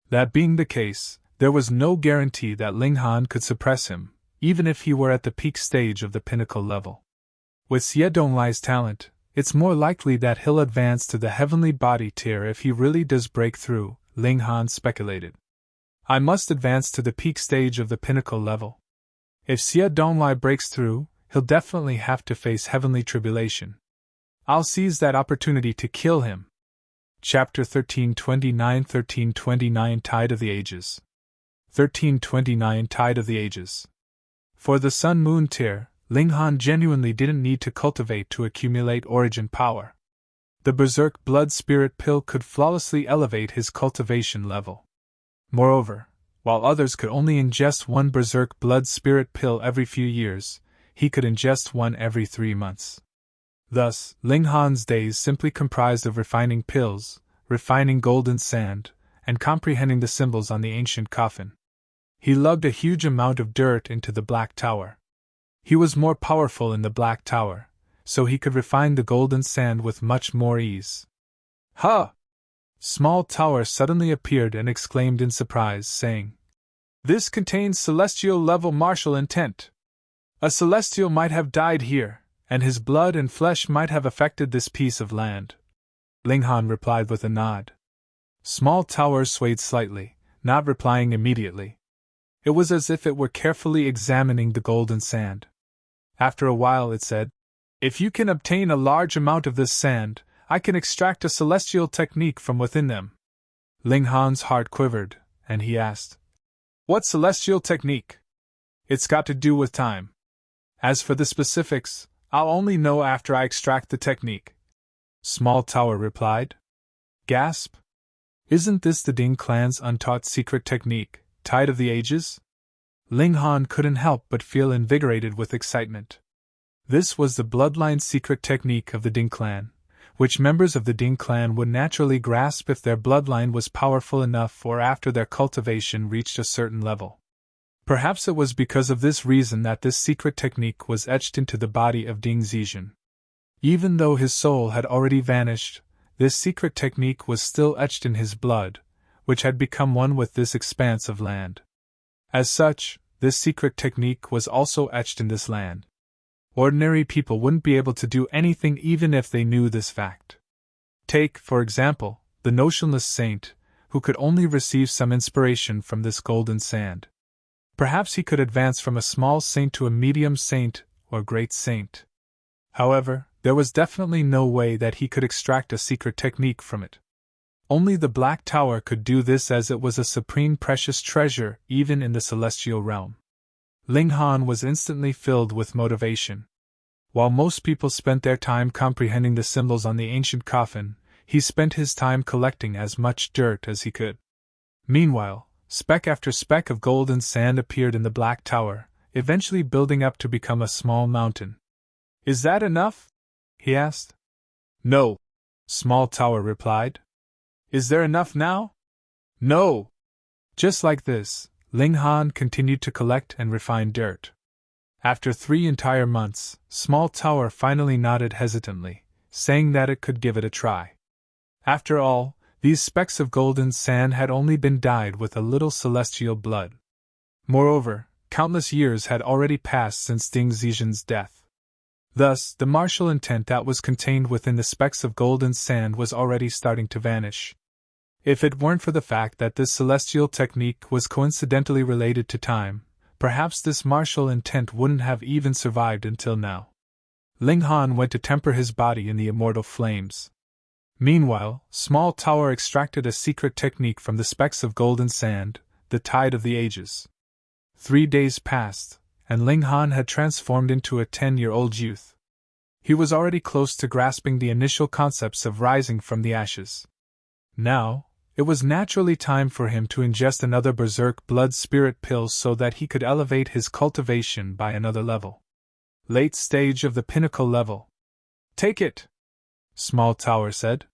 [SPEAKER 1] That being the case, there was no guarantee that Ling Han could suppress him, even if he were at the peak stage of the pinnacle level. With Xie Donglai's talent, it's more likely that he'll advance to the heavenly body tier if he really does break through, Ling Han speculated. I must advance to the peak stage of the pinnacle level. If Xie Donglai breaks through, he'll definitely have to face heavenly tribulation. I'll seize that opportunity to kill him. Chapter 1329 Tide of the Ages. 1329 Tide of the Ages. For the Sun-Moon tier, Ling Han genuinely didn't need to cultivate to accumulate origin power. The Berserk Blood Spirit Pill could flawlessly elevate his cultivation level. Moreover, while others could only ingest one Berserk Blood Spirit Pill every few years, he could ingest one every 3 months. Thus, Ling Han's days simply comprised of refining pills, refining golden sand, and comprehending the symbols on the ancient coffin. He lugged a huge amount of dirt into the Black Tower. He was more powerful in the Black Tower, so he could refine the golden sand with much more ease. Ha! Small Tower suddenly appeared and exclaimed in surprise, saying, "This contains celestial level martial intent." A celestial might have died here, and his blood and flesh might have affected this piece of land. Ling Han replied with a nod. Small Tower swayed slightly, not replying immediately. It was as if it were carefully examining the golden sand. After a while it said, "If you can obtain a large amount of this sand, I can extract a celestial technique from within them." Ling Han's heart quivered, and he asked, "What celestial technique?" "It's got to do with time. As for the specifics, I'll only know after I extract the technique," Small Tower replied. Gasp! Isn't this the Ding clan's untaught secret technique, Tide of the Ages? Ling Han couldn't help but feel invigorated with excitement. This was the bloodline secret technique of the Ding clan, which members of the Ding clan would naturally grasp if their bloodline was powerful enough or after their cultivation reached a certain level. Perhaps it was because of this reason that this secret technique was etched into the body of Ding Zizhen. Even though his soul had already vanished, this secret technique was still etched in his blood, which had become one with this expanse of land. As such, this secret technique was also etched in this land. Ordinary people wouldn't be able to do anything even if they knew this fact. Take, for example, the notionless saint, who could only receive some inspiration from this golden sand. Perhaps he could advance from a small saint to a medium saint or great saint. However, there was definitely no way that he could extract a secret technique from it. Only the Black Tower could do this, as it was a supreme precious treasure even in the celestial realm. Ling Han was instantly filled with motivation. While most people spent their time comprehending the symbols on the ancient coffin, he spent his time collecting as much dirt as he could. Meanwhile, speck after speck of golden sand appeared in the Black Tower, eventually building up to become a small mountain. "Is that enough?" he asked. "No," Small Tower replied. "Is there enough now?" "No." Just like this, Ling Han continued to collect and refine dirt. After 3 entire months, Small Tower finally nodded hesitantly, saying that it could give it a try. After all, these specks of golden sand had only been dyed with a little celestial blood. Moreover, countless years had already passed since Ding Zizhen's death. Thus, the martial intent that was contained within the specks of golden sand was already starting to vanish. If it weren't for the fact that this celestial technique was coincidentally related to time, perhaps this martial intent wouldn't have even survived until now. Ling Han went to temper his body in the immortal flames. Meanwhile, Small Tower extracted a secret technique from the specks of golden sand, the Tide of the Ages. 3 days passed, and Ling Han had transformed into a 10-year-old youth. He was already close to grasping the initial concepts of rising from the ashes. Now, it was naturally time for him to ingest another berserk blood spirit pill so that he could elevate his cultivation by another level. Late stage of the Pinnacle level. "Take it," Small Tower said.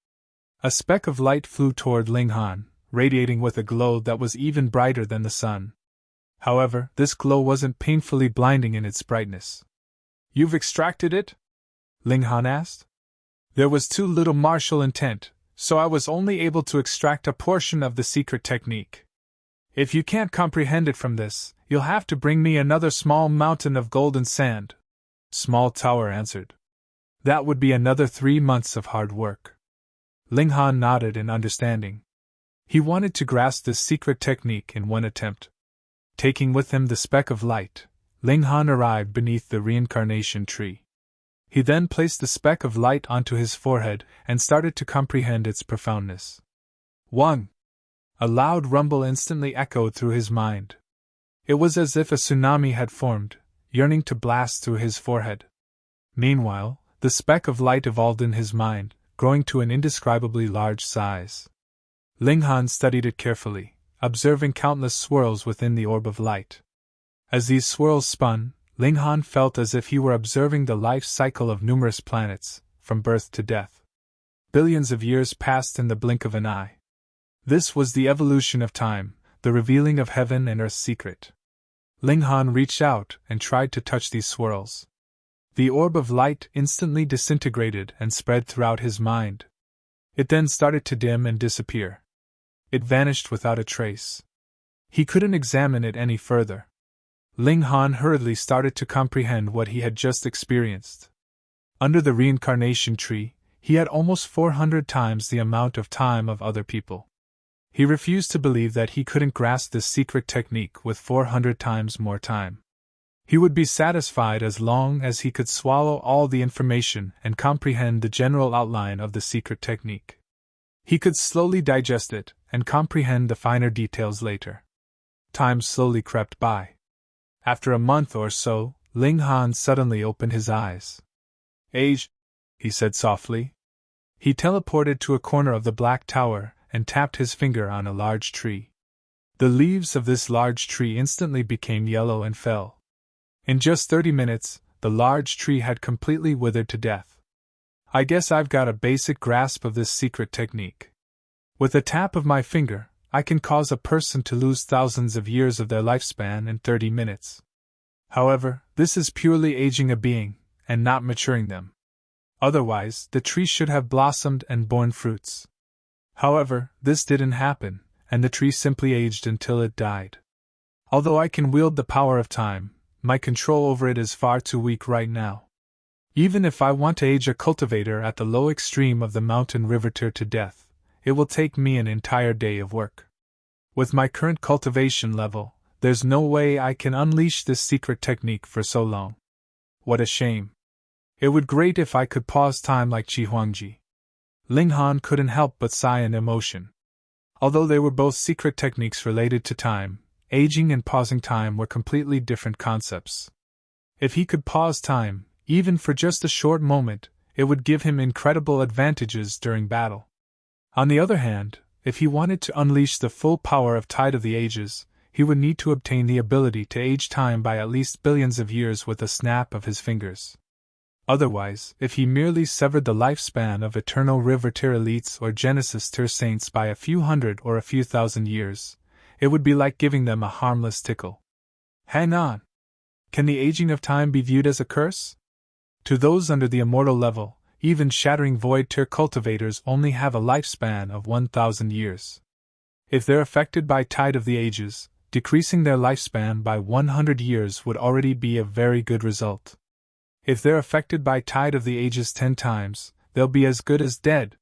[SPEAKER 1] A speck of light flew toward Ling Han, radiating with a glow that was even brighter than the sun. However, this glow wasn't painfully blinding in its brightness. "You've extracted it?" Ling Han asked. "There was too little martial intent, so I was only able to extract a portion of the secret technique. If you can't comprehend it from this, you'll have to bring me another small mountain of golden sand," Small Tower answered. "That would be another 3 months of hard work." Ling Han nodded in understanding. He wanted to grasp this secret technique in one attempt. Taking with him the speck of light, Ling Han arrived beneath the reincarnation tree. He then placed the speck of light onto his forehead and started to comprehend its profoundness. 1. A loud rumble instantly echoed through his mind. It was as if a tsunami had formed, yearning to blast through his forehead. Meanwhile, the speck of light evolved in his mind, growing to an indescribably large size. Ling Han studied it carefully, observing countless swirls within the orb of light. As these swirls spun, Ling Han felt as if he were observing the life cycle of numerous planets, from birth to death. Billions of years passed in the blink of an eye. This was the evolution of time, the revealing of heaven and earth's secret. Ling Han reached out and tried to touch these swirls. The orb of light instantly disintegrated and spread throughout his mind. It then started to dim and disappear. It vanished without a trace. He couldn't examine it any further. Ling Han hurriedly started to comprehend what he had just experienced. Under the reincarnation tree, he had almost 400 times the amount of time of other people. He refused to believe that he couldn't grasp this secret technique with 400 times more time. He would be satisfied as long as he could swallow all the information and comprehend the general outline of the secret technique. He could slowly digest it and comprehend the finer details later. Time slowly crept by. After a month or so, Ling Han suddenly opened his eyes. "Age," he said softly. He teleported to a corner of the Black Tower and tapped his finger on a large tree. The leaves of this large tree instantly became yellow and fell. In just 30 minutes, the large tree had completely withered to death. "I guess I've got a basic grasp of this secret technique. With a tap of my finger, I can cause a person to lose thousands of years of their lifespan in 30 minutes. However, this is purely aging a being, and not maturing them. Otherwise, the tree should have blossomed and borne fruits. However, this didn't happen, and the tree simply aged until it died. Although I can wield the power of time, my control over it is far too weak right now. Even if I want to age a cultivator at the low extreme of the mountain riveter to death, it will take me an entire day of work. With my current cultivation level, there's no way I can unleash this secret technique for so long. What a shame. It would be great if I could pause time like Qi Huangji." Ling Han couldn't help but sigh in emotion. Although they were both secret techniques related to time, aging and pausing time were completely different concepts. If he could pause time, even for just a short moment, it would give him incredible advantages during battle. On the other hand, if he wanted to unleash the full power of Tide of the Ages, he would need to obtain the ability to age time by at least billions of years with a snap of his fingers. Otherwise, if he merely severed the lifespan of Eternal River Tier elites or Genesis Tier saints by a few hundred or a few thousand years, it would be like giving them a harmless tickle. Hang on! Can the aging of time be viewed as a curse? To those under the immortal level, even Shattering Void Tier cultivators only have a lifespan of 1,000 years. If they're affected by Tide of the Ages, decreasing their lifespan by 100 years would already be a very good result. If they're affected by Tide of the Ages 10 times, they'll be as good as dead.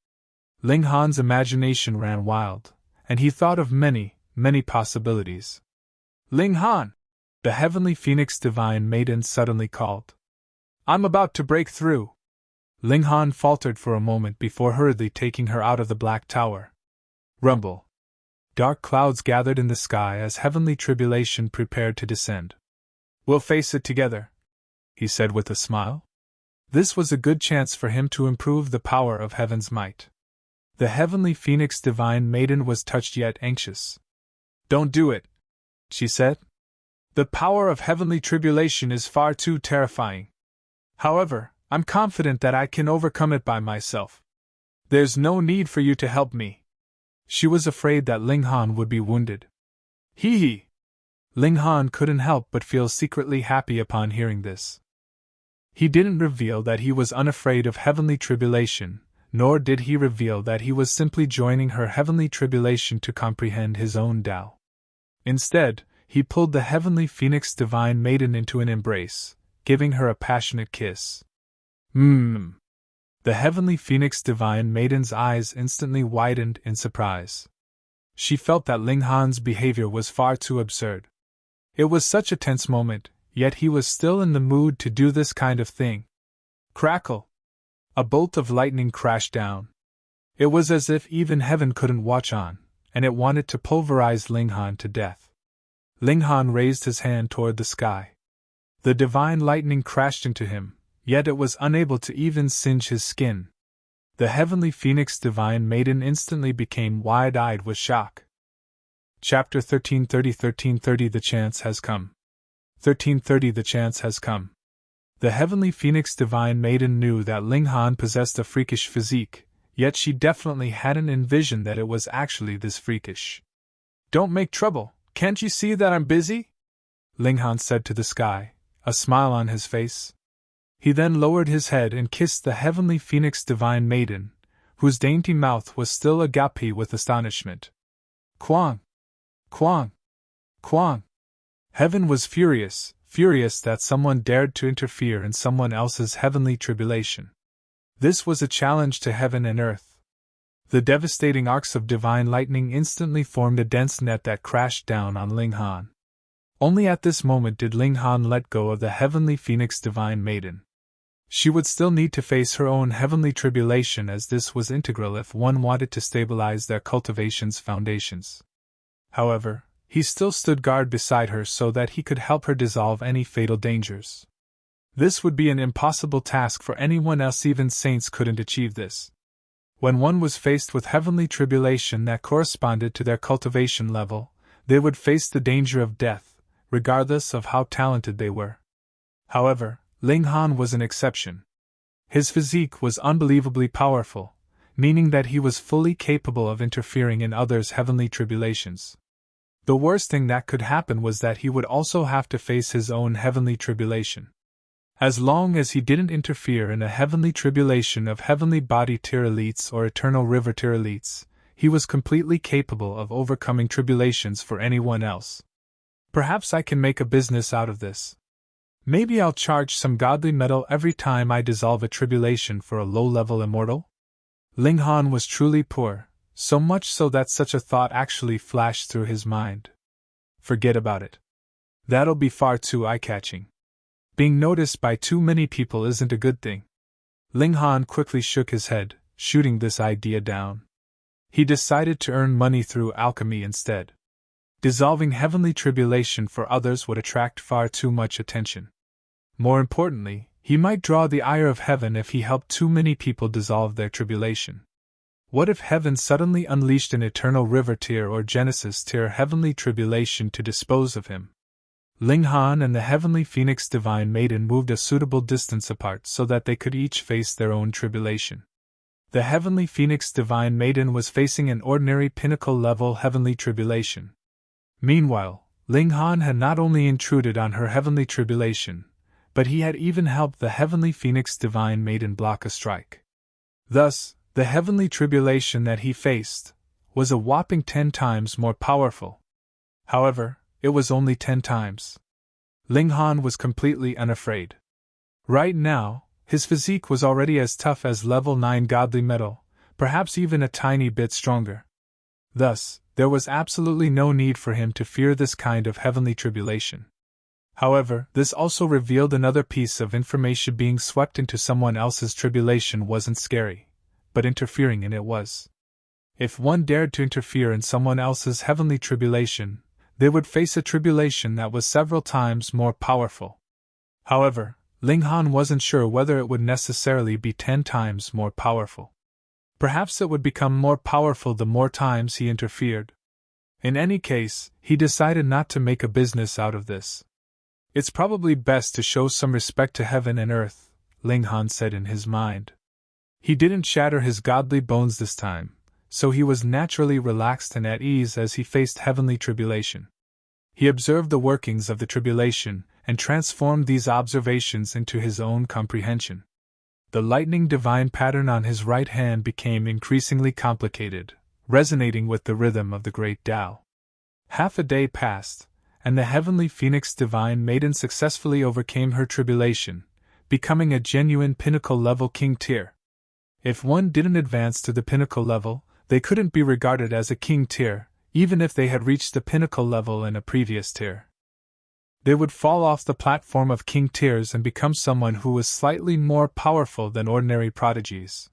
[SPEAKER 1] Ling Han's imagination ran wild, and he thought of many possibilities. "Ling Han!" the Heavenly Phoenix Divine Maiden suddenly called. "I'm about to break through." Ling Han faltered for a moment before hurriedly taking her out of the Black Tower. Rumble. Dark clouds gathered in the sky as heavenly tribulation prepared to descend. "We'll face it together," he said with a smile. This was a good chance for him to improve the power of heaven's might. The Heavenly Phoenix Divine Maiden was touched yet anxious. "Don't do it," she said. "The power of heavenly tribulation is far too terrifying. However, I'm confident that I can overcome it by myself. There's no need for you to help me." She was afraid that Ling Han would be wounded. Hee hee! Ling Han couldn't help but feel secretly happy upon hearing this. He didn't reveal that he was unafraid of heavenly tribulation, nor did he reveal that he was simply joining her heavenly tribulation to comprehend his own Tao. Instead, he pulled the Heavenly Phoenix Divine Maiden into an embrace, giving her a passionate kiss. The Heavenly Phoenix Divine Maiden's eyes instantly widened in surprise. She felt that Ling Han's behavior was far too absurd. It was such a tense moment, yet he was still in the mood to do this kind of thing. Crackle! A bolt of lightning crashed down. It was as if even heaven couldn't watch on, and it wanted to pulverize Ling Han to death. Ling Han raised his hand toward the sky. The divine lightning crashed into him, yet it was unable to even singe his skin. The Heavenly Phoenix Divine Maiden instantly became wide-eyed with shock. Chapter 1330 The chance has come. 1330 The chance has come. The Heavenly Phoenix Divine Maiden knew that Ling Han possessed a freakish physique, yet she definitely hadn't envisioned that it was actually this freakish. "Don't make trouble, can't you see that I'm busy?" Ling Han said to the sky, a smile on his face. He then lowered his head and kissed the Heavenly Phoenix Divine Maiden, whose dainty mouth was still agape with astonishment. Quang! Quang! Quang! Heaven was furious that someone dared to interfere in someone else's heavenly tribulation. This was a challenge to heaven and earth. The devastating arcs of divine lightning instantly formed a dense net that crashed down on Ling Han. Only at this moment did Ling Han let go of the heavenly phoenix divine maiden. She would still need to face her own heavenly tribulation, as this was integral if one wanted to stabilize their cultivation's foundations. However, he still stood guard beside her so that he could help her dissolve any fatal dangers. This would be an impossible task for anyone else. Even saints couldn't achieve this. When one was faced with heavenly tribulation that corresponded to their cultivation level, they would face the danger of death, regardless of how talented they were. However, Ling Han was an exception. His physique was unbelievably powerful, meaning that he was fully capable of interfering in others' heavenly tribulations. The worst thing that could happen was that he would also have to face his own heavenly tribulation. As long as he didn't interfere in a heavenly tribulation of heavenly body tier elites or eternal river tier elites, he was completely capable of overcoming tribulations for anyone else. Perhaps I can make a business out of this. Maybe I'll charge some godly metal every time I dissolve a tribulation for a low-level immortal? Ling Han was truly poor, so much so that such a thought actually flashed through his mind. Forget about it. That'll be far too eye-catching. Being noticed by too many people isn't a good thing. Ling Han quickly shook his head, shooting this idea down. He decided to earn money through alchemy instead. Dissolving heavenly tribulation for others would attract far too much attention. More importantly, he might draw the ire of heaven if he helped too many people dissolve their tribulation. What if heaven suddenly unleashed an eternal river tier or Genesis tier heavenly tribulation to dispose of him? Ling Han and the heavenly phoenix divine maiden moved a suitable distance apart so that they could each face their own tribulation. The heavenly phoenix divine maiden was facing an ordinary pinnacle level heavenly tribulation. Meanwhile, Ling Han had not only intruded on her heavenly tribulation, but he had even helped the heavenly phoenix divine maiden block a strike. Thus, the heavenly tribulation that he faced was a whopping 10 times more powerful. However, it was only 10 times. Ling Han was completely unafraid. Right now, his physique was already as tough as level 9 godly metal, perhaps even a tiny bit stronger. Thus, there was absolutely no need for him to fear this kind of heavenly tribulation. However, this also revealed another piece of information: being swept into someone else's tribulation wasn't scary, but interfering in it was. If one dared to interfere in someone else's heavenly tribulation, they would face a tribulation that was several times more powerful. However, Ling Han wasn't sure whether it would necessarily be 10 times more powerful. Perhaps it would become more powerful the more times he interfered. In any case, he decided not to make a business out of this. It's probably best to show some respect to heaven and earth, Ling Han said in his mind. He didn't shatter his godly bones this time, so he was naturally relaxed and at ease as he faced heavenly tribulation. He observed the workings of the tribulation and transformed these observations into his own comprehension. The lightning divine pattern on his right hand became increasingly complicated, resonating with the rhythm of the great Tao. Half a day passed, and the heavenly phoenix divine maiden successfully overcame her tribulation, becoming a genuine pinnacle level king tier. If one didn't advance to the pinnacle level, they couldn't be regarded as a king tier, even if they had reached the pinnacle level in a previous tier. They would fall off the platform of king tiers and become someone who was slightly more powerful than ordinary prodigies.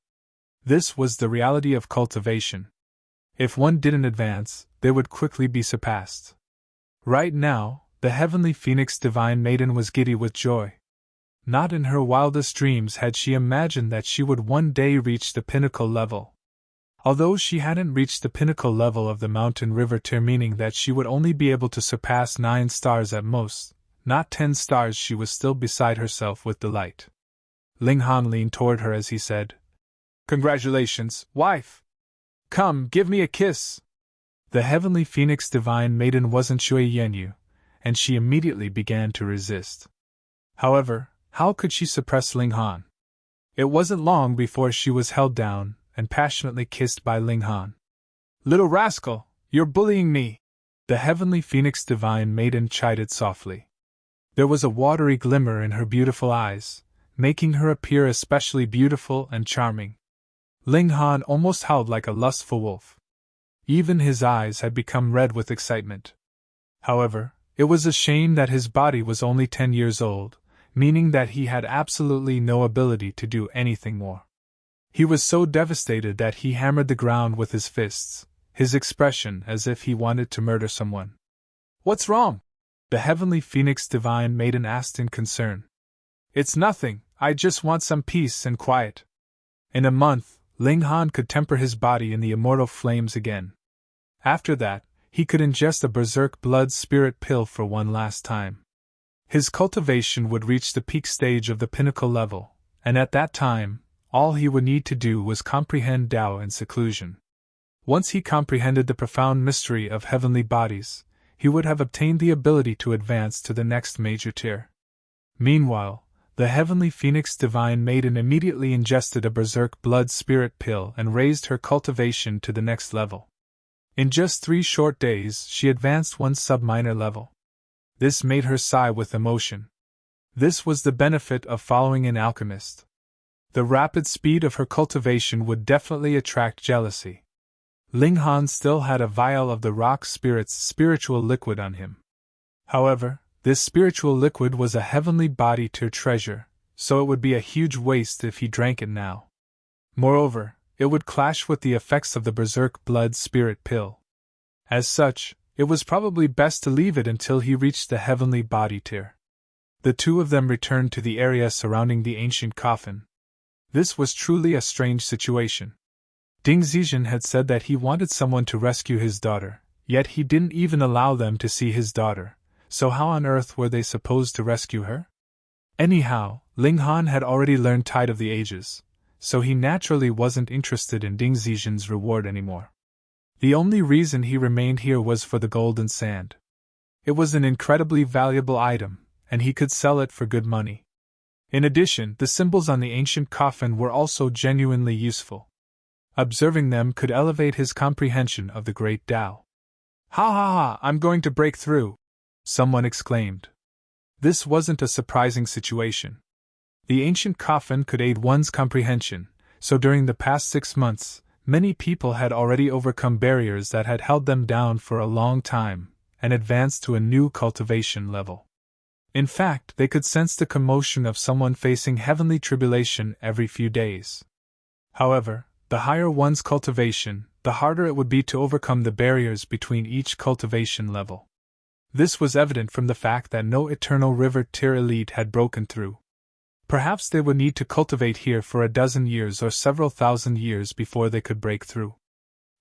[SPEAKER 1] This was the reality of cultivation. If one didn't advance, they would quickly be surpassed. Right now, the heavenly phoenix divine maiden was giddy with joy. Not in her wildest dreams had she imagined that she would one day reach the pinnacle level. Although she hadn't reached the pinnacle level of the mountain river tier, meaning that she would only be able to surpass 9 stars at most, not 10 stars, she was still beside herself with delight. Ling Han leaned toward her as he said, "Congratulations, wife! Come, give me a kiss!" The heavenly phoenix divine maiden wasn't Shui Yanyu, and she immediately began to resist. However, how could she suppress Ling Han? It wasn't long before she was held down and passionately kissed by Ling Han. "Little rascal, you're bullying me!" The heavenly phoenix divine maiden chided softly. There was a watery glimmer in her beautiful eyes, making her appear especially beautiful and charming. Ling Han almost howled like a lustful wolf. Even his eyes had become red with excitement. However, it was a shame that his body was only 10 years old, meaning that he had absolutely no ability to do anything more. He was so devastated that he hammered the ground with his fists, his expression as if he wanted to murder someone. "What's wrong?" the heavenly phoenix divine maiden asked in concern. "It's nothing, I just want some peace and quiet." In a month, Ling Han could temper his body in the immortal flames again. After that, he could ingest a berserk blood spirit pill for one last time. His cultivation would reach the peak stage of the Pinnacle level, and at that time, all he would need to do was comprehend Tao in seclusion. Once he comprehended the profound mystery of heavenly bodies, he would have obtained the ability to advance to the next major tier. Meanwhile, the heavenly phoenix divine maiden immediately ingested a berserk blood spirit pill and raised her cultivation to the next level. In just 3 short days, she advanced 1 sub-minor level. This made her sigh with emotion. This was the benefit of following an alchemist. The rapid speed of her cultivation would definitely attract jealousy. Ling Han still had a vial of the rock spirit's spiritual liquid on him. However, this spiritual liquid was a heavenly body tier treasure, so it would be a huge waste if he drank it now. Moreover, it would clash with the effects of the berserk blood spirit pill. As such, it was probably best to leave it until he reached the heavenly body tier. The two of them returned to the area surrounding the ancient coffin. This was truly a strange situation. Ding Zizhen had said that he wanted someone to rescue his daughter, yet he didn't even allow them to see his daughter, so how on earth were they supposed to rescue her? Anyhow, Ling Han had already learned Tide of the Ages, so he naturally wasn't interested in Ding Zizhen's reward anymore. The only reason he remained here was for the golden sand. It was an incredibly valuable item, and he could sell it for good money. In addition, the symbols on the ancient coffin were also genuinely useful. Observing them could elevate his comprehension of the great Tao. "Ha ha ha, I'm going to break through!" someone exclaimed. This wasn't a surprising situation. The ancient coffin could aid one's comprehension, so during the past 6 months, many people had already overcome barriers that had held them down for a long time, and advanced to a new cultivation level. In fact, they could sense the commotion of someone facing heavenly tribulation every few days. However, the higher one's cultivation, the harder it would be to overcome the barriers between each cultivation level. This was evident from the fact that no Eternal River tier elite had broken through. Perhaps they would need to cultivate here for a dozen years or several thousand years before they could break through.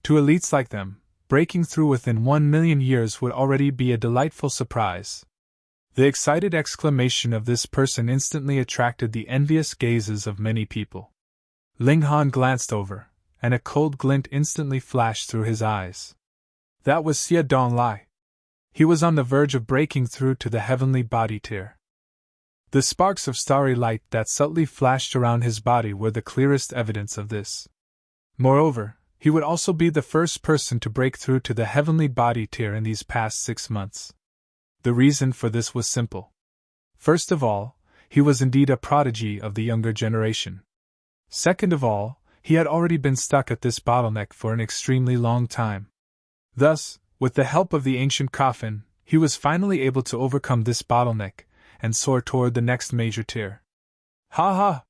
[SPEAKER 1] To elites like them, breaking through within 1 million years would already be a delightful surprise. The excited exclamation of this person instantly attracted the envious gazes of many people. Ling Han glanced over, and a cold glint instantly flashed through his eyes. That was Xie Donglai. He was on the verge of breaking through to the heavenly body tier. The sparks of starry light that subtly flashed around his body were the clearest evidence of this. Moreover, he would also be the first person to break through to the heavenly body tier in these past 6 months. The reason for this was simple. First of all, he was indeed a prodigy of the younger generation. Second of all, he had already been stuck at this bottleneck for an extremely long time. Thus, with the help of the ancient coffin, he was finally able to overcome this bottleneck and soar toward the next major tier. Ha ha!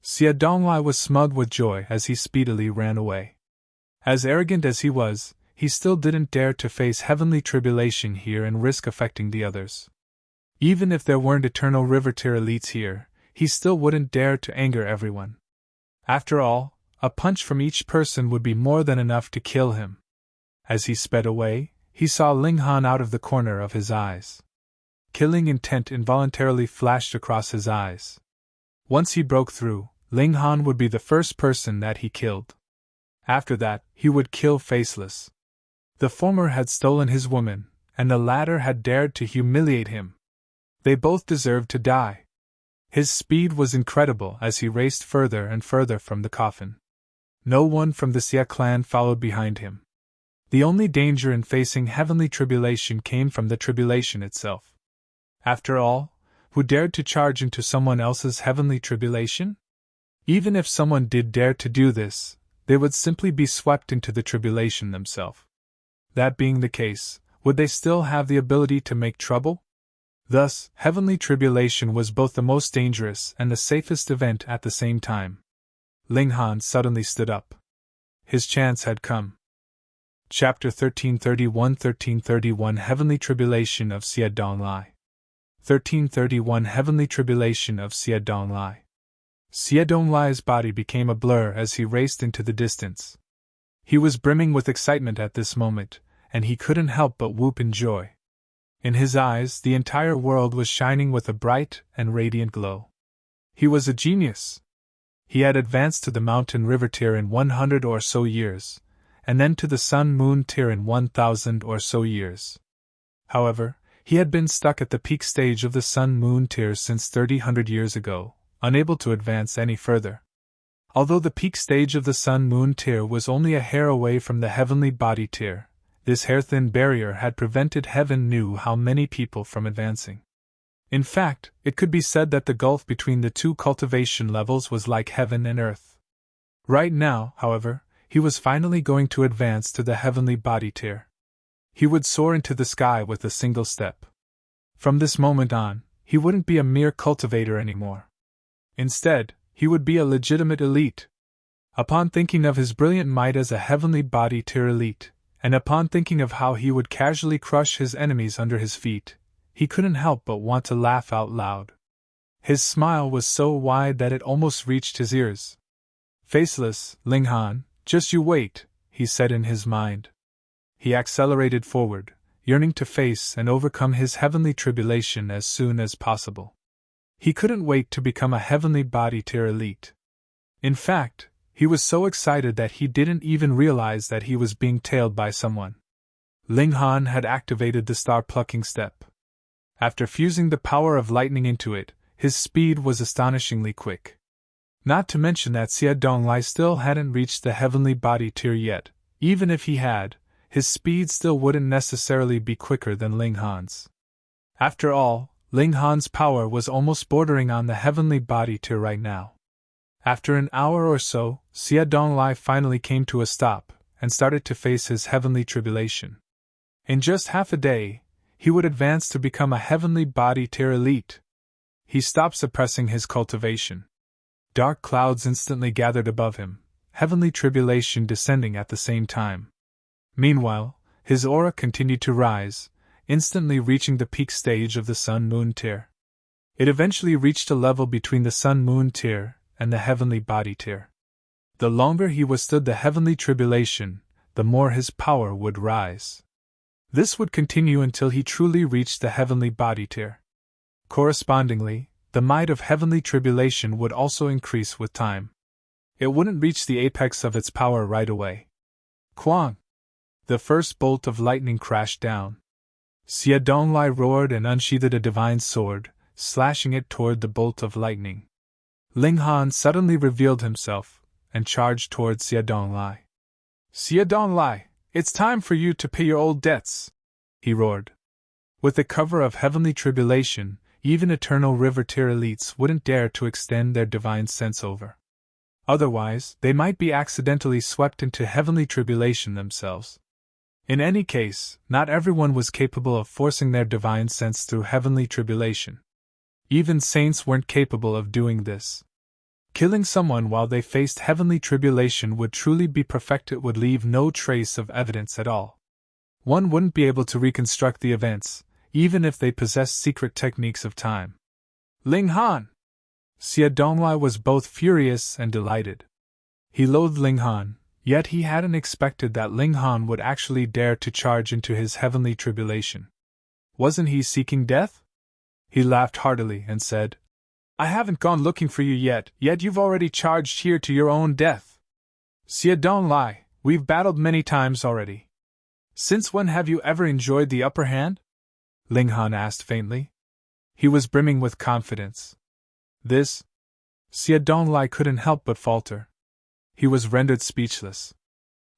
[SPEAKER 1] Xie Donglai was smug with joy as he speedily ran away. As arrogant as he was, he still didn't dare to face heavenly tribulation here and risk affecting the others. Even if there weren't Eternal River tier elites here, he still wouldn't dare to anger everyone. After all, a punch from each person would be more than enough to kill him. As he sped away, he saw Ling Han out of the corner of his eyes. Killing intent involuntarily flashed across his eyes. Once he broke through, Ling Han would be the first person that he killed. After that, he would kill Faceless. The former had stolen his woman, and the latter had dared to humiliate him. They both deserved to die. His speed was incredible as he raced further and further from the coffin. No one from the Xie clan followed behind him. The only danger in facing heavenly tribulation came from the tribulation itself. After all, who dared to charge into someone else's heavenly tribulation? Even if someone did dare to do this, they would simply be swept into the tribulation themselves. That being the case, would they still have the ability to make trouble? Thus, heavenly tribulation was both the most dangerous and the safest event at the same time. Ling Han suddenly stood up. His chance had come. Chapter 1331 Heavenly Tribulation of Xie Donglai 1331 Heavenly Tribulation of Xie Donglai. Xie Donglai's body became a blur as he raced into the distance. He was brimming with excitement at this moment, and he couldn't help but whoop in joy. In his eyes, the entire world was shining with a bright and radiant glow. He was a genius. He had advanced to the mountain river tier in 100 or so years, and then to the sun-moon tier in 1,000 or so years. However, he had been stuck at the peak stage of the sun-moon tier since 3,000 years ago, unable to advance any further. Although the peak stage of the sun-moon tier was only a hair away from the heavenly body tier, this hair-thin barrier had prevented heaven knew how many people from advancing. In fact, it could be said that the gulf between the two cultivation levels was like heaven and earth. Right now, however, he was finally going to advance to the heavenly body tier. He would soar into the sky with a single step. From this moment on, he wouldn't be a mere cultivator anymore. Instead, he would be a legitimate elite. Upon thinking of his brilliant might as a heavenly body tier elite, and upon thinking of how he would casually crush his enemies under his feet, he couldn't help but want to laugh out loud. His smile was so wide that it almost reached his ears. "Faceless, Ling Han, just you wait," he said in his mind. He accelerated forward, yearning to face and overcome his heavenly tribulation as soon as possible. He couldn't wait to become a heavenly body tier elite. In fact, he was so excited that he didn't even realize that he was being tailed by someone. Ling Han had activated the star-plucking step. After fusing the power of lightning into it, his speed was astonishingly quick. Not to mention that Xie Donglai still hadn't reached the heavenly body tier yet. Even if he had, his speed still wouldn't necessarily be quicker than Ling Han's. After all, Ling Han's power was almost bordering on the heavenly body tier right now. After an hour or so, Xie Donglai finally came to a stop and started to face his heavenly tribulation. In just half a day, he would advance to become a heavenly body tier elite. He stopped suppressing his cultivation. Dark clouds instantly gathered above him, heavenly tribulation descending at the same time. Meanwhile, his aura continued to rise, instantly reaching the peak stage of the sun-moon tier. It eventually reached a level between the sun-moon tier and the heavenly body tier. The longer he withstood the heavenly tribulation, the more his power would rise. This would continue until he truly reached the heavenly body tier. Correspondingly, the might of heavenly tribulation would also increase with time. It wouldn't reach the apex of its power right away. Quang! The first bolt of lightning crashed down. Xie Donglai roared and unsheathed a divine sword, slashing it toward the bolt of lightning. Ling Han suddenly revealed himself, and charged toward Xie Donglai. "Xie Donglai, it's time for you to pay your old debts," he roared. With the cover of heavenly tribulation, even eternal river tier elites wouldn't dare to extend their divine sense over. Otherwise, they might be accidentally swept into heavenly tribulation themselves. In any case, not everyone was capable of forcing their divine sense through heavenly tribulation. Even saints weren't capable of doing this. Killing someone while they faced heavenly tribulation would truly be perfected, would leave no trace of evidence at all. One wouldn't be able to reconstruct the events, even if they possessed secret techniques of time. "Ling Han!" Xie Donglai was both furious and delighted. He loathed Ling Han, yet he hadn't expected that Ling Han would actually dare to charge into his heavenly tribulation. Wasn't he seeking death? He laughed heartily and said, "I haven't gone looking for you yet you've already charged here to your own death. Xie Donglai, we've battled many times already. Since when have you ever enjoyed the upper hand?" Ling Han asked faintly. He was brimming with confidence. "This?" Xie Donglai couldn't help but falter. He was rendered speechless.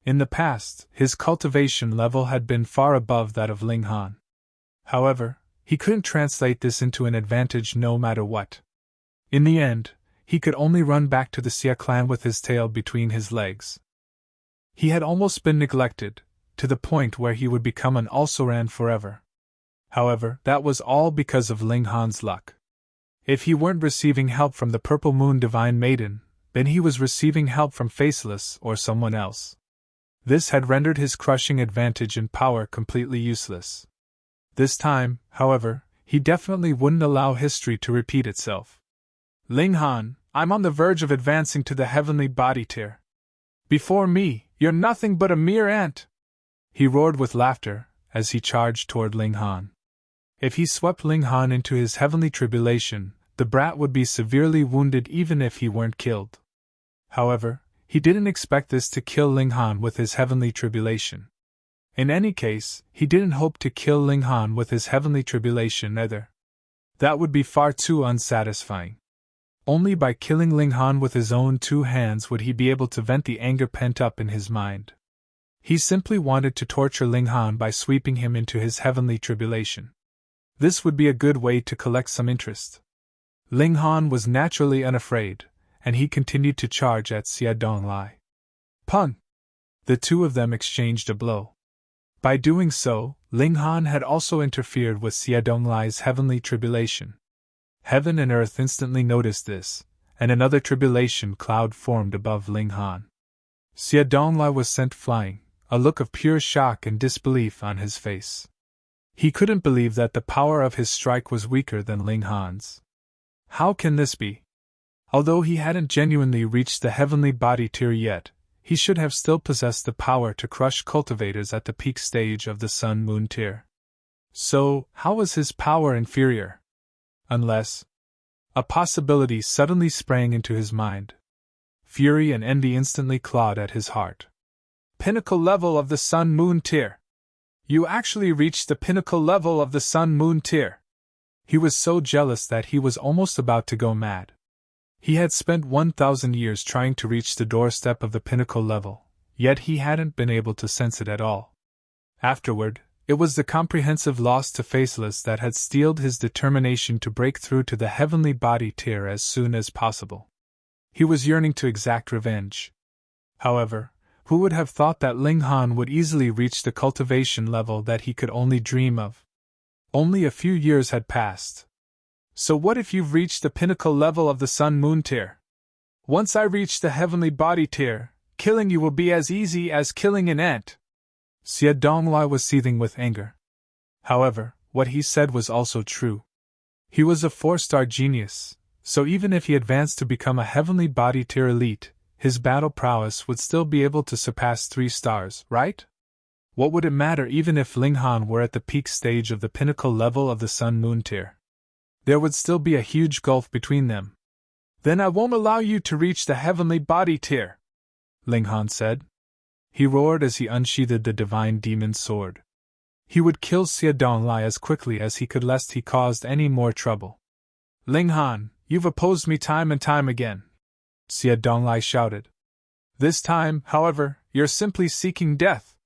[SPEAKER 1] In the past, his cultivation level had been far above that of Ling Han. However, he couldn't translate this into an advantage no matter what. In the end, he could only run back to the Xie clan with his tail between his legs. He had almost been neglected, to the point where he would become an also-ran forever. However, that was all because of Ling Han's luck. If he weren't receiving help from the Purple Moon Divine Maiden, then he was receiving help from Faceless or someone else. This had rendered his crushing advantage in power completely useless. This time, however, he definitely wouldn't allow history to repeat itself. Ling Han, I'm on the verge of advancing to the heavenly body tier. Before me, you're nothing but a mere ant! He roared with laughter as he charged toward Ling Han. If he swept Ling Han into his heavenly tribulation, the brat would be severely wounded even if he weren't killed. However, he didn't expect this to kill Ling Han with his heavenly tribulation. In any case, he didn't hope to kill Ling Han with his heavenly tribulation either. That would be far too unsatisfying. Only by killing Ling Han with his own 2 hands would he be able to vent the anger pent up in his mind. He simply wanted to torture Ling Han by sweeping him into his heavenly tribulation. This would be a good way to collect some interest. Ling Han was naturally unafraid, and he continued to charge at Xie Donglai. Pun! The two of them exchanged a blow. By doing so, Ling Han had also interfered with Xie Donglai's heavenly tribulation. Heaven and earth instantly noticed this, and another tribulation cloud formed above Ling Han. Xie Donglai was sent flying, a look of pure shock and disbelief on his face. He couldn't believe that the power of his strike was weaker than Ling Han's. How can this be? Although he hadn't genuinely reached the heavenly body tier yet, he should have still possessed the power to crush cultivators at the peak stage of the Sun-Moon tier. So, how was his power inferior? Unless... A possibility suddenly sprang into his mind. Fury and envy instantly clawed at his heart. Pinnacle level of the Sun-Moon tier! You actually reached the pinnacle level of the Sun-Moon tier! He was so jealous that he was almost about to go mad. He had spent 1,000 years trying to reach the doorstep of the pinnacle level, yet he hadn't been able to sense it at all. Afterward, it was the comprehensive loss to Faceless that had steeled his determination to break through to the heavenly body tier as soon as possible. He was yearning to exact revenge. However, who would have thought that Ling Han would easily reach the cultivation level that he could only dream of? Only a few years had passed. So what if you've reached the pinnacle level of the Sun-Moon tier? Once I reach the heavenly body tier, killing you will be as easy as killing an ant. Xie Donglai was seething with anger. However, what he said was also true. He was a 4-star genius, so even if he advanced to become a heavenly body tier elite, his battle prowess would still be able to surpass 3 stars, right? What would it matter even if Ling Han were at the peak stage of the pinnacle level of the Sun-Moon tier? There would still be a huge gulf between them. Then I won't allow you to reach the heavenly body tier, Ling Han said. He roared as he unsheathed the divine demon's sword. He would kill Xie Donglai as quickly as he could lest he caused any more trouble. Ling Han, you've opposed me time and time again, Xie Donglai shouted. This time, however, you're simply seeking death.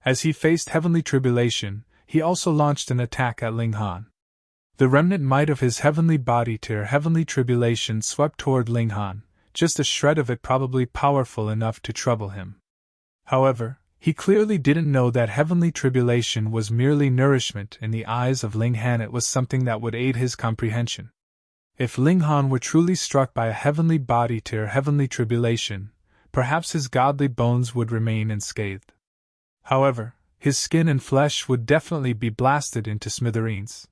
[SPEAKER 1] As he faced heavenly tribulation, he also launched an attack at Ling Han. The remnant might of his heavenly body tier heavenly tribulation swept toward Ling Han, just a shred of it probably powerful enough to trouble him. However, he clearly didn't know that heavenly tribulation was merely nourishment in the eyes of Ling Han. It was something that would aid his comprehension. If Ling Han were truly struck by a heavenly body tier heavenly tribulation, perhaps his godly bones would remain unscathed. However, his skin and flesh would definitely be blasted into smithereens.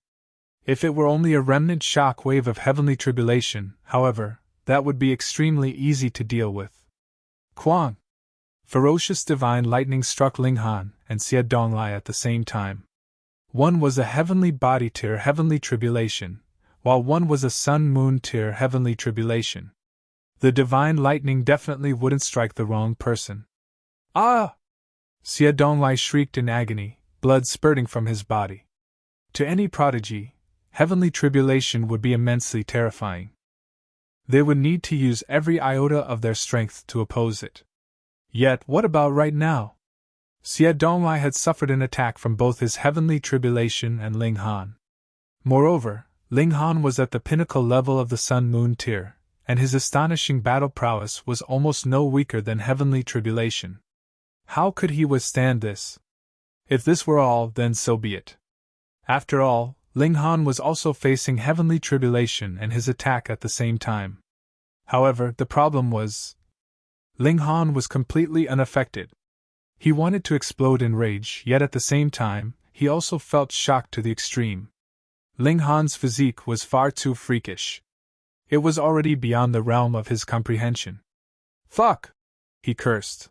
[SPEAKER 1] If it were only a remnant shock wave of heavenly tribulation, however, that would be extremely easy to deal with. Kwang! Ferocious divine lightning struck Ling Han and Xie Donglai at the same time. One was a heavenly body tier heavenly tribulation, while one was a Sun-Moon tier heavenly tribulation. The divine lightning definitely wouldn't strike the wrong person. Ah! Xie Donglai shrieked in agony, blood spurting from his body. To any prodigy, heavenly tribulation would be immensely terrifying. They would need to use every iota of their strength to oppose it. Yet, what about right now? Xie Donglai had suffered an attack from both his heavenly tribulation and Ling Han. Moreover, Ling Han was at the pinnacle level of the Sun-Moon tier, and his astonishing battle prowess was almost no weaker than heavenly tribulation. How could he withstand this? If this were all, then so be it. After all, Ling Han was also facing heavenly tribulation and his attack at the same time. However, the problem was, Ling Han was completely unaffected. He wanted to explode in rage, yet at the same time, he also felt shocked to the extreme. Ling Han's physique was far too freakish. It was already beyond the realm of his comprehension. Fuck! He cursed.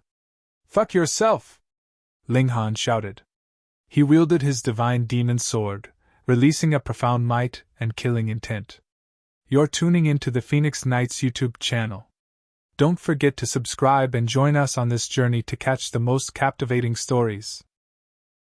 [SPEAKER 1] Fuck yourself! Ling Han shouted. He wielded his divine demon sword, releasing a profound might and killing intent. You're tuning into the Phoenix Knights YouTube channel. Don't forget to subscribe and join us on this journey to catch the most captivating stories.